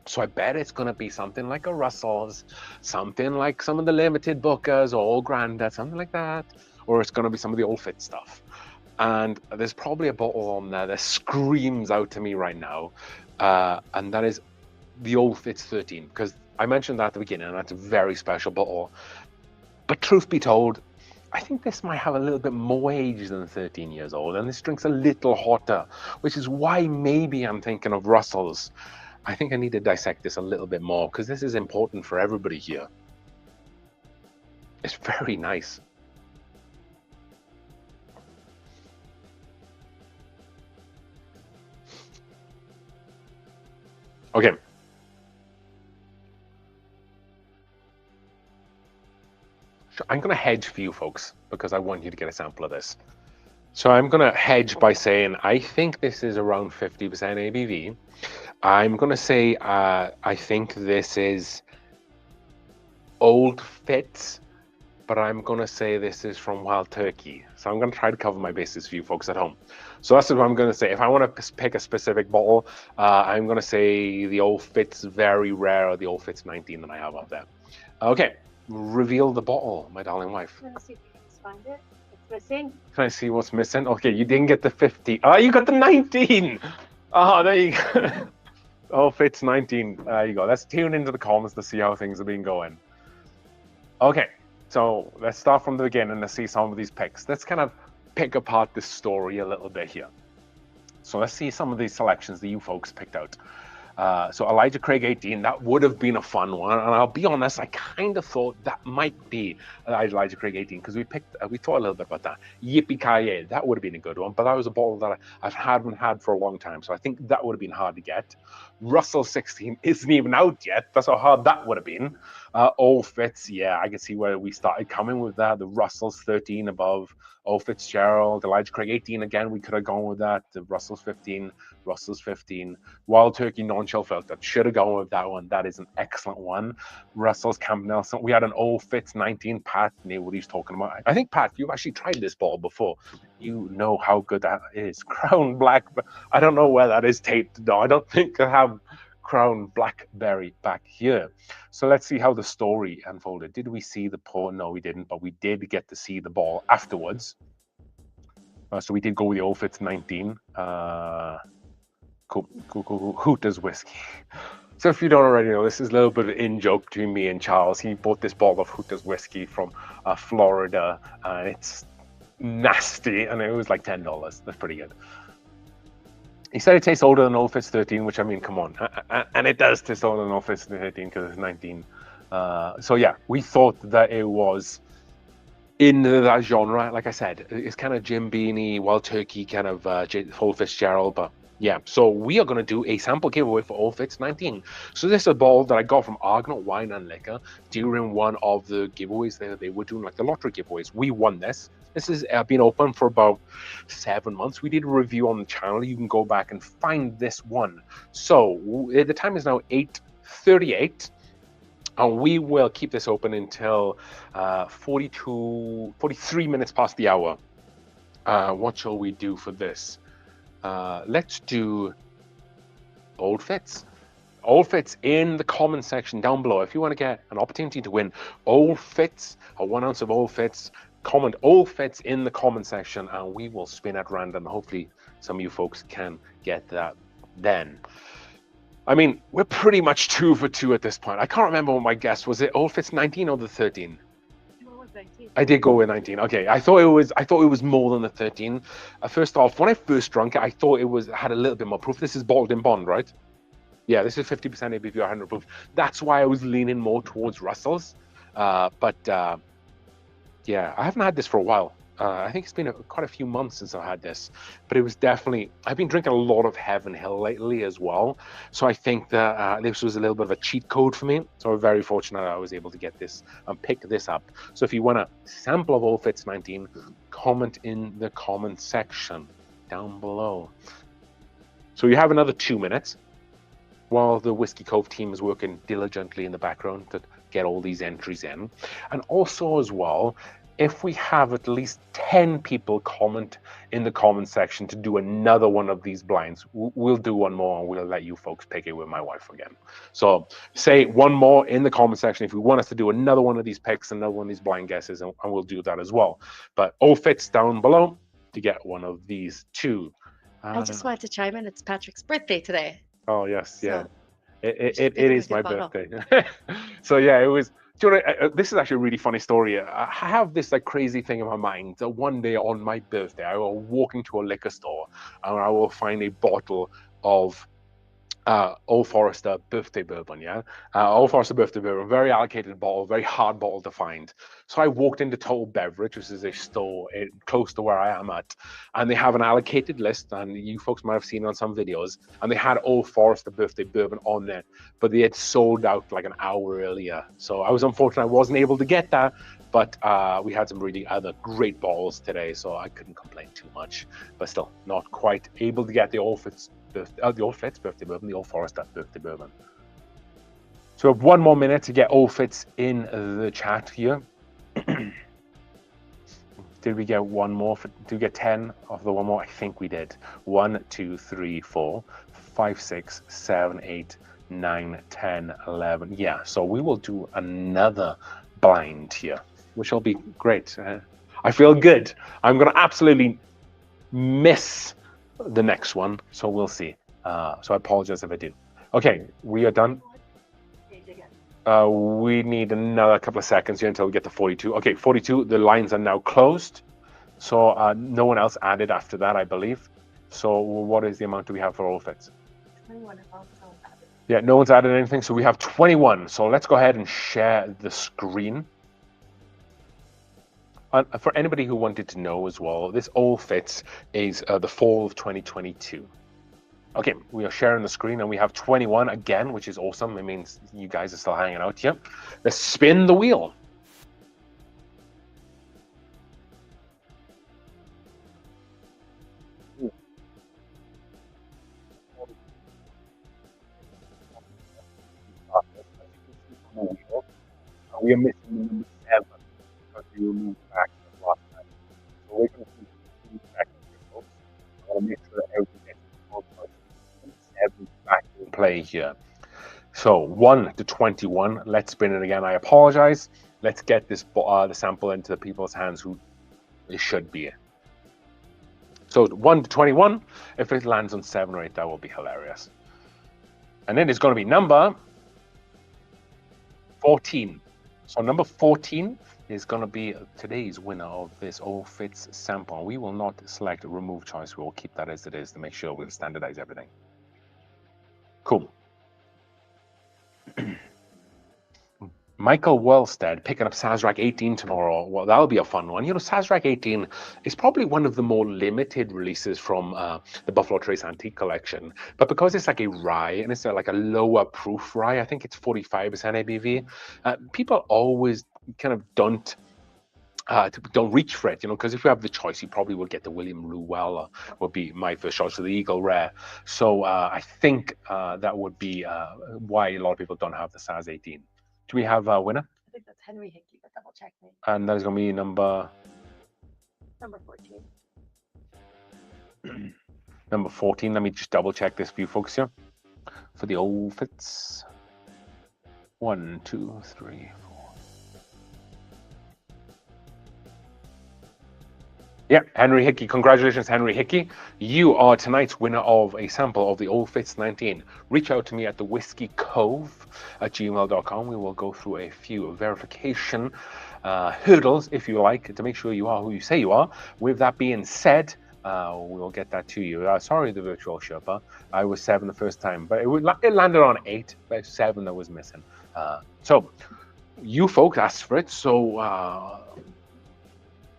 So I bet it's going to be something like a Russell's, something like some of the limited Bookers or Old Grandad, something like that. Or it's going to be some of the Old Fit stuff. And there's probably a bottle on there that screams out to me right now. And that is the Old Fitz 13. Because I mentioned that at the beginning, and that's a very special bottle. But truth be told, I think this might have a little bit more age than 13 years old. And this drink's a little hotter, which is why maybe I'm thinking of Russell's. I think I need to dissect this a little bit more because this is important for everybody here. It's very nice. Okay. So I'm going to hedge for you folks because I want you to get a sample of this. So I'm going to hedge by saying I think this is around 50% ABV. I'm going to say I think this is Old Fitz, but I'm going to say this is from Wild Turkey. So I'm going to try to cover my bases for you folks at home. So that's what I'm going to say. If I want to pick a specific bottle, I'm going to say the Old Fitz Very Rare or the Old Fitz 19 that I have up there. Okay, reveal the bottle, my darling wife. Let's see if we can just find it. It's missing. Can I see what's missing? Okay, you didn't get the 50. Oh, you got the 19. Oh, there you go. Oh, Fitz 19. There you go. Let's tune into the comments to see how things have been going. Okay, so let's start from the beginning and see some of these picks. Let's kind of pick apart this story a little bit here. So let's see some of these selections that you folks picked out. So Elijah Craig 18, that would have been a fun one. And I'll be honest, I kind of thought that might be Elijah Craig 18 because we thought a little bit about that. Yippee-ki-yay, that would have been a good one. But that was a bottle that I've had for a long time. So I think that would have been hard to get. Russell 16 isn't even out yet. That's how hard that would have been. Old Fitz, yeah, I can see where we started coming with that. The Russell's 13 above. Old Fitzgerald, Elijah Craig 18 again. We could have gone with that. The Russell's 15, Russell's 15. Wild Turkey non-chill filter. Should have gone with that one. That is an excellent one. Russell's Camp Nelson. We had an Old Fitz 19. Pat knew what he's talking about. I think, Pat, you've actually tried this bottle before. You know how good that is. Crown Black. I don't know where that is taped. No, I don't think I have Crown Blackberry back here. So let's see how the story unfolded. Did we see the pour? No, we didn't, but we did get to see the ball afterwards. So we did go with the Old Fitz 19. Cool. Hooters whiskey. So if you don't already know, this is a little bit of an in-joke between me and Charles. He bought this bottle of Hooters whiskey from Florida, and it's nasty, and it was like $10. That's pretty good. He said it tastes older than Old Fitz 13, which, I mean, come on. And it does taste older than Old Fitz 13 because it's 19. So yeah, we thought that it was in that genre. Like I said, it's kind of Jim Beanie, Wild Turkey, kind of Old Fitzgerald, but yeah. So we are going to do a sample giveaway for Old Fitz 19. So this is a bottle that I got from Argonaut Wine and Liquor during one of the giveaways. They were doing like the lottery giveaways. We won this. This has been open for about 7 months. We did a review on the channel. You can go back and find this one. So the time is now 8:38. And we will keep this open until 43 minutes past the hour. What shall we do for this? Let's do old fits. Old fits in the comment section down below. If you want to get an opportunity to win old fits, a 1 ounce of old fits, comment old fits in the comment section and we will spin at random. Hopefully some of you folks can get that then. I mean, we're pretty much 2 for 2 at this point. I can't remember what my guess was. It old fits 19 or the 13? I did go with 19. Okay, I thought it was more than the 13. First off, when I first drank it, I thought it had a little bit more proof. This is bottled in bond, right? Yeah, this is 50% ABV, 100 proof. That's why I was leaning more towards Russell's. Yeah, I haven't had this for a while. I think it's been quite a few months since I had this, but it was definitely, I've been drinking a lot of Heaven Hill lately as well. So I think that this was a little bit of a cheat code for me. So I'm very fortunate I was able to get this and pick this up. So if you want a sample of Old Fits 19, comment in the comment section down below. So you have another 2 minutes while the Whiskey Cove team is working diligently in the background to get all these entries in. And also as well, if we have at least 10 people comment in the comment section to do another one of these blinds, we'll do one more and we'll let you folks pick it with my wife again. So say one more in the comment section if you want us to do another one of these picks, another one of these blind guesses, and we'll do that as well. But all fits down below to get one of these two. I just wanted to chime in. It's Patrick's birthday today. Oh, yes, yeah. So it is my birthday. So yeah, it was. Do you know, this is actually a really funny story. I have this like crazy thing in my mind that one day on my birthday, I will walk into a liquor store and I will find a bottle of Old Forester birthday bourbon, yeah? Old Forester birthday bourbon, very allocated bottle, very hard bottle to find. So I walked into Total Beverage, which is a store close to where I am at, and they have an allocated list, and you folks might have seen it on some videos, and they had Old Forester birthday bourbon on there, but they had sold out like an hour earlier. So I was unfortunate I wasn't able to get that, but we had some really other great bottles today, so I couldn't complain too much, but still not quite able to get the Old Fits birthday bourbon, the Old Forester birthday bourbon. So we have 1 more minute to get Old Fits in the chat here. Did we get one more? Did we get 10 of the one more? I think we did. 1, 2, 3, 4, 5, 6, 7, 8, 9, 10, 11. Yeah, so we will do another blind here, which will be great. I feel good. I'm going to absolutely miss the next one, so we'll see. So I apologize if I do. Okay, we are done. We need another couple of seconds here until we get to 42. Okay, 42, the lines are now closed. So no one else added after that, I believe. So what is the amount do we have for all fits? 21. Yeah, no one's added anything, so we have 21. So let's go ahead and share the screen. For anybody who wanted to know as well, this All Fits is the fall of 2022. Okay, we are sharing the screen and we have 21 again, which is awesome. It means you guys are still hanging out here. Let's spin the wheel. We are missing number 7 because we removed back the last time. So we're going to see 2 seconds here, folks. I want to make sure that everything gets number 7 back in play here. So 1 to 21. Let's spin it again. I apologize. Let's get this the sample into the people's hands who it should be. So 1 to 21. If it lands on 7 or 8, that will be hilarious. And then it's going to be number 14. So number 14 is going to be today's winner of this All Fits sample. We will not select a remove choice. We will keep that as it is to make sure we'll standardize everything. Cool. Michael Wellstead picking up Sazerac 18 tomorrow. Well, that'll be a fun one. You know, Sazerac 18 is probably one of the more limited releases from the Buffalo Trace Antique Collection. But because it's like a rye and it's like a lower proof rye, I think it's 45% ABV. People always kind of don't don't reach for it, because if you have the choice, you probably will get the William Llewellyn, would be my first choice, or the Eagle Rare. So I think that would be why a lot of people don't have the SAS 18. Do we have a winner? I think that's Henry Hickey, but double check me. And that is going to be number 14. number 14. Let me just double check this for you folks here. For the old fits. 1, 2, 3, 4. Yeah, Henry Hickey. Congratulations, Henry Hickey. You are tonight's winner of a sample of the Old Fits 19. Reach out to me at thewhiskeycove@gmail.com. We will go through a few verification hurdles, if you like, to make sure you are who you say you are. With that being said, we'll get that to you. Sorry, the virtual Sherpa. I was 7 the first time, but it landed on 8, but 7 that was missing. So you folks asked for it, so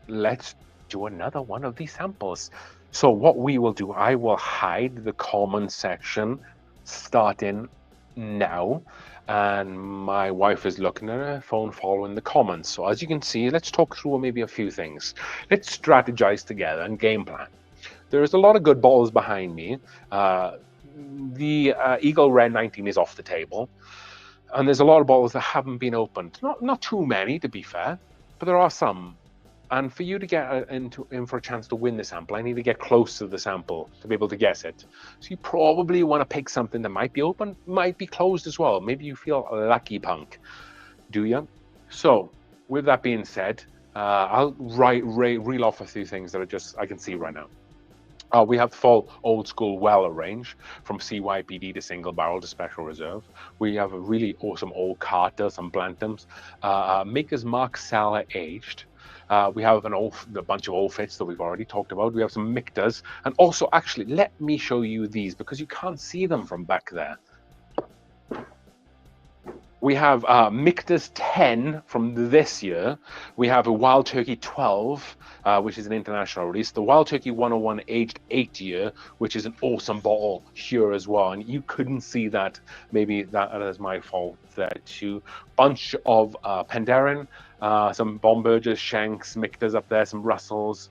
let's do another one of these samples. So what we will do, I will hide the comment section starting now, and my wife is looking at her phone following the comments. So as you can see, let's talk through maybe a few things. Let's strategize together and game plan. There's a lot of good balls behind me. The Eagle Red 19 is off the table, and there's a lot of balls that haven't been opened. Not too many, to be fair, but there are some. And for you to get in for a chance to win the sample, I need to get close to the sample to be able to guess it. So you probably want to pick something that might be open, might be closed as well. Maybe you feel lucky, punk. Do you? So with that being said, I'll reel off a few things that I can see right now. We have the full old school Weller range, from CYPD to single barrel to special reserve. We have a really awesome old Carter, some Blantams. Maker's Mark Saller aged. We have a bunch of old fits that we've already talked about. We have some Mictas, and also, actually, let me show you these because you can't see them from back there. We have Mictas 10 from this year. We have a Wild Turkey 12, which is an international release. The Wild Turkey 101 aged 8 year, which is an awesome bottle here as well. And you couldn't see that. Maybe that is my fault there too. Bunch of Penderyn, some Bombergers, Shanks, Mictas up there, some Russells.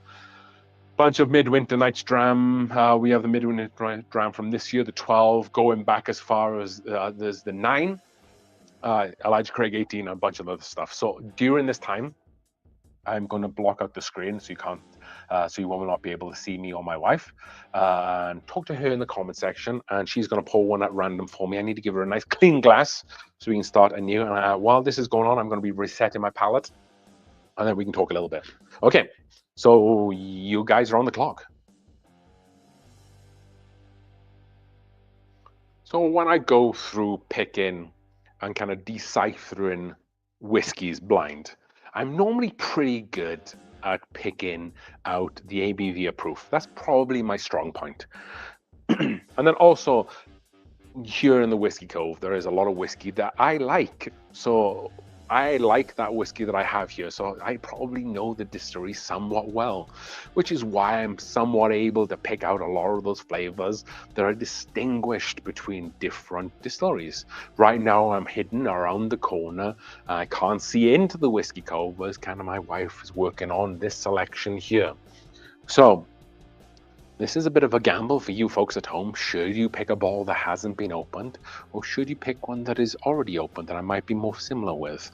Bunch of Midwinter Night's Dram. We have the Midwinter Night's Dram from this year, the 12, going back as far as there's the 9. Elijah Craig 18, and a bunch of other stuff. So during this time, I'm going to block out the screen so you can't, so you will not be able to see me or my wife. And talk to her in the comment section, and she's going to pull one at random for me. I need to give her a nice clean glass so we can start anew. And while this is going on, I'm going to be resetting my palette, and then we can talk a little bit. Okay, so you guys are on the clock. So when I go through picking and kind of deciphering whiskeys blind, I'm normally pretty good at picking out the ABV proof. That's probably my strong point. And then also here in the Whiskey Cove, there is a lot of whiskey that I like. So I like that whiskey that I have here. So I probably know the distillery somewhat well, which is why I'm somewhat able to pick out a lot of those flavors that are distinguished between different distilleries. Right now, I'm hidden around the corner. I can't see into the Whiskey Cove, but it's kind of my wife is working on this selection here. So this is a bit of a gamble for you folks at home. Should you pick a bottle that hasn't been opened, or should you pick one that is already opened that I might be more similar with?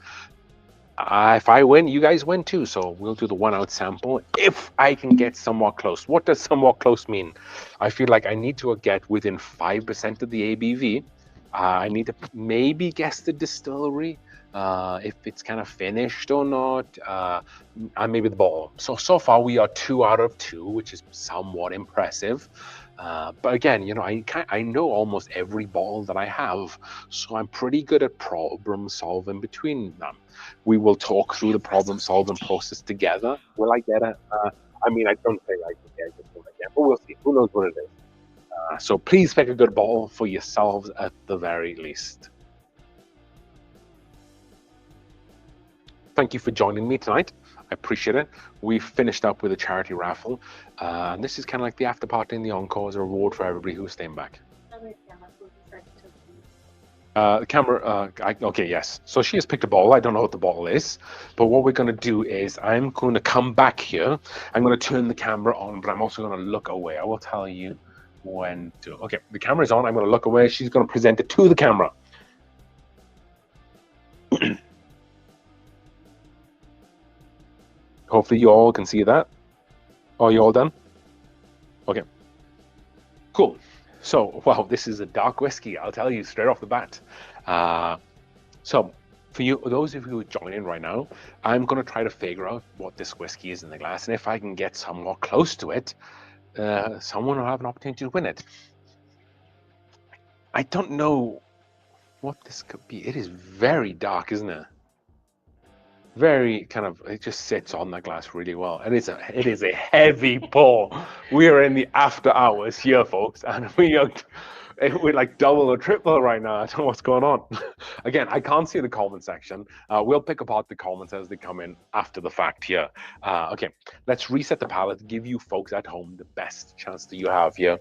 If I win, you guys win too. So we'll do the 1 out sample if I can get somewhat close. What does somewhat close mean? I feel like I need to get within 5% of the ABV. I need to maybe guess the distillery, if it's kind of finished or not, and maybe the bottle. So far we are 2 out of 2, which is somewhat impressive. But again, I know almost every bottle that I have, so I'm pretty good at problem solving between them. We will talk through the problem solving process together. Will I get it? I don't think I can get it, but we'll see. Who knows what it is? So please pick a good bottle for yourselves at the very least. Thank you for joining me tonight. I appreciate it. We finished up with a charity raffle. And this is kind of like the after party and the encore as a reward for everybody who's staying back. The camera, okay, yes. So she has picked a ball. I don't know what the ball is, but what we're going to do is I'm going to come back here. I'm going to turn the camera on, but I'm also going to look away. I will tell you when to. Okay, the camera is on. I'm going to look away. She's going to present it to the camera. Hopefully you all can see that. Are you all done? Okay, cool. So, wow, this is a dark whiskey. I'll tell you straight off the bat. So, for you, those of you who are joining right now, I'm going to try to figure out what this whiskey is in the glass, and if I can get somewhat close to it, someone will have an opportunity to win it. I don't know what this could be. It is very dark, isn't it? Very kind of. It just sits on the glass really well, and it is a heavy pour. We are in the after hours here, folks, and we're like double or triple right now. I don't know what's going on. Again, I can't see the comment section. We'll pick apart the comments as they come in after the fact here. Okay, let's reset the palette, give you folks at home the best chance that you have here.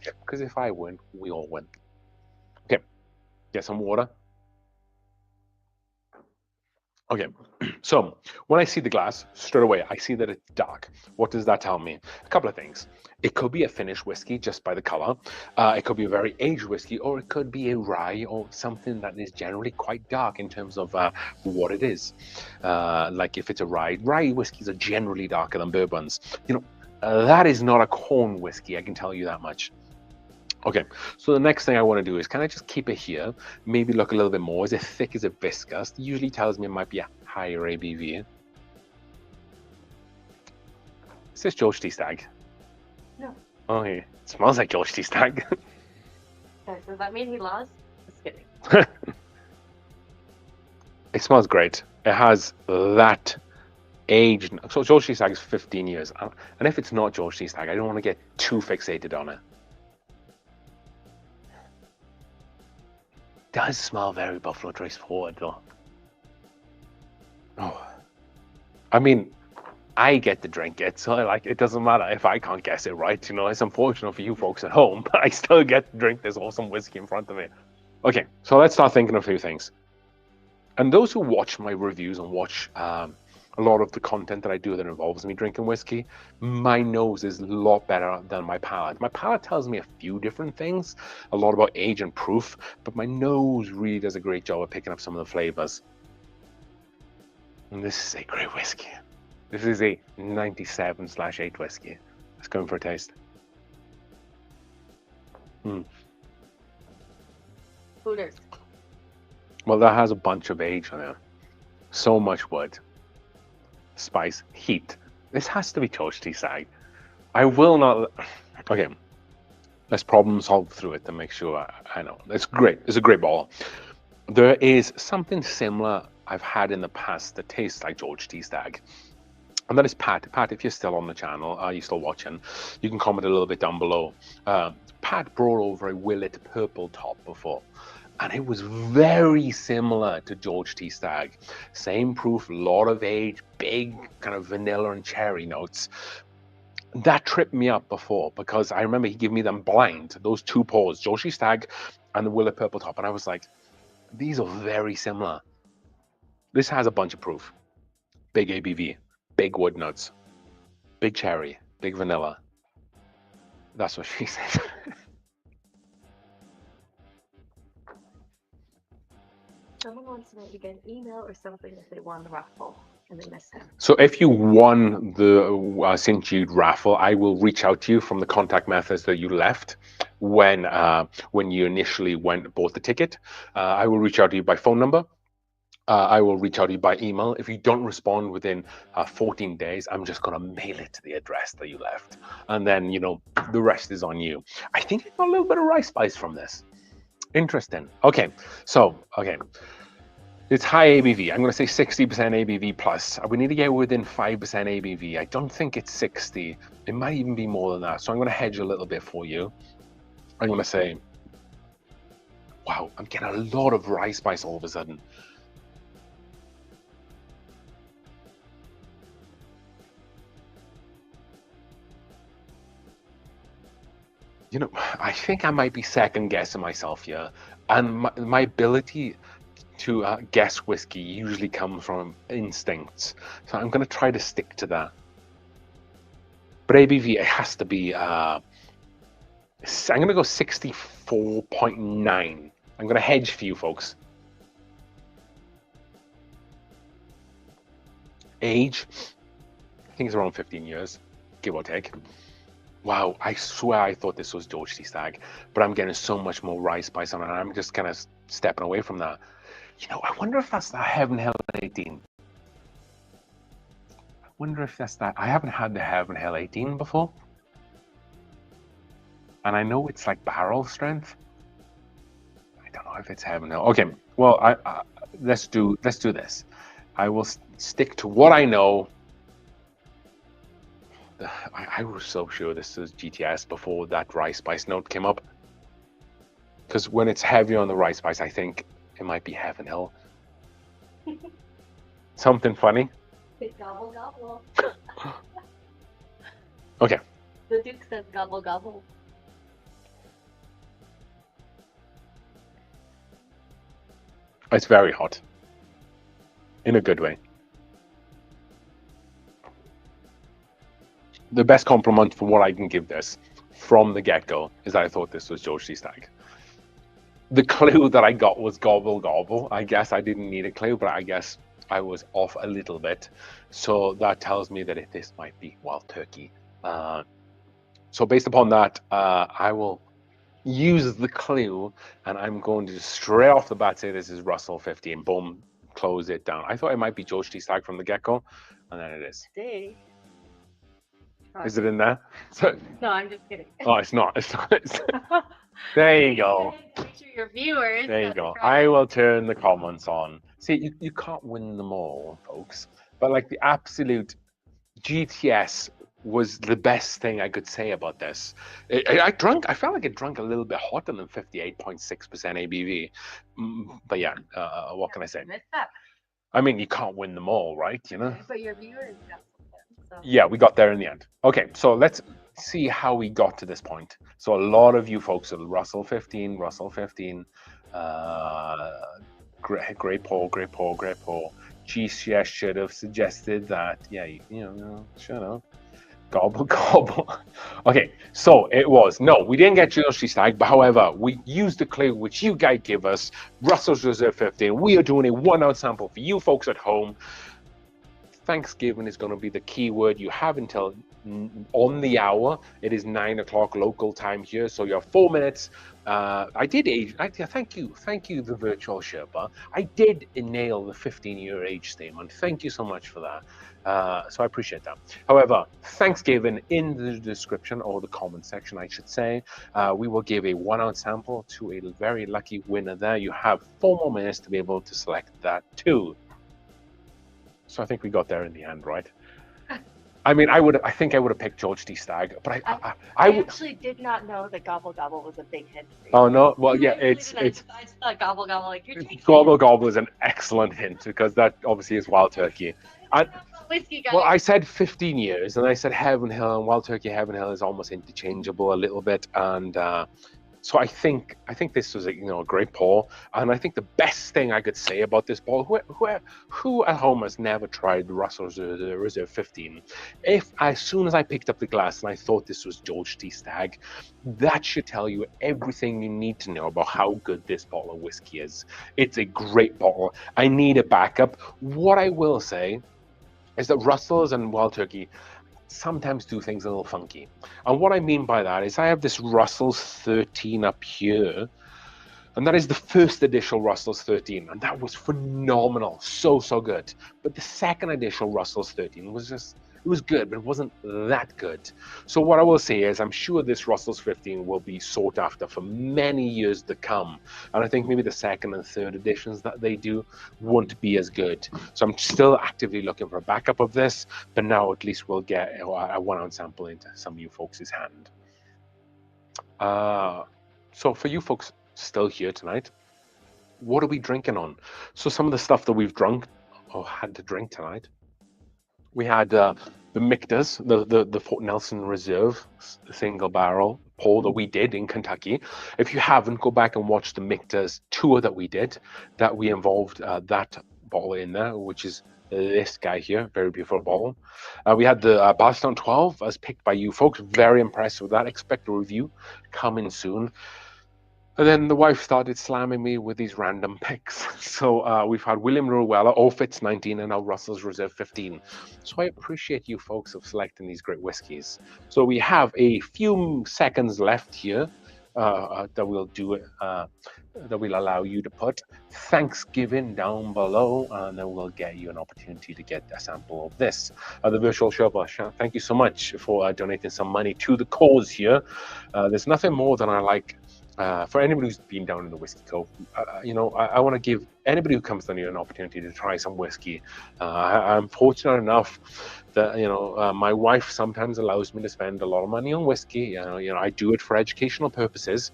Because if I win, we all win. Okay, get some water. Okay, so when I see the glass, straight away, I see that it's dark. What does that tell me? A couple of things. It could be a finished whiskey just by the color. It could be a very aged whiskey, or it could be a rye or something that is generally quite dark in terms of what it is. Like if it's a rye whiskeys are generally darker than bourbons. That is not a corn whiskey, I can tell you that much. Okay, so the next thing I want to do is, can I just keep it here? Maybe look a little bit more. Is it thick? Is it viscous? Usually tells me it might be a higher ABV. Is this George T. Stagg? No. Oh, yeah. It smells like George T. Stagg. Okay, so that means he lost? Just kidding. It smells great. It has that age. So George T. Stagg is 15 years. And if it's not George T. Stagg, I don't want to get too fixated on it. Does smell very Buffalo Trace forward though. Oh, I mean, I get to drink it, so it doesn't matter if I can't guess it right. It's unfortunate for you folks at home, but I still get to drink this awesome whiskey in front of me. Okay, so let's start thinking of a few things. And those who watch my reviews and watch a lot of the content that I do that involves me drinking whiskey, my nose is a lot better than my palate. My palate tells me a few different things, a lot about age and proof, but my nose really does a great job of picking up some of the flavors. And this is a great whiskey. This is a 97/8 whiskey. Let's go in for a taste. Hooters. Well, that has a bunch of age on it. So much wood. Spice, heat. This has to be George T. Stagg. I will not. Okay, let's problem solve through it to make sure I know. It's great. It's a great bottle. There is something similar I've had in the past that tastes like George T. Stagg. And that is Pat. Pat, if you're still on the channel, are you still watching? You can comment a little bit down below. Pat brought over a Willet purple top before, and it was very similar to George T. Stagg. Same proof, lot of age, big kind of vanilla and cherry notes. That tripped me up before because I remember he gave me them blind, those two pours, George T. Stagg and the Willet purple top, and I was like, these are very similar. This has a bunch of proof. Big ABV, big wood notes, big cherry, big vanilla. That's what she said. Someone wants to know if you get an email or something if they won the raffle and they missed it. So if you won the St. Jude raffle, I will reach out to you from the contact methods that you left when you initially bought the ticket. I will reach out to you by phone number. I will reach out to you by email. If you don't respond within 14 days, I'm just going to mail it to the address that you left. And then, the rest is on you. I think I got a little bit of rice spice from this. Interesting. Okay. So, it's high ABV. I'm going to say 60% ABV plus. We need to get within 5% ABV. I don't think it's 60. It might even be more than that. So I'm going to hedge a little bit for you. I'm going to say, wow, I'm getting a lot of rice spice all of a sudden. You know, I think I might be second guessing myself here, and my ability to guess whiskey usually comes from instincts, so I'm going to try to stick to that. But ABV, it has to be. I'm going to go 64.9. I'm going to hedge for you folks. Age, I think it's around 15 years, give or take. Wow, I swear I thought this was George T. Stagg, but I'm getting so much more rye spice on it, and I'm just kind of stepping away from that. You know, I wonder if that's the Heaven Hell 18. I wonder if that's that. I haven't had the Heaven Hell 18 before, and I know it's like barrel strength. I don't know if it's Heaven Hell. Okay, well, let's do this. I will stick to what I know. I was so sure this is GTS before that rye spice note came up. Because when it's heavier on the rye spice, I think it might be Heaven Hill. Something funny? Gobble gobble. Okay. The Duke says gobble gobble. It's very hot. In a good way. The best compliment for what I can give this from the get-go is that I thought this was George T. Stagg. The clue that I got was gobble gobble. I guess I didn't need a clue, but I guess I was off a little bit. So that tells me that this might be wild turkey. So based upon that, I will use the clue, and I'm going to just straight off the bat say this is Russell 15. Boom, close it down. I thought it might be George T. Stagg from the get-go, and then it is. Is it in there? No, I'm just kidding. Oh, it's not. There you go. Make sure your viewers. There you go. I will turn the comments on. See, you can't win them all, folks. But like the absolute GTS was the best thing I could say about this. I felt like it drank a little bit hotter than 58.6% ABV. But yeah, what can I say? I mean, you can't win them all, right? You know. But your viewers got something. So. Yeah, we got there in the end. Okay, so let's see how we got to this point. So a lot of you folks are Russell 15, great Paul. GCS should have suggested that. Yeah, shut up. Gobble, gobble. Okay, so it was. No, we didn't get George T. Stagg, but however, we used the clue which you guys give us, Russell's Reserve 15. We are doing a 1 ounce sample for you folks at home. Thanksgiving is going to be the key word. You have until on the hour. It is 9 o'clock local time here, so you have 4 minutes. Thank you, the virtual Sherpa. I did nail the 15-year age statement. Thank you so much for that. So I appreciate that. However, Thanksgiving in the description, or the comment section, I should say, we will give a 1 ounce sample to a very lucky winner there. You have 4 more minutes to be able to select that too. So I think we got there in the end, right? I mean, I think I would have picked George T. Stagg, but I actually did not know that gobble gobble was a big hint. Oh no! Well, yeah, it's I just thought gobble gobble like you're taking gobble gobble is an excellent hint because that obviously is wild turkey. Whiskey guy. Well, I said 15 years, and I said Heaven Hill, and wild turkey Heaven Hill is almost interchangeable a little bit, and so I think this was a great pour, and I think the best thing I could say about this ball, who at home has never tried Russell's Reserve 15? As soon as I picked up the glass and I thought this was George T. Stagg, that should tell you everything you need to know about how good this bottle of whiskey is. It's a great bottle. I need a backup. What I will say is that Russell's and Wild Turkey sometimes do things a little funky. And what I mean by that is I have this Russell's 13 up here, and that is the first edition Russell's 13, and that was phenomenal, so good. But the second edition Russell's 13 was it was good, but it wasn't that good. So what I will say is I'm sure this Russell's 15 will be sought after for many years to come, and I think maybe the second and third editions that they do won't be as good. So I'm still actively looking for a backup of this, but now at least we'll get a 1 ounce sample into some of you folks' hand. So for you folks still here tonight, what are we drinking on? So some of the stuff that we've drunk or had to drink tonight, we had the Michter's, the Fort Nelson Reserve single barrel pour that we did in Kentucky. If you haven't, go back and watch the Michter's tour that we did, that we involved that bottle in there, which is this guy here, very beautiful bottle. We had the Bardstown 12 as picked by you folks. Very impressed with that. Expect a review coming soon. And then the wife started slamming me with these random picks. So we've had William Ruella, Fitz 19, and now Russell's Reserve 15. So I appreciate you folks of selecting these great whiskies. So we have a few seconds left here that we'll do it. That will allow you to put Thanksgiving down below, and then we'll get you an opportunity to get a sample of this. The virtual Sherpa, thank you so much for donating some money to the cause here. There's nothing more than I like. For anybody who's been down in the Whiskey Cove, I want to give anybody who comes down here an opportunity to try some whiskey. I'm fortunate enough that my wife sometimes allows me to spend a lot of money on whiskey. I do it for educational purposes,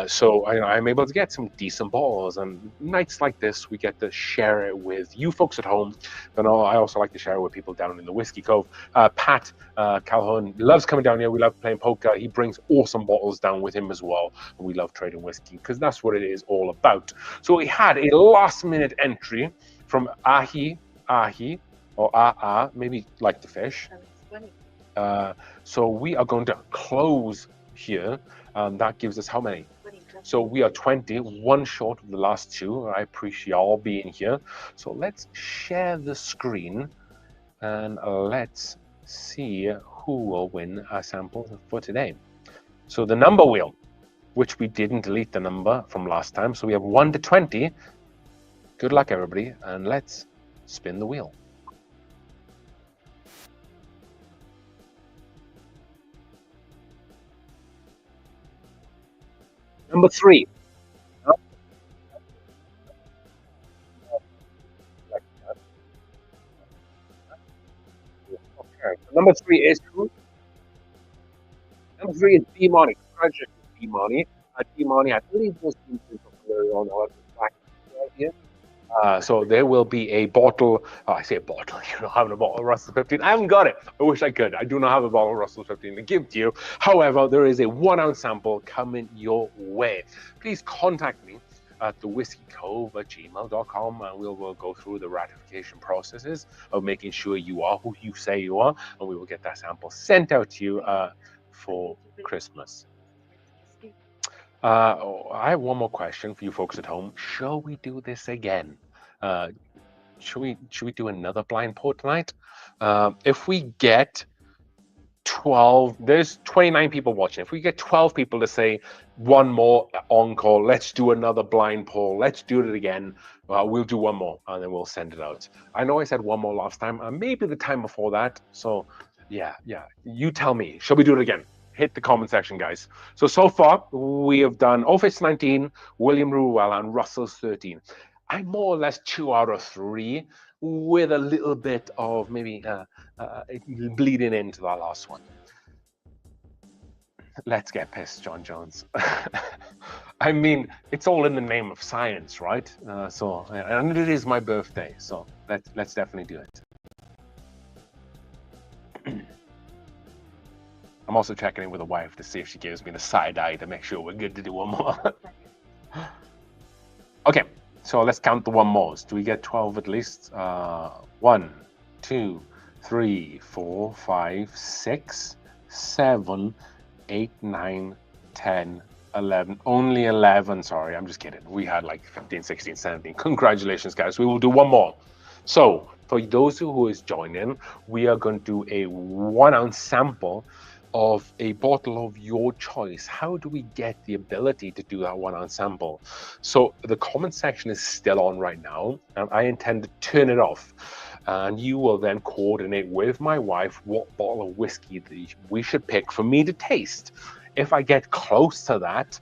so I'm able to get some decent bottles. And nights like this, we get to share it with you folks at home. But I also like to share it with people down in the Whiskey Cove. Pat Calhoun loves coming down here. We love playing poker. He brings awesome bottles down with him as well. And we love trading whiskey because that's what it is all about. So we had a last-minute entry from Ahi, or maybe like the fish. So we are going to close here. That gives us how many? 20. So we are 20, one short of the last two. I appreciate y'all being here. So let's share the screen and let's see who will win a sample for today. So the number wheel, which we didn't delete the number from last time. So we have 1 to 20. Good luck, everybody, and let's spin the wheel. Number 3. Okay. Number 3 is who? Number 3 is D-Money. Congratulations, D-Money. D-Money, I believe was on our back right here. So there will be a bottle. I say a bottle. You don't have a bottle of Russell 15. I haven't got it. I wish I could. I do not have a bottle of Russell 15 to give to you. However, there is a 1-ounce sample coming your way. Please contact me at thewhiskeycove@gmail.com, and we'll go through the ratification processes of making sure you are who you say you are, and we will get that sample sent out to you for Christmas. I have one more question for you folks at home. Shall we do this again? Should we do another blind pour tonight? If we get 12, there's 29 people watching. If we get 12 people to say one more encore, let's do another blind pour. Let's do it again. We'll do one more and then we'll send it out. I know I said one more last time, maybe the time before that. So yeah, you tell me. Shall we do it again? Hit the comment section, guys. So far, we have done Office 19, William Ruella, and Russell's 13. I'm more or less 2 out of 3, with a little bit of maybe bleeding into that last one. Let's get pissed, John Jones. I mean, it's all in the name of science, right? And it is my birthday, so let's definitely do it. I'm also checking in with the wife to see if she gives me the side eye to make sure we're good to do one more. Okay, so let's count the one mores. Do we get 12 at least? 1, 2, 3, 4, 5, 6, 7, 8, 9, 10, 11. Only 11. Sorry, I'm just kidding. We had like 15, 16, 17. Congratulations, guys. We will do one more. So for those who is joining, we are going to do a 1-ounce sample of a bottle of your choice. How do we get the ability to do that 1-ounce sample? So the comment section is still on right now, and I intend to turn it off. And you will then coordinate with my wife what bottle of whiskey we should pick for me to taste. If I get close to that,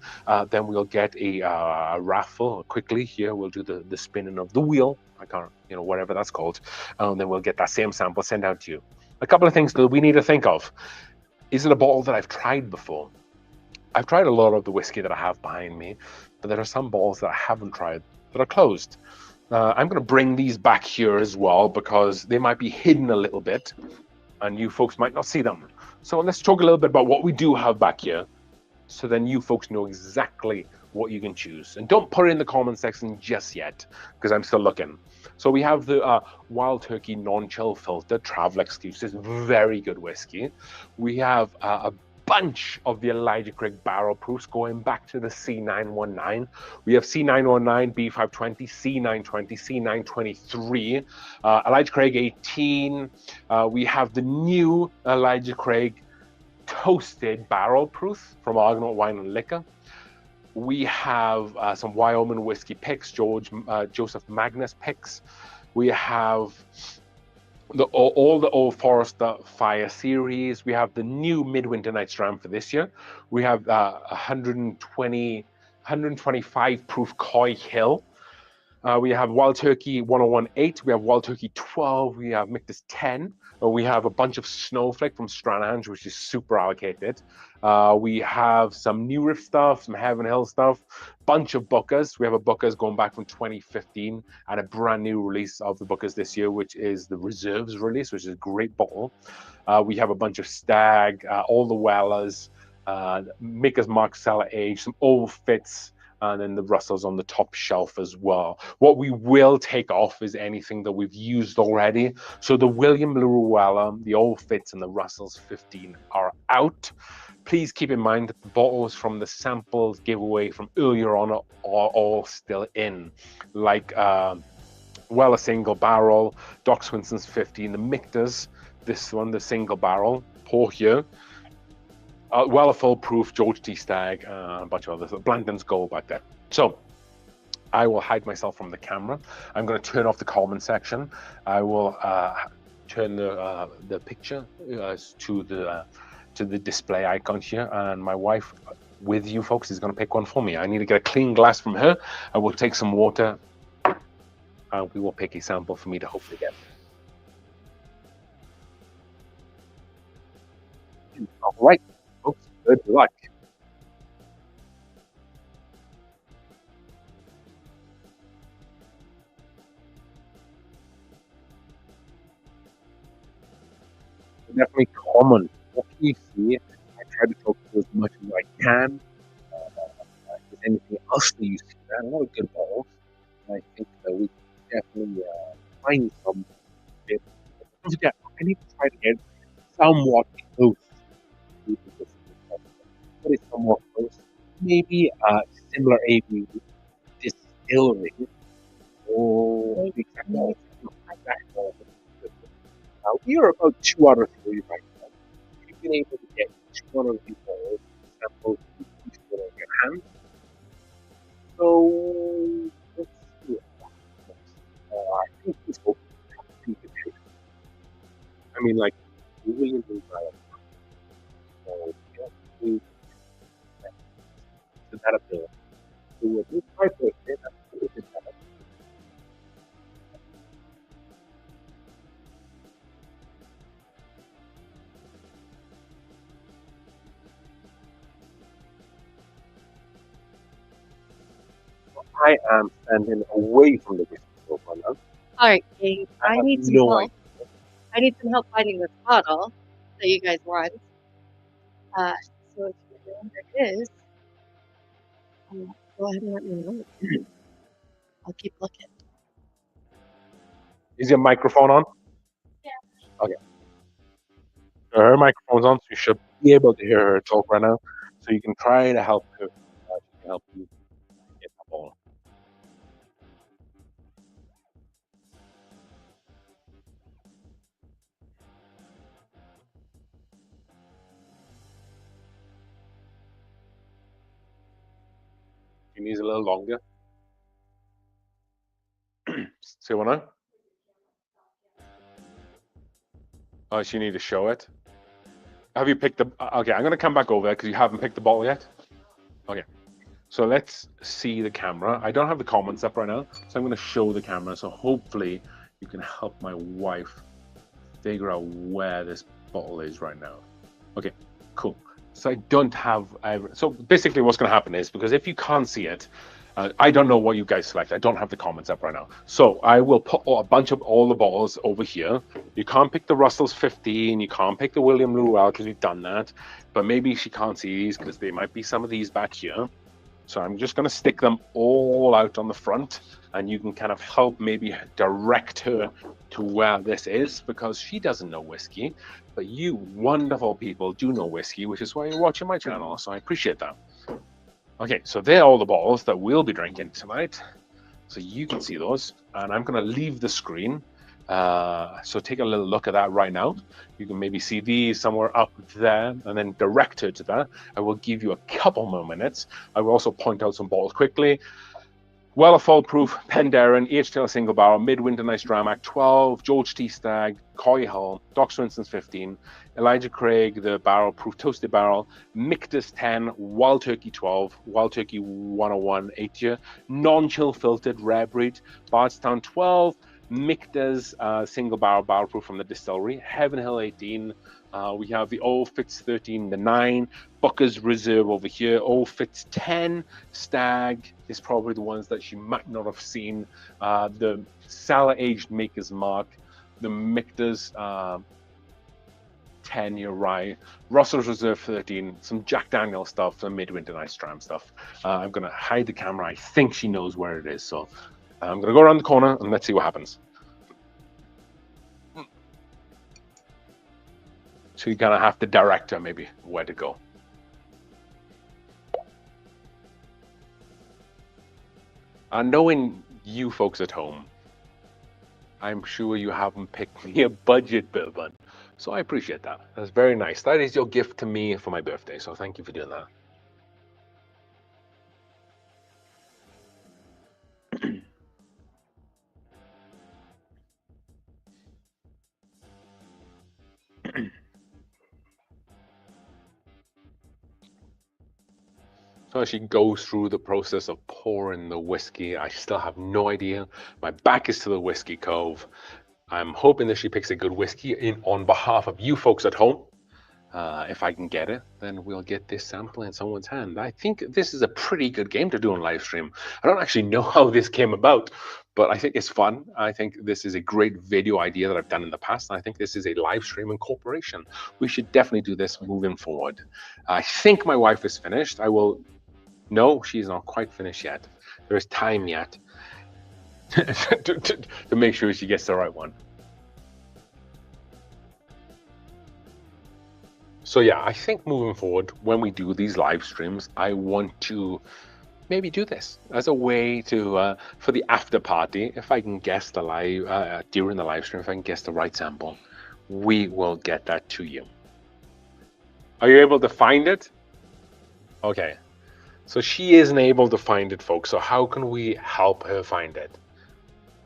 then we'll get a raffle quickly. Here we'll do the spinning of the wheel. I can't, whatever that's called. And then we'll get that same sample sent out to you. A couple of things that we need to think of. Is it a bottle that I've tried before? I've tried a lot of the whiskey that I have behind me, but there are some bottles that I haven't tried that are closed. I'm going to bring these back here as well because they might be hidden a little bit and you folks might not see them. So let's talk a little bit about what we do have back here. so then you folks know exactly what you can choose. And don't put it in the comment section just yet, because I'm still looking. So we have the Wild Turkey Non-Chill Filter Travel Excuses, very good whiskey. We have a bunch of the Elijah Craig barrel proofs going back to the C919. We have C919, B520, C920, C923, Elijah Craig 18. We have the new Elijah Craig toasted barrel proof from Argonaut Wine and Liquor. We have some Wyoming whiskey picks, Joseph Magnus picks. We have all the Old Forester Fire series. We have the new Midwinter Night's Dram for this year. We have 125 proof Coy Hill. We have Wild Turkey 1018, we have Wild Turkey 12, we have Mictus 10, we have a bunch of Snowflake from Stranange, which is super allocated. We have some New Riff stuff, some Heaven Hill stuff, bunch of Bookers. We have a Bookers going back from 2015 and a brand new release of the Bookers this year, which is the Reserves release, which is a great bottle. We have a bunch of Stag, all the Wellers, Maker's Mark Cellar Age, some Old Fits, and then the Russells on the top shelf as well. What we will take off is anything that we've used already. So the William Llewellyn, the Old Fits, and the Russells 15 are out. Please keep in mind that the bottles from the samples giveaway from earlier on are all still in, like Weller Single Barrel, Doc Swinson's 15, the Mictors, this one, the Single Barrel, pour here. Weller Full Proof, George T. Stagg, a bunch of others. Blanton's Gold back there. So I will hide myself from the camera. I'm going to turn off the comment section. I will turn the picture to the display icon here, and my wife, with you folks, is going to pick one for me. I need to get a clean glass from her. I will take some water, and we will pick a sample for me to hopefully get. All right. Good luck. Definitely common. What can you see? I try to talk to as much as I can. Is anything else that you see? A lot of good balls. I think that we can definitely find some. Don't forget, I need to try to get somewhat close. What is somewhat close? Maybe a similar ABV distillery or exactly. We are about 2 out of 3 right now. You've been able to get each one of these balls samples each one of your hands. So let's see what happens. I think this will be the case. I mean, like, really well. So yeah, we so that ability. So with this type of thing, that's pretty good. I am standing away from the whiskey right now. All right, Kate, I have need some no help. I need some help finding this bottle that you guys want. So if you know where it is, go ahead and let me know. I'll keep looking. Is your microphone on? Yeah. Okay. So her microphone's on, so you should be able to hear her talk right now. So you can try to help her. She can help you get the ball. She needs a little longer. Say what now? Oh, she need to show it. Have you picked the? Okay, I'm gonna come back over there because you haven't picked the bottle yet. Okay, so let's see the camera. I don't have the comments up right now, so I'm gonna show the camera. So hopefully you can help my wife figure out where this bottle is right now. Okay, cool. So I don't have. So basically, what's gonna happen is because if you can't see it, I don't know what you guys select. I don't have the comments up right now. So I will put a bunch of all the bottles over here. You can't pick the Russell's 15. You can't pick the William Llewellyn because we've done that. But maybe she can't see these because there might be some of these back here. So I'm just going to stick them all out on the front, and you can kind of help maybe direct her to where this is, because she doesn't know whiskey, but you wonderful people do know whiskey, which is why you're watching my channel. So I appreciate that. Okay, so they're all the bottles that we'll be drinking tonight. So you can see those, and I'm going to leave the screen. So take a little look at that right now. You can maybe see these somewhere up there, and then direct her to that. I will give you a couple more minutes. I will also point out some bottles quickly. Weller Fall Proof, Penderyn, H-Tail Single Barrel, Midwinter Nice Dram Act 12, George T. Stagg, Coy Hull, Doc Swinton's 15, Elijah Craig, the Barrel Proof Toasted Barrel, Michter's 10, Wild Turkey 12, Wild Turkey 101 8-year, Non-Chill Filtered Rare Breed, Bardstown 12, Michter's Single Barrel Proof from the distillery, Heaven Hill 18, we have the Old Fitz 13, the 9, Booker's Reserve over here, Old Fitz 10, Stag is probably the ones that she might not have seen, the Cellar Aged Maker's Mark, the Michter's 10-year rye, Russell's Reserve 13, some Jack Daniel stuff, some Midwinter Nice Dram stuff. I'm going to hide the camera. I think she knows where it is, so I'm going to go around the corner and let's see what happens. So you kind of have to direct her maybe where to go. And knowing you folks at home, I'm sure you haven't picked me a budget bourbon. So I appreciate that. That's very nice. That is your gift to me for my birthday. So thank you for doing that. So as she goes through the process of pouring the whiskey, I still have no idea. My back is to the Whiskey Cove. I'm hoping that she picks a good whiskey on behalf of you folks at home. If I can get it, then we'll get this sample in someone's hand. I think this is a pretty good game to do on live stream. I don't actually know how this came about, but I think it's fun. I think this is a great video idea that I've done in the past. And I think this is a live stream incorporation. We should definitely do this moving forward. I think my wife is finished. No, she's not quite finished yet. There is time yet to make sure she gets the right one. So yeah, I think moving forward, when we do these live streams, I want to maybe do this as a way to for the after party. If I can guess the live during the live stream, if I can guess the right sample, we will get that to you. Are you able to find it? Okay, so she isn't able to find it, folks. So how can we help her find it?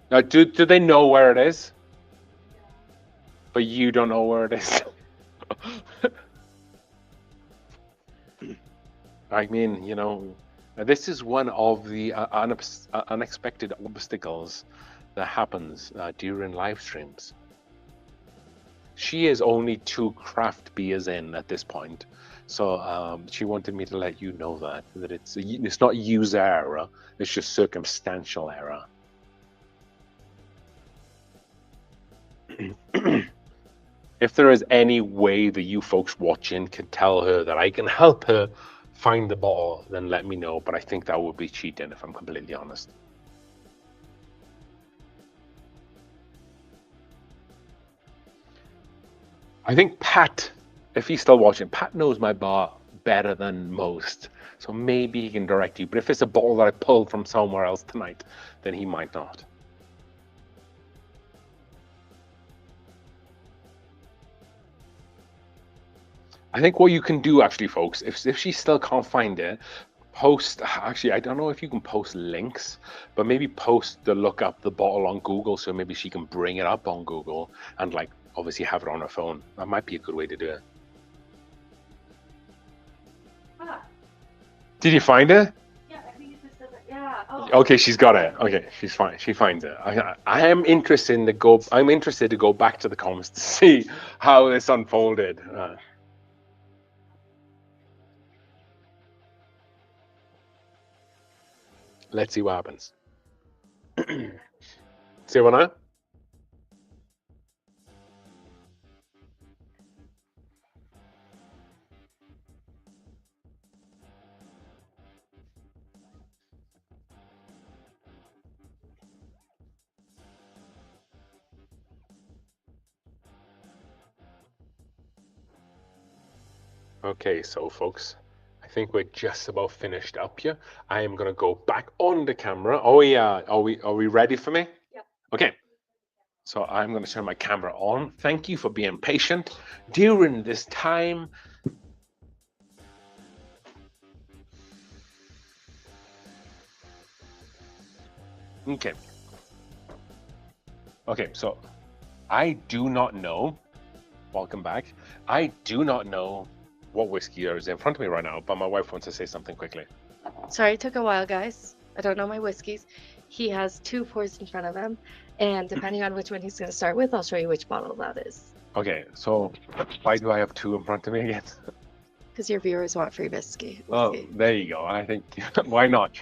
Now, do they know where it is? But you don't know where it is. I mean, you know, this is one of the unexpected obstacles that happens during live streams. She is only 2 craft beers in at this point, so she wanted me to let you know that it's not user error, it's just circumstantial error. If there is any way that you folks watching can tell her that I can help her find the bottle, then let me know. But I think that would be cheating, if I'm completely honest. I think Pat, if he's still watching, Pat knows my bar better than most. So maybe he can direct you. But if it's a bottle that I pulled from somewhere else tonight, then he might not. I think what you can do, actually, folks, if she still can't find it, post, actually, I don't know if you can post links, but maybe post the look up the bottle on Google, so maybe she can bring it up on Google and, like, obviously have it on her phone. That might be a good way to do it. Ah. Did you find it? Yeah, I think it just says it. Yeah. Oh. Okay, she's got it. Okay, she's fine. She finds it. I am interested in I'm interested to go back to the comments to see how this unfolded. Let's see what happens. See what now? Okay, so folks, I think we're just about finished up here. I am gonna go back on the camera. Oh yeah, are we ready for me? Yep. Okay. So I'm gonna turn my camera on. Thank you for being patient during this time. Okay. Okay, so I do not know. Welcome back. I do not know what whiskey is in front of me right now, but my wife wants to say something quickly. Sorry, it took a while, guys. I don't know my whiskeys. He has 2 pours in front of him, and depending on which one he's going to start with, I'll show you which bottle that is. Okay, so why do I have 2 in front of me again? Because your viewers want free whiskey. Oh, there you go. I think why not?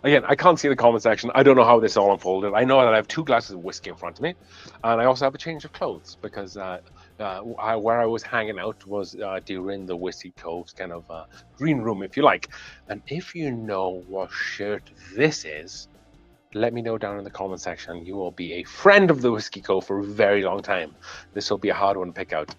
Again, I can't see the comment section. I don't know how this all unfolded. I know that I have 2 glasses of whiskey in front of me, and I also have a change of clothes because where I was hanging out was during the Whiskey Cove's kind of green room, if you like. And if you know what shirt this is, let me know down in the comment section. You will be a friend of the Whiskey Cove for a very long time. This will be a hard one to pick out.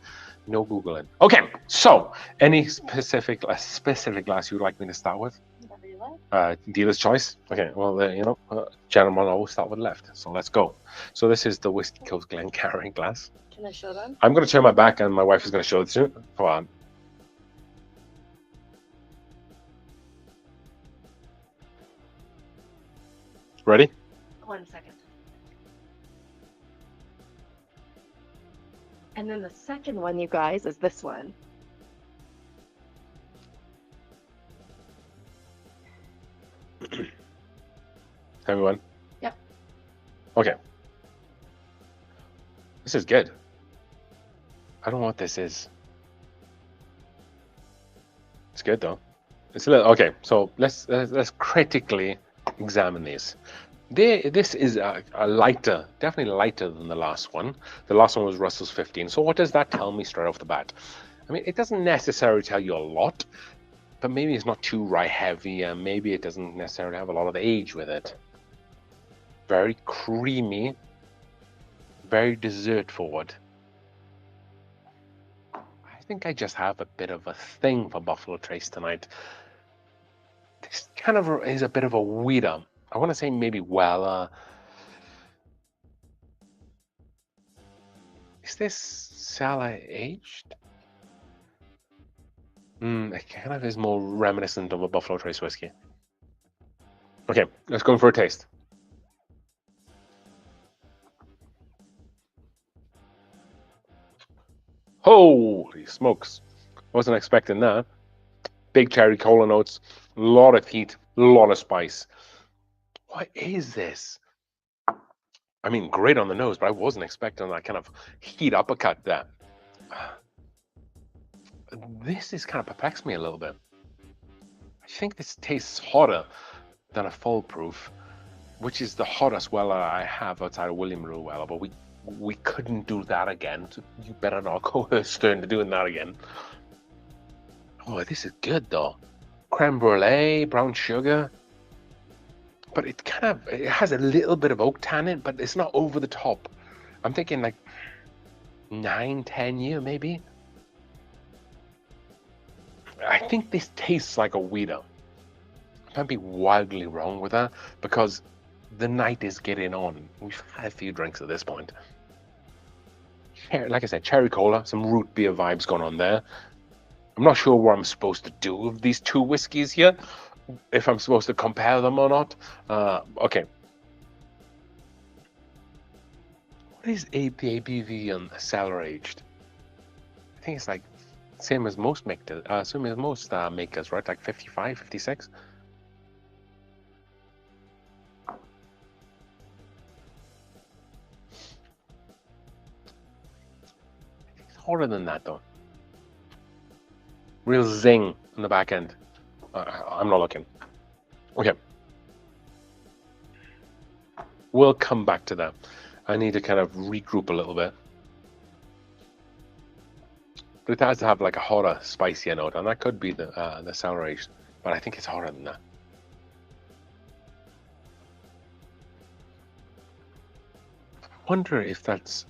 No Googling. Okay, so any specific glass you'd like me to start with? Whatever you like. Dealer's choice. Okay, well, gentlemen always start with left. So let's go. So this is the Whiskey Cove Glencairn glass. Can I show them? I'm going to turn my back and my wife is going to show it to you. Come on. Ready? 1 second. And then the second one, you guys, is this one. Everyone? Yep. Okay. This is good. I don't know what this is. It's good though. It's a little okay. So let's critically examine these. This is a lighter, definitely lighter than the last one. The last one was Russell's 15. So what does that tell me straight off the bat? I mean, it doesn't necessarily tell you a lot, but maybe it's not too rye heavy, and maybe it doesn't necessarily have a lot of age with it. Very creamy, very dessert forward. I think I just have a bit of a thing for Buffalo Trace tonight. This kind of is a bit of a weeder. I want to say maybe Weller. Is this cellar aged? It kind of is more reminiscent of a Buffalo Trace whiskey. Okay, let's go for a taste. Holy smokes. Wasn't expecting that. Big cherry cola notes, a lot of heat, a lot of spice. What is this? I mean, great on the nose, but I wasn't expecting that kind of heat uppercut there. This is kind of perplexed me a little bit. I think this tastes hotter than a full proof, which is the hottest Weller I have outside of William Rue Weller, but we couldn't do that again. So you better not coerce her into doing that again. Oh, this is good though. Creme brulee, brown sugar. But it has a little bit of oak tannin, but it's not over the top. I'm thinking like 9-10 year maybe. I think this tastes like a weeder. I might be wildly wrong with that because the night is getting on. We've had a few drinks at this point. Like I said, cherry cola, some root beer vibes going on there. I'm not sure what I'm supposed to do with these 2 whiskeys here. If I'm supposed to compare them or not. Okay. What is the ABV on cellar aged? I think it's like same as most makers, right? Like 55, 56. It's harder than that though. Real zing on the back end. I'm not looking. Okay. We'll come back to that. I need to kind of regroup a little bit. But it does have like a hotter, spicier note, and that could be the celery, but I think it's hotter than that. I wonder if that's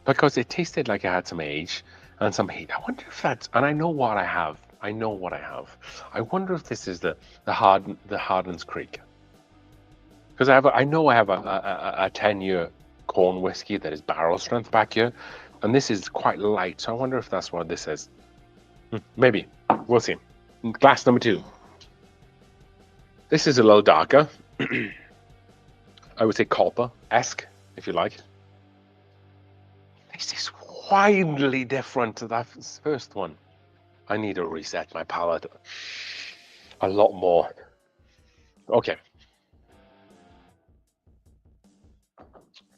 because it tasted like it had some age and some heat. I wonder if that's, and I know what I have. I know what I have. I wonder if this is the Hardens Creek, because I know I have a 10-year corn whiskey that is barrel strength back here, and this is quite light. So I wonder if that's what this is. Maybe we'll see. Glass number 2. This is a little darker. I would say copper-esque, if you like. This is wildly different to that first one. I need to reset my palate a lot more. Okay.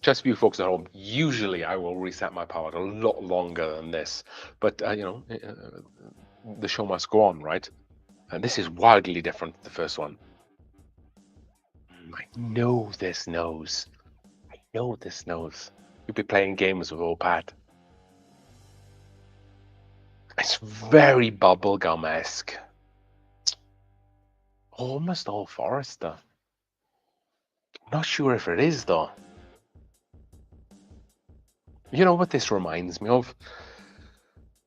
Just for you folks at home, usually I will reset my palate a lot longer than this, but you know, the show must go on, right? And this is wildly different to the first one. I know this nose. I know this nose. You'll be playing games with old Pat. It's very bubblegum-esque. Almost Old Forester. Not sure if it is, though. You know what this reminds me of?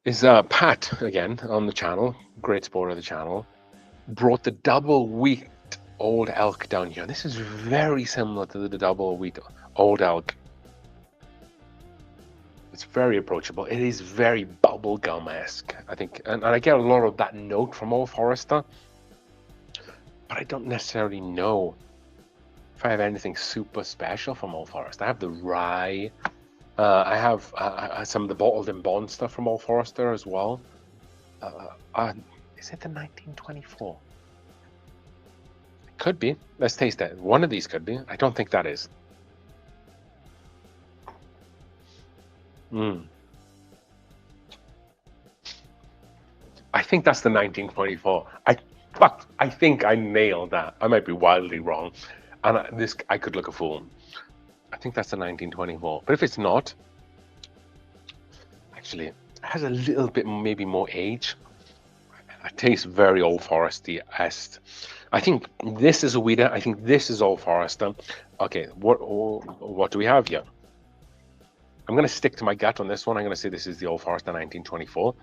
Is Pat, again, on the channel, great supporter of the channel, brought the double wheat Old Elk down here. This is very similar to the double wheat Old Elk. It's very approachable. It is very bubblegum-esque, I think. And I get a lot of that note from Old Forester, but I don't necessarily know if I have anything super special from Old Forester. I have the rye. I have some of the bottled and bond stuff from Old Forester as well. Is it the 1924? It could be. Let's taste it. One of these could be. I don't think that is. I think that's the 1924. I think I nailed that. I might be wildly wrong, and I could look a fool. I think that's the 1924. But if it's not, actually, it has a little bit maybe more age. It tastes very Old Forester-esque. I think this is a wheater. I think this is Old Forester. Okay, what do we have here? I'm going to stick to my gut on this one. I'm going to say this is the Old Forester 1924.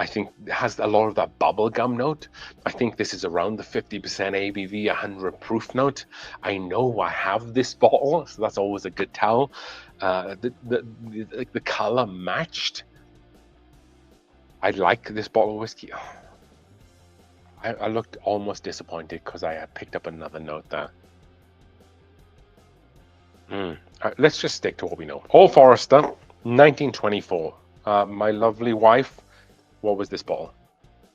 I think it has a lot of that bubblegum note. I think this is around the 50% ABV, 100 proof note. I know I have this bottle, so that's always a good tell. The color matched. I like this bottle of whiskey. I looked almost disappointed because I had picked up another note there. Let's just stick to what we know. Old Forester, 1924. My lovely wife, what was this bottle?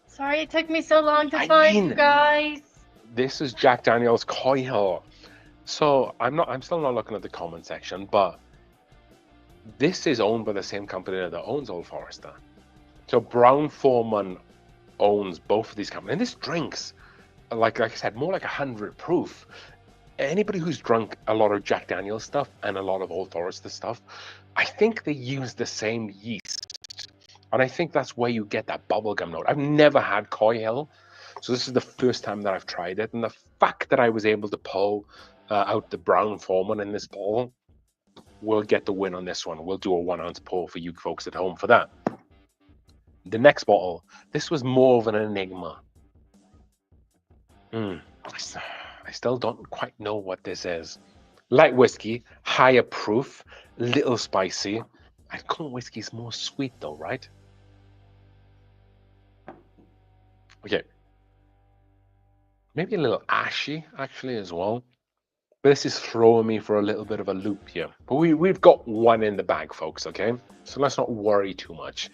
Sorry it took me so long to find you guys. This is Jack Daniel's Coy Hill. So I'm still not looking at the comment section, but this is owned by the same company that owns Old Forester. So Brown-Forman owns both of these companies. And this drinks, like I said, more like 100 proof. Anybody who's drunk a lot of Jack Daniel's stuff and a lot of Old Forester stuff, I think they use the same yeast. And I think that's where you get that bubblegum note. I've never had Coy Hill, so this is the first time that I've tried it. And the fact that I was able to pull out the Brown-Forman in this bottle will get the win on this one. We'll do a 1 ounce pour for you folks at home for that. The next bottle, this was more of an enigma. I still don't quite know what this is. Light whiskey, higher proof, little spicy. Corn whiskey is more sweet though, right? Okay. Maybe a little ashy actually as well. But this is throwing me for a little bit of a loop here. But we've got one in the bag, folks, okay? So let's not worry too much.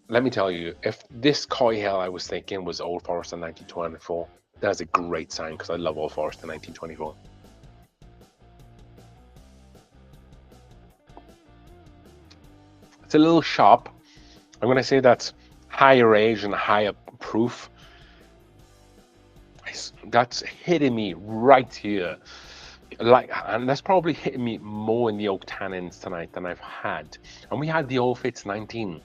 Let me tell you, if this Coy Hill I was thinking was Old Forester 1924, that's a great sign because I love Old Forester 1924. It's a little sharp. I'm going to say that's higher age and higher proof. That's hitting me right here. and that's probably hitting me more in the oak tannins tonight than I've had. And we had the Old Fitz 19.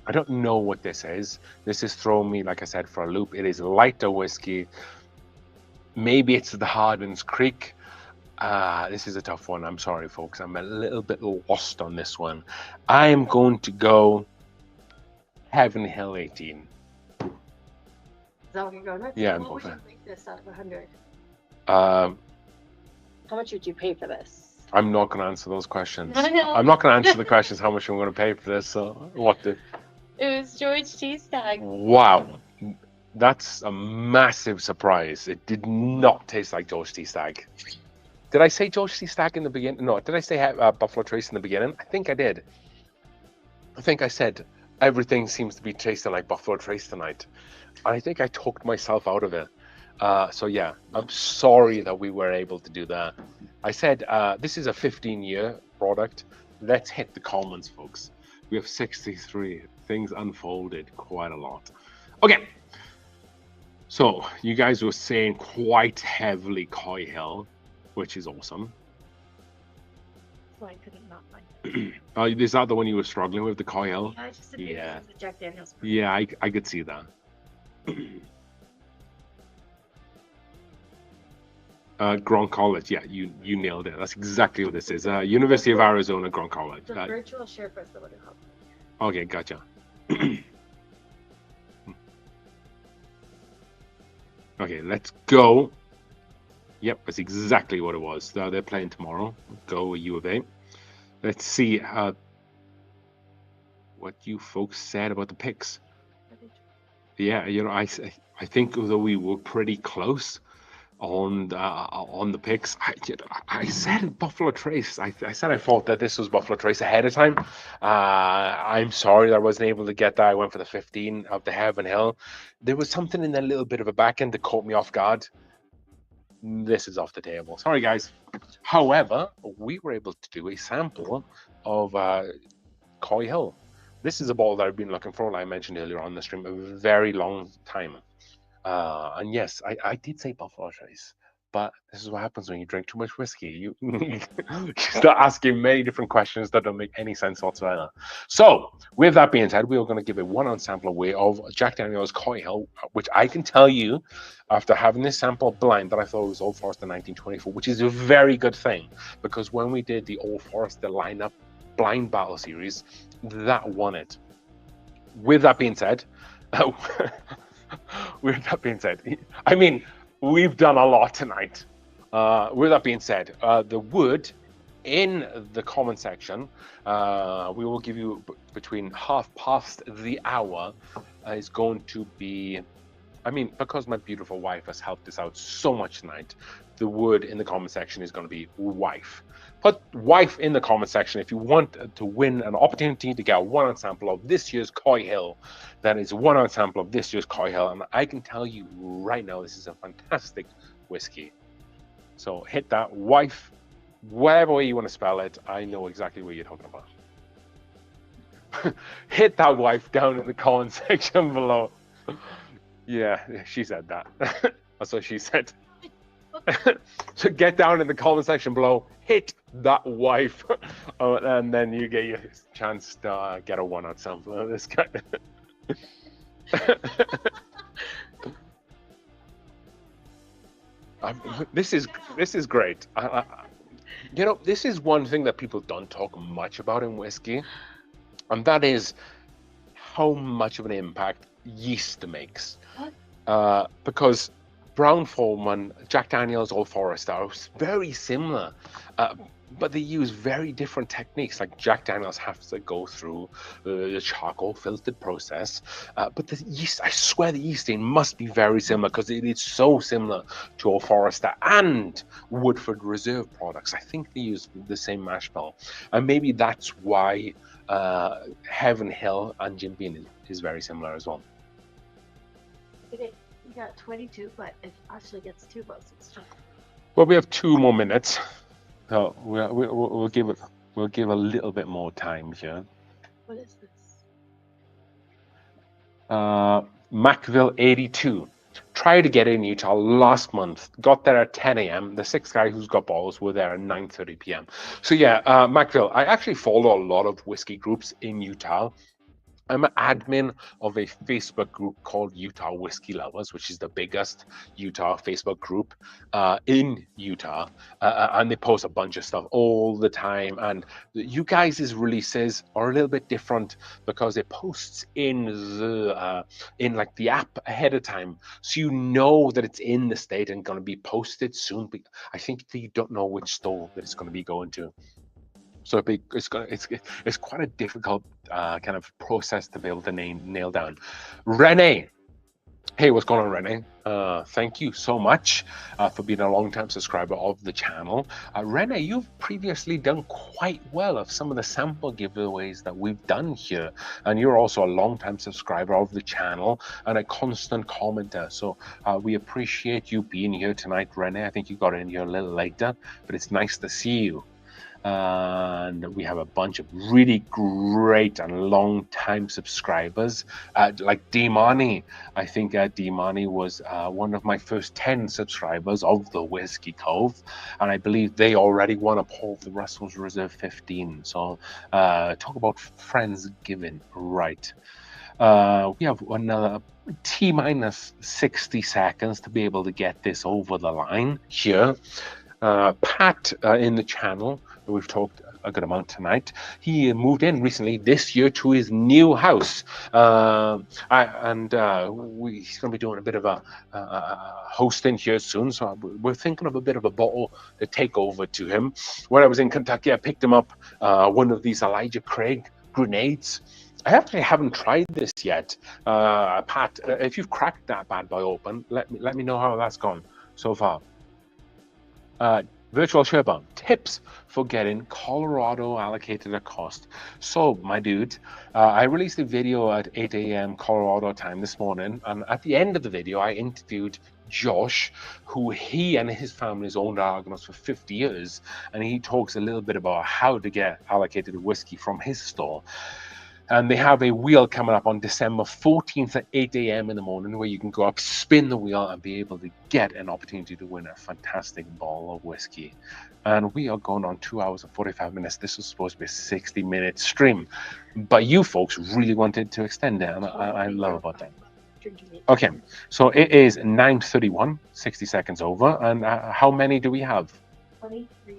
I don't know what this is. This is throwing me, like I said, for a loop. It is lighter whiskey. Maybe it's the Hardens Creek. This is a tough one. I'm sorry, folks. I'm a little bit lost on this one. I am going to go Heaven Hill 18. Is that what you're going with? Yeah, What would you rate this out of 100? How much would you pay for this? I'm not going to answer those questions. I know. I'm not going to answer the questions how much I'm going to pay for this. So what the? It was George T. Stagg. Wow. That's a massive surprise. It did not taste like George T. Stagg. Did I say George T. Stagg in the beginning? No, did I say Buffalo Trace in the beginning? I think I did. I think I said everything seems to be tasting like Buffalo Trace tonight. And I think I talked myself out of it. So yeah, I'm sorry that we were able to do that. I said this is a 15-year product. Let's hit the comments, folks. We have 63. Things unfolded quite a lot. Okay. So you guys were saying quite heavily Coy Hill, which is awesome. So I couldn't not find it. Is that the one you were struggling with, the Coy Hill? Yeah, I just didn't think it was the Jack Daniels. Yeah, I could see that. Gron College, yeah, you nailed it. That's exactly what this is. University of Arizona, Gron College. The virtual Sherpa is the one who helped. Okay, gotcha. Okay, let's go. Yep, that's exactly what it was. They're playing tomorrow. Go U of A. Let's see what you folks said about the picks. Yeah, you know, I think though we were pretty close on the picks. I said Buffalo Trace. I said I thought that this was Buffalo Trace ahead of time. I'm sorry that I wasn't able to get that. I went for the 15 of the Heaven Hill. There was something in that little bit of a back end that caught me off guard. This is off the table. Sorry, guys. However, we were able to do a sample of Coy Hill. This is a bottle that I've been looking for, like I mentioned earlier on the stream, a very long time. And yes, I did say Buffalo Trace, but this is what happens when you drink too much whiskey. You start asking many different questions that don't make any sense whatsoever. So, with that being said, we are going to give a 1 ounce sample away of Jack Daniel's Coy Hill, which I can tell you, after having this sample blind, that I thought it was Old Forester 1924, which is a very good thing, because when we did the Old Forester lineup blind battle series, that won it. With that being said, I mean, we've done a lot tonight. With that being said, the wood in the comment section, we will give you between 1:30 is going to be, I mean, because my beautiful wife has helped us out so much tonight, the wood in the comment section is going to be wife. Put wife in the comment section if you want to win an opportunity to get a 1 ounce sample of this year's Coy Hill. That is a 1 ounce sample of this year's Coy Hill. And I can tell you right now, this is a fantastic whiskey. So hit that wife, whatever way you want to spell it. I know exactly what you're talking about. Hit that wife down in the comment section below. Yeah, she said that. That's what she said. So get down in the comment section below, hit that wife, and then you get your chance to get a 1 ounce sample of this guy. This is great. You know, this is one thing that people don't talk much about in whiskey, and that is how much of an impact yeast makes. Because Brown-Forman, Jack Daniel's, Old Forester are very similar, but they use very different techniques. Like Jack Daniel's has to go through the charcoal filtered process, but the yeast, I swear the yeasting must be very similar because it is so similar to Old Forester and Woodford Reserve products. I think they use the same mash bill, and maybe that's why Heaven Hill and Jim Beam is very similar as well. Okay, we got 22, but if Ashley gets 2 votes, it's tough. Well, we have 2 more minutes, so we'll give a little bit more time here. What is this? Macville 82. Tried to get in Utah last month. Got there at 10 a.m. The sixth guy who's got balls were there at 9:30 p.m. So yeah, Macville, I actually follow a lot of whiskey groups in Utah. I'm an admin of a Facebook group called Utah Whiskey Lovers, which is the biggest Utah Facebook group in Utah. And they post a bunch of stuff all the time. And you guys' releases are a little bit different because it posts in like the app ahead of time. So you know that it's in the state and going to be posted soon. But I think you don't know which store that it's going to be going to. So it's quite a difficult kind of process to be able to nail down. Renee, hey, what's going on, Renee? Thank you so much for being a long-time subscriber of the channel. Renee, you've previously done quite well of some of the sample giveaways that we've done here, and you're also a long-time subscriber of the channel and a constant commenter. So we appreciate you being here tonight, Renee. I think you got in here a little later, but it's nice to see you. And we have a bunch of really great and long-time subscribers, like Dimani. I think Dimani was one of my first 10 subscribers of the Whiskey Cove, and I believe they already won a Paul of the Russell's Reserve 15. So talk about Friendsgiving, right? We have another T-minus 60 seconds to be able to get this over the line here. Pat in the channel, we've talked a good amount tonight. He moved in recently this year to his new house, he's going to be doing a bit of a hosting here soon. So we're thinking of a bit of a bottle to take over to him. When I was in Kentucky, I picked him up one of these Elijah Craig grenades. I actually haven't tried this yet, Pat. If you've cracked that bad boy open, let me know how that's gone so far. Virtual Sherbound, tips for getting Colorado allocated a cost. So, my dude, I released a video at 8 a.m. Colorado time this morning, and at the end of the video, I interviewed Josh, who he and his family's owned Argonauts for 50 years, and he talks a little bit about how to get allocated whiskey from his store. And they have a wheel coming up on December 14th at 8 a.m. in the morning where you can go up, spin the wheel, and be able to get an opportunity to win a fantastic bottle of whiskey. And we are going on 2 hours and 45 minutes. This was supposed to be a 60-minute stream, but you folks really wanted to extend it, and I love about that. Okay, so it is 9:31, 60 seconds over. And how many do we have? 23.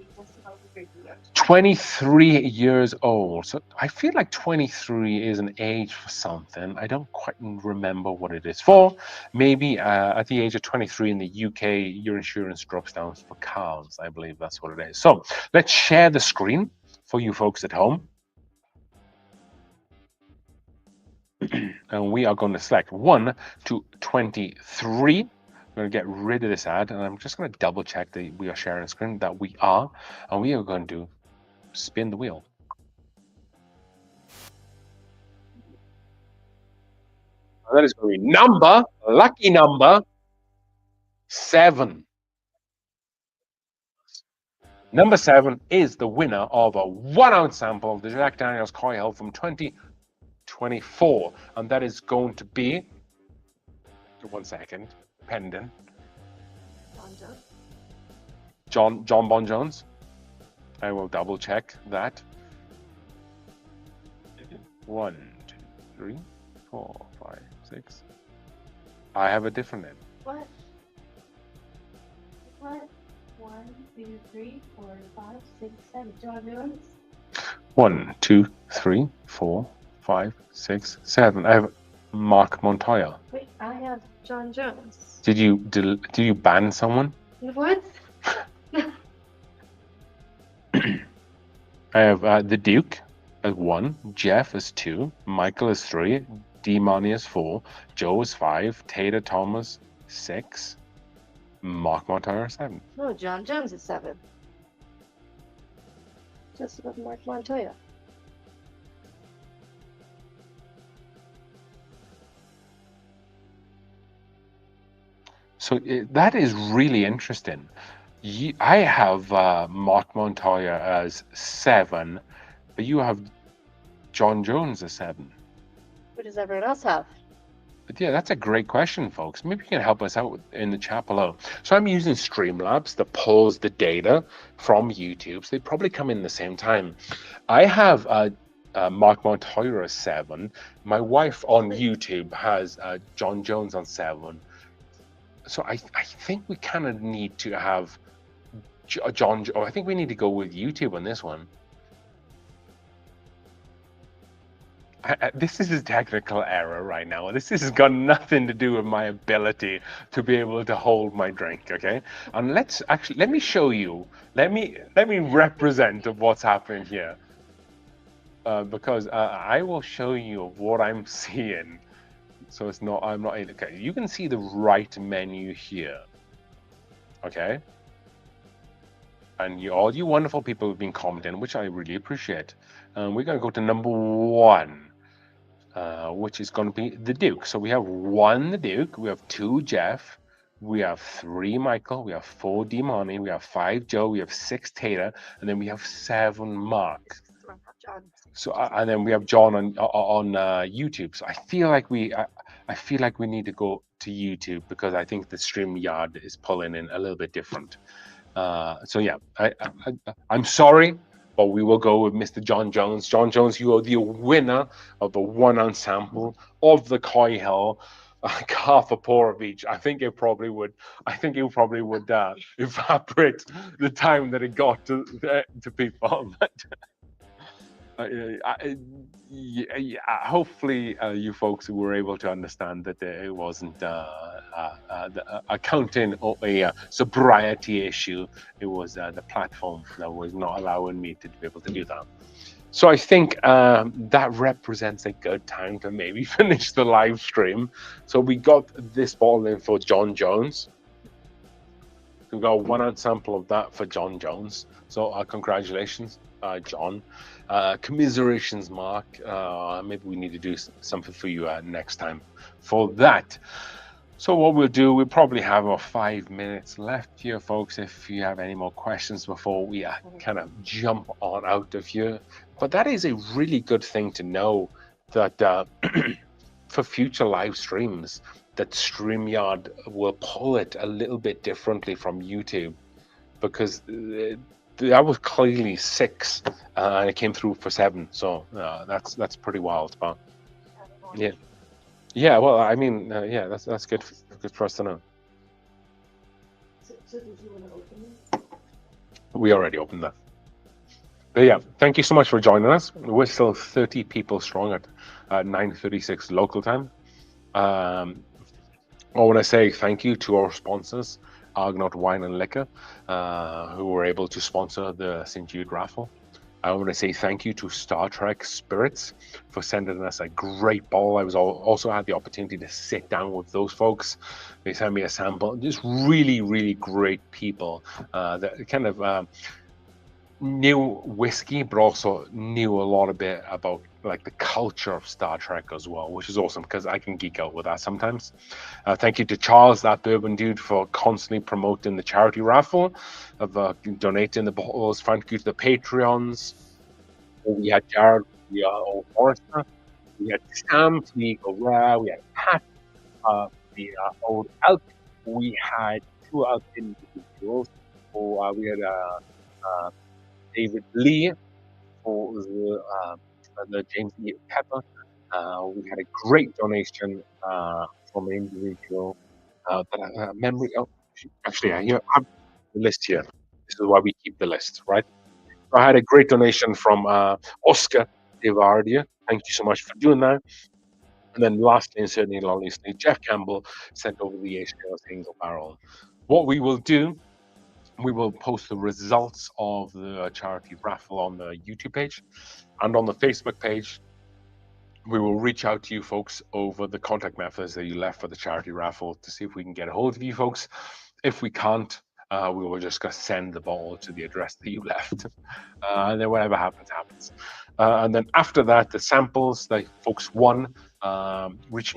23 years old. So I feel like 23 is an age for something. I don't quite remember what it is for. Maybe at the age of 23 in the UK, your insurance drops down for cars. I believe that's what it is. So let's share the screen for you folks at home. And we are going to select 1 to 23. I'm going to get rid of this ad, and I'm just going to double check that we are sharing a screen, that we are, and we are going to spin the wheel. And that is going to be lucky number 7. Number 7 is the winner of a 1-ounce sample of the Jack Daniel's Coy Hill from 2024, and that is going to be, 1 second, pending. John Bon Jones. I will double check that. 1, 2, 3, 4, 5, 6. I have a different name. What? 1, 2, 3, 4, 5, 6, 7. John Jones? 1, 2, 3, 4, 5, 6, 7. I have Mark Montoya. Wait, I have John Jones. Did you ban someone? What? I have the Duke as 1, Jeff as 2, Michael as 3, D-Money as 4, Joe as 5, Tater Thomas 6, Mark Montoya 7. No, John Jones is 7. Just above Mark Montoya. So that is really interesting. I have Mark Montoya as 7, but you have John Jones as 7. What does everyone else have? But yeah, that's a great question, folks. Maybe you can help us out in the chat below. So I'm using Streamlabs that pulls the data from YouTube. So they probably come in the same time. I have Mark Montoya 7. My wife on YouTube has John Jones on 7. So I think we kind of need to have John. Oh, I think we need to go with YouTube on this one. This is a technical error right now. This has got nothing to do with my ability to be able to hold my drink, okay? And let me show you. Let me represent of what's happening here, because I will show you what I'm seeing. So it's not. I'm not. Okay, you can see the right menu here, okay? And all you wonderful people have been commenting, which I really appreciate. We're going to go to number 1. Which is going to be the Duke. So we have 1 the Duke, we have 2 Jeff, we have 3 Michael, we have 4 Demoni, we have 5 Joe, we have 6 Tater, and then we have 7 Mark. So and then we have John on YouTube. So I feel like we need to go to YouTube because I think the StreamYard is pulling in a little bit different. So yeah, I'm sorry, but we will go with Mr. John Jones. John Jones, you are the winner of the 1 ensample of the Koi Hill. Half a pour of each. I think it probably would. Evaporate the time that it got to people. Hopefully, you folks were able to understand that it wasn't a counting or a sobriety issue. It was the platform that was not allowing me to be able to do that. So I think that represents a good time to maybe finish the live stream. So we got this bottle in for John Jones. We got 1 ensample of that for John Jones. So congratulations, John. Commiserations, Mark. Maybe we need to do something for you next time for that. So what we'll do, we'll probably have about 5 minutes left here, folks, if you have any more questions before we kind of jump on out of here. But that is a really good thing to know, that for future live streams, that StreamYard will pull it a little bit differently from YouTube, because that was clearly 6 and it came through for 7. So that's pretty wild. But yeah. Well, I mean, yeah, that's good for us to know. So did you want to open this? We already opened that. But yeah, thank you so much for joining us. We're still 30 people strong at 9:36 local time. I want to say thank you to our sponsors, Argonaut Wine and Liquor, who were able to sponsor the St. Jude raffle. I want to say thank you to Star Trek Spirits for sending us a great bottle. I was also had the opportunity to sit down with those folks. They sent me a sample. Just really, really great people that kind of knew whiskey, but also knew a lot of bit about like the culture of Star Trek as well, which is awesome because I can geek out with that sometimes. Thank you to Charles, that bourbon dude, for constantly promoting the charity raffle of donating the bottles. Thank you to the Patreons. We had Jared, we had Old Forrester, we had Sam, Eagle Rare, we had Pat, the Old Elk, we had 2 other individuals. So, we had David Lee for the James E. Pepper. We had a great donation from an individual. Memory. Oh, actually, I have the list here. This is why we keep the list, right? So I had a great donation from Oscar Devardia. Thank you so much for doing that. And then lastly, and certainly not leastly, Jeff Campbell sent over the HKO single barrel. What we will do, we will post the results of the charity raffle on the YouTube page and on the Facebook page. We will reach out to you folks over the contact methods that you left for the charity raffle to see if we can get a hold of you folks. If we can't, we will just send the bottle to the address that you left. And then whatever happens, happens. And then after that, the samples that folks won, reach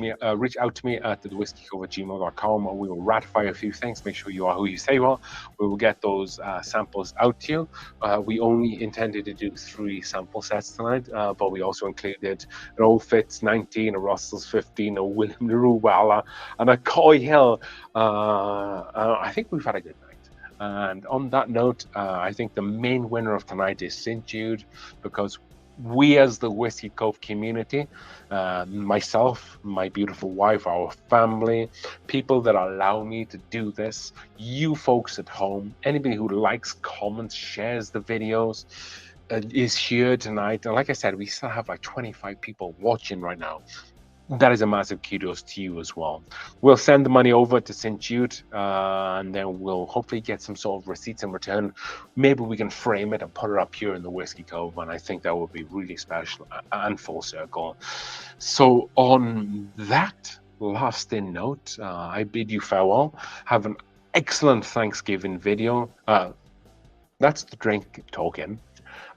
out to me at thewhiskeycove@gmail.com, and we will ratify a few things. Make sure you are who you say you are. We will get those samples out to you. We only intended to do 3 sample sets tonight, but we also included an Old Fitz 19, a Russell's 15, a William LaRue Walla, and a Coy Hill. I think we've had a good night. And on that note, I think the main winner of tonight is St. Jude, because we as the Whiskey Cove community, myself, my beautiful wife, our family, people that allow me to do this, you folks at home, anybody who likes, comments, shares the videos, is here tonight. And like I said, we still have like 25 people watching right now. That is a massive kudos to you as well. We'll send the money over to St. Jude, and then we'll hopefully get some sort of receipts in return. Maybe we can frame it and put it up here in the Whiskey Cove, and I think that would be really special and full circle. So on that lasting note, I bid you farewell. Have an excellent Thanksgiving video. That's the drink talking.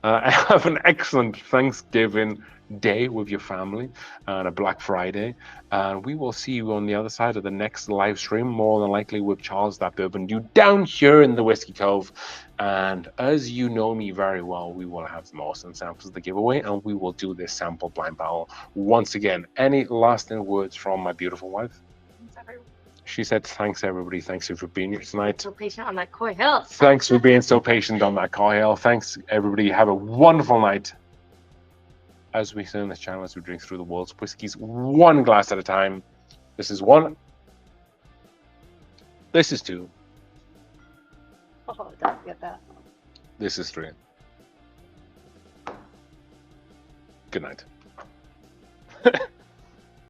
Have an excellent Thanksgiving day with your family and a Black Friday. And we will see you on the other side of the next live stream, more than likely with Charles That Bourbon Dude down here in the Whiskey Cove. And as you know me very well, we will have some awesome samples to give away, and we will do this sample blind battle once again. Any lasting words from my beautiful wife? Thanks, everyone. She said, thanks, everybody. Thanks for being here tonight. So patient on that Coy Hill. Thanks for being so patient on that, Kyle. Thanks, everybody. Have a wonderful night. As we say on this channel, as we drink through the world's whiskies, one glass at a time. This is 1. This is 2. Oh, don't get that. This is 3. Good night.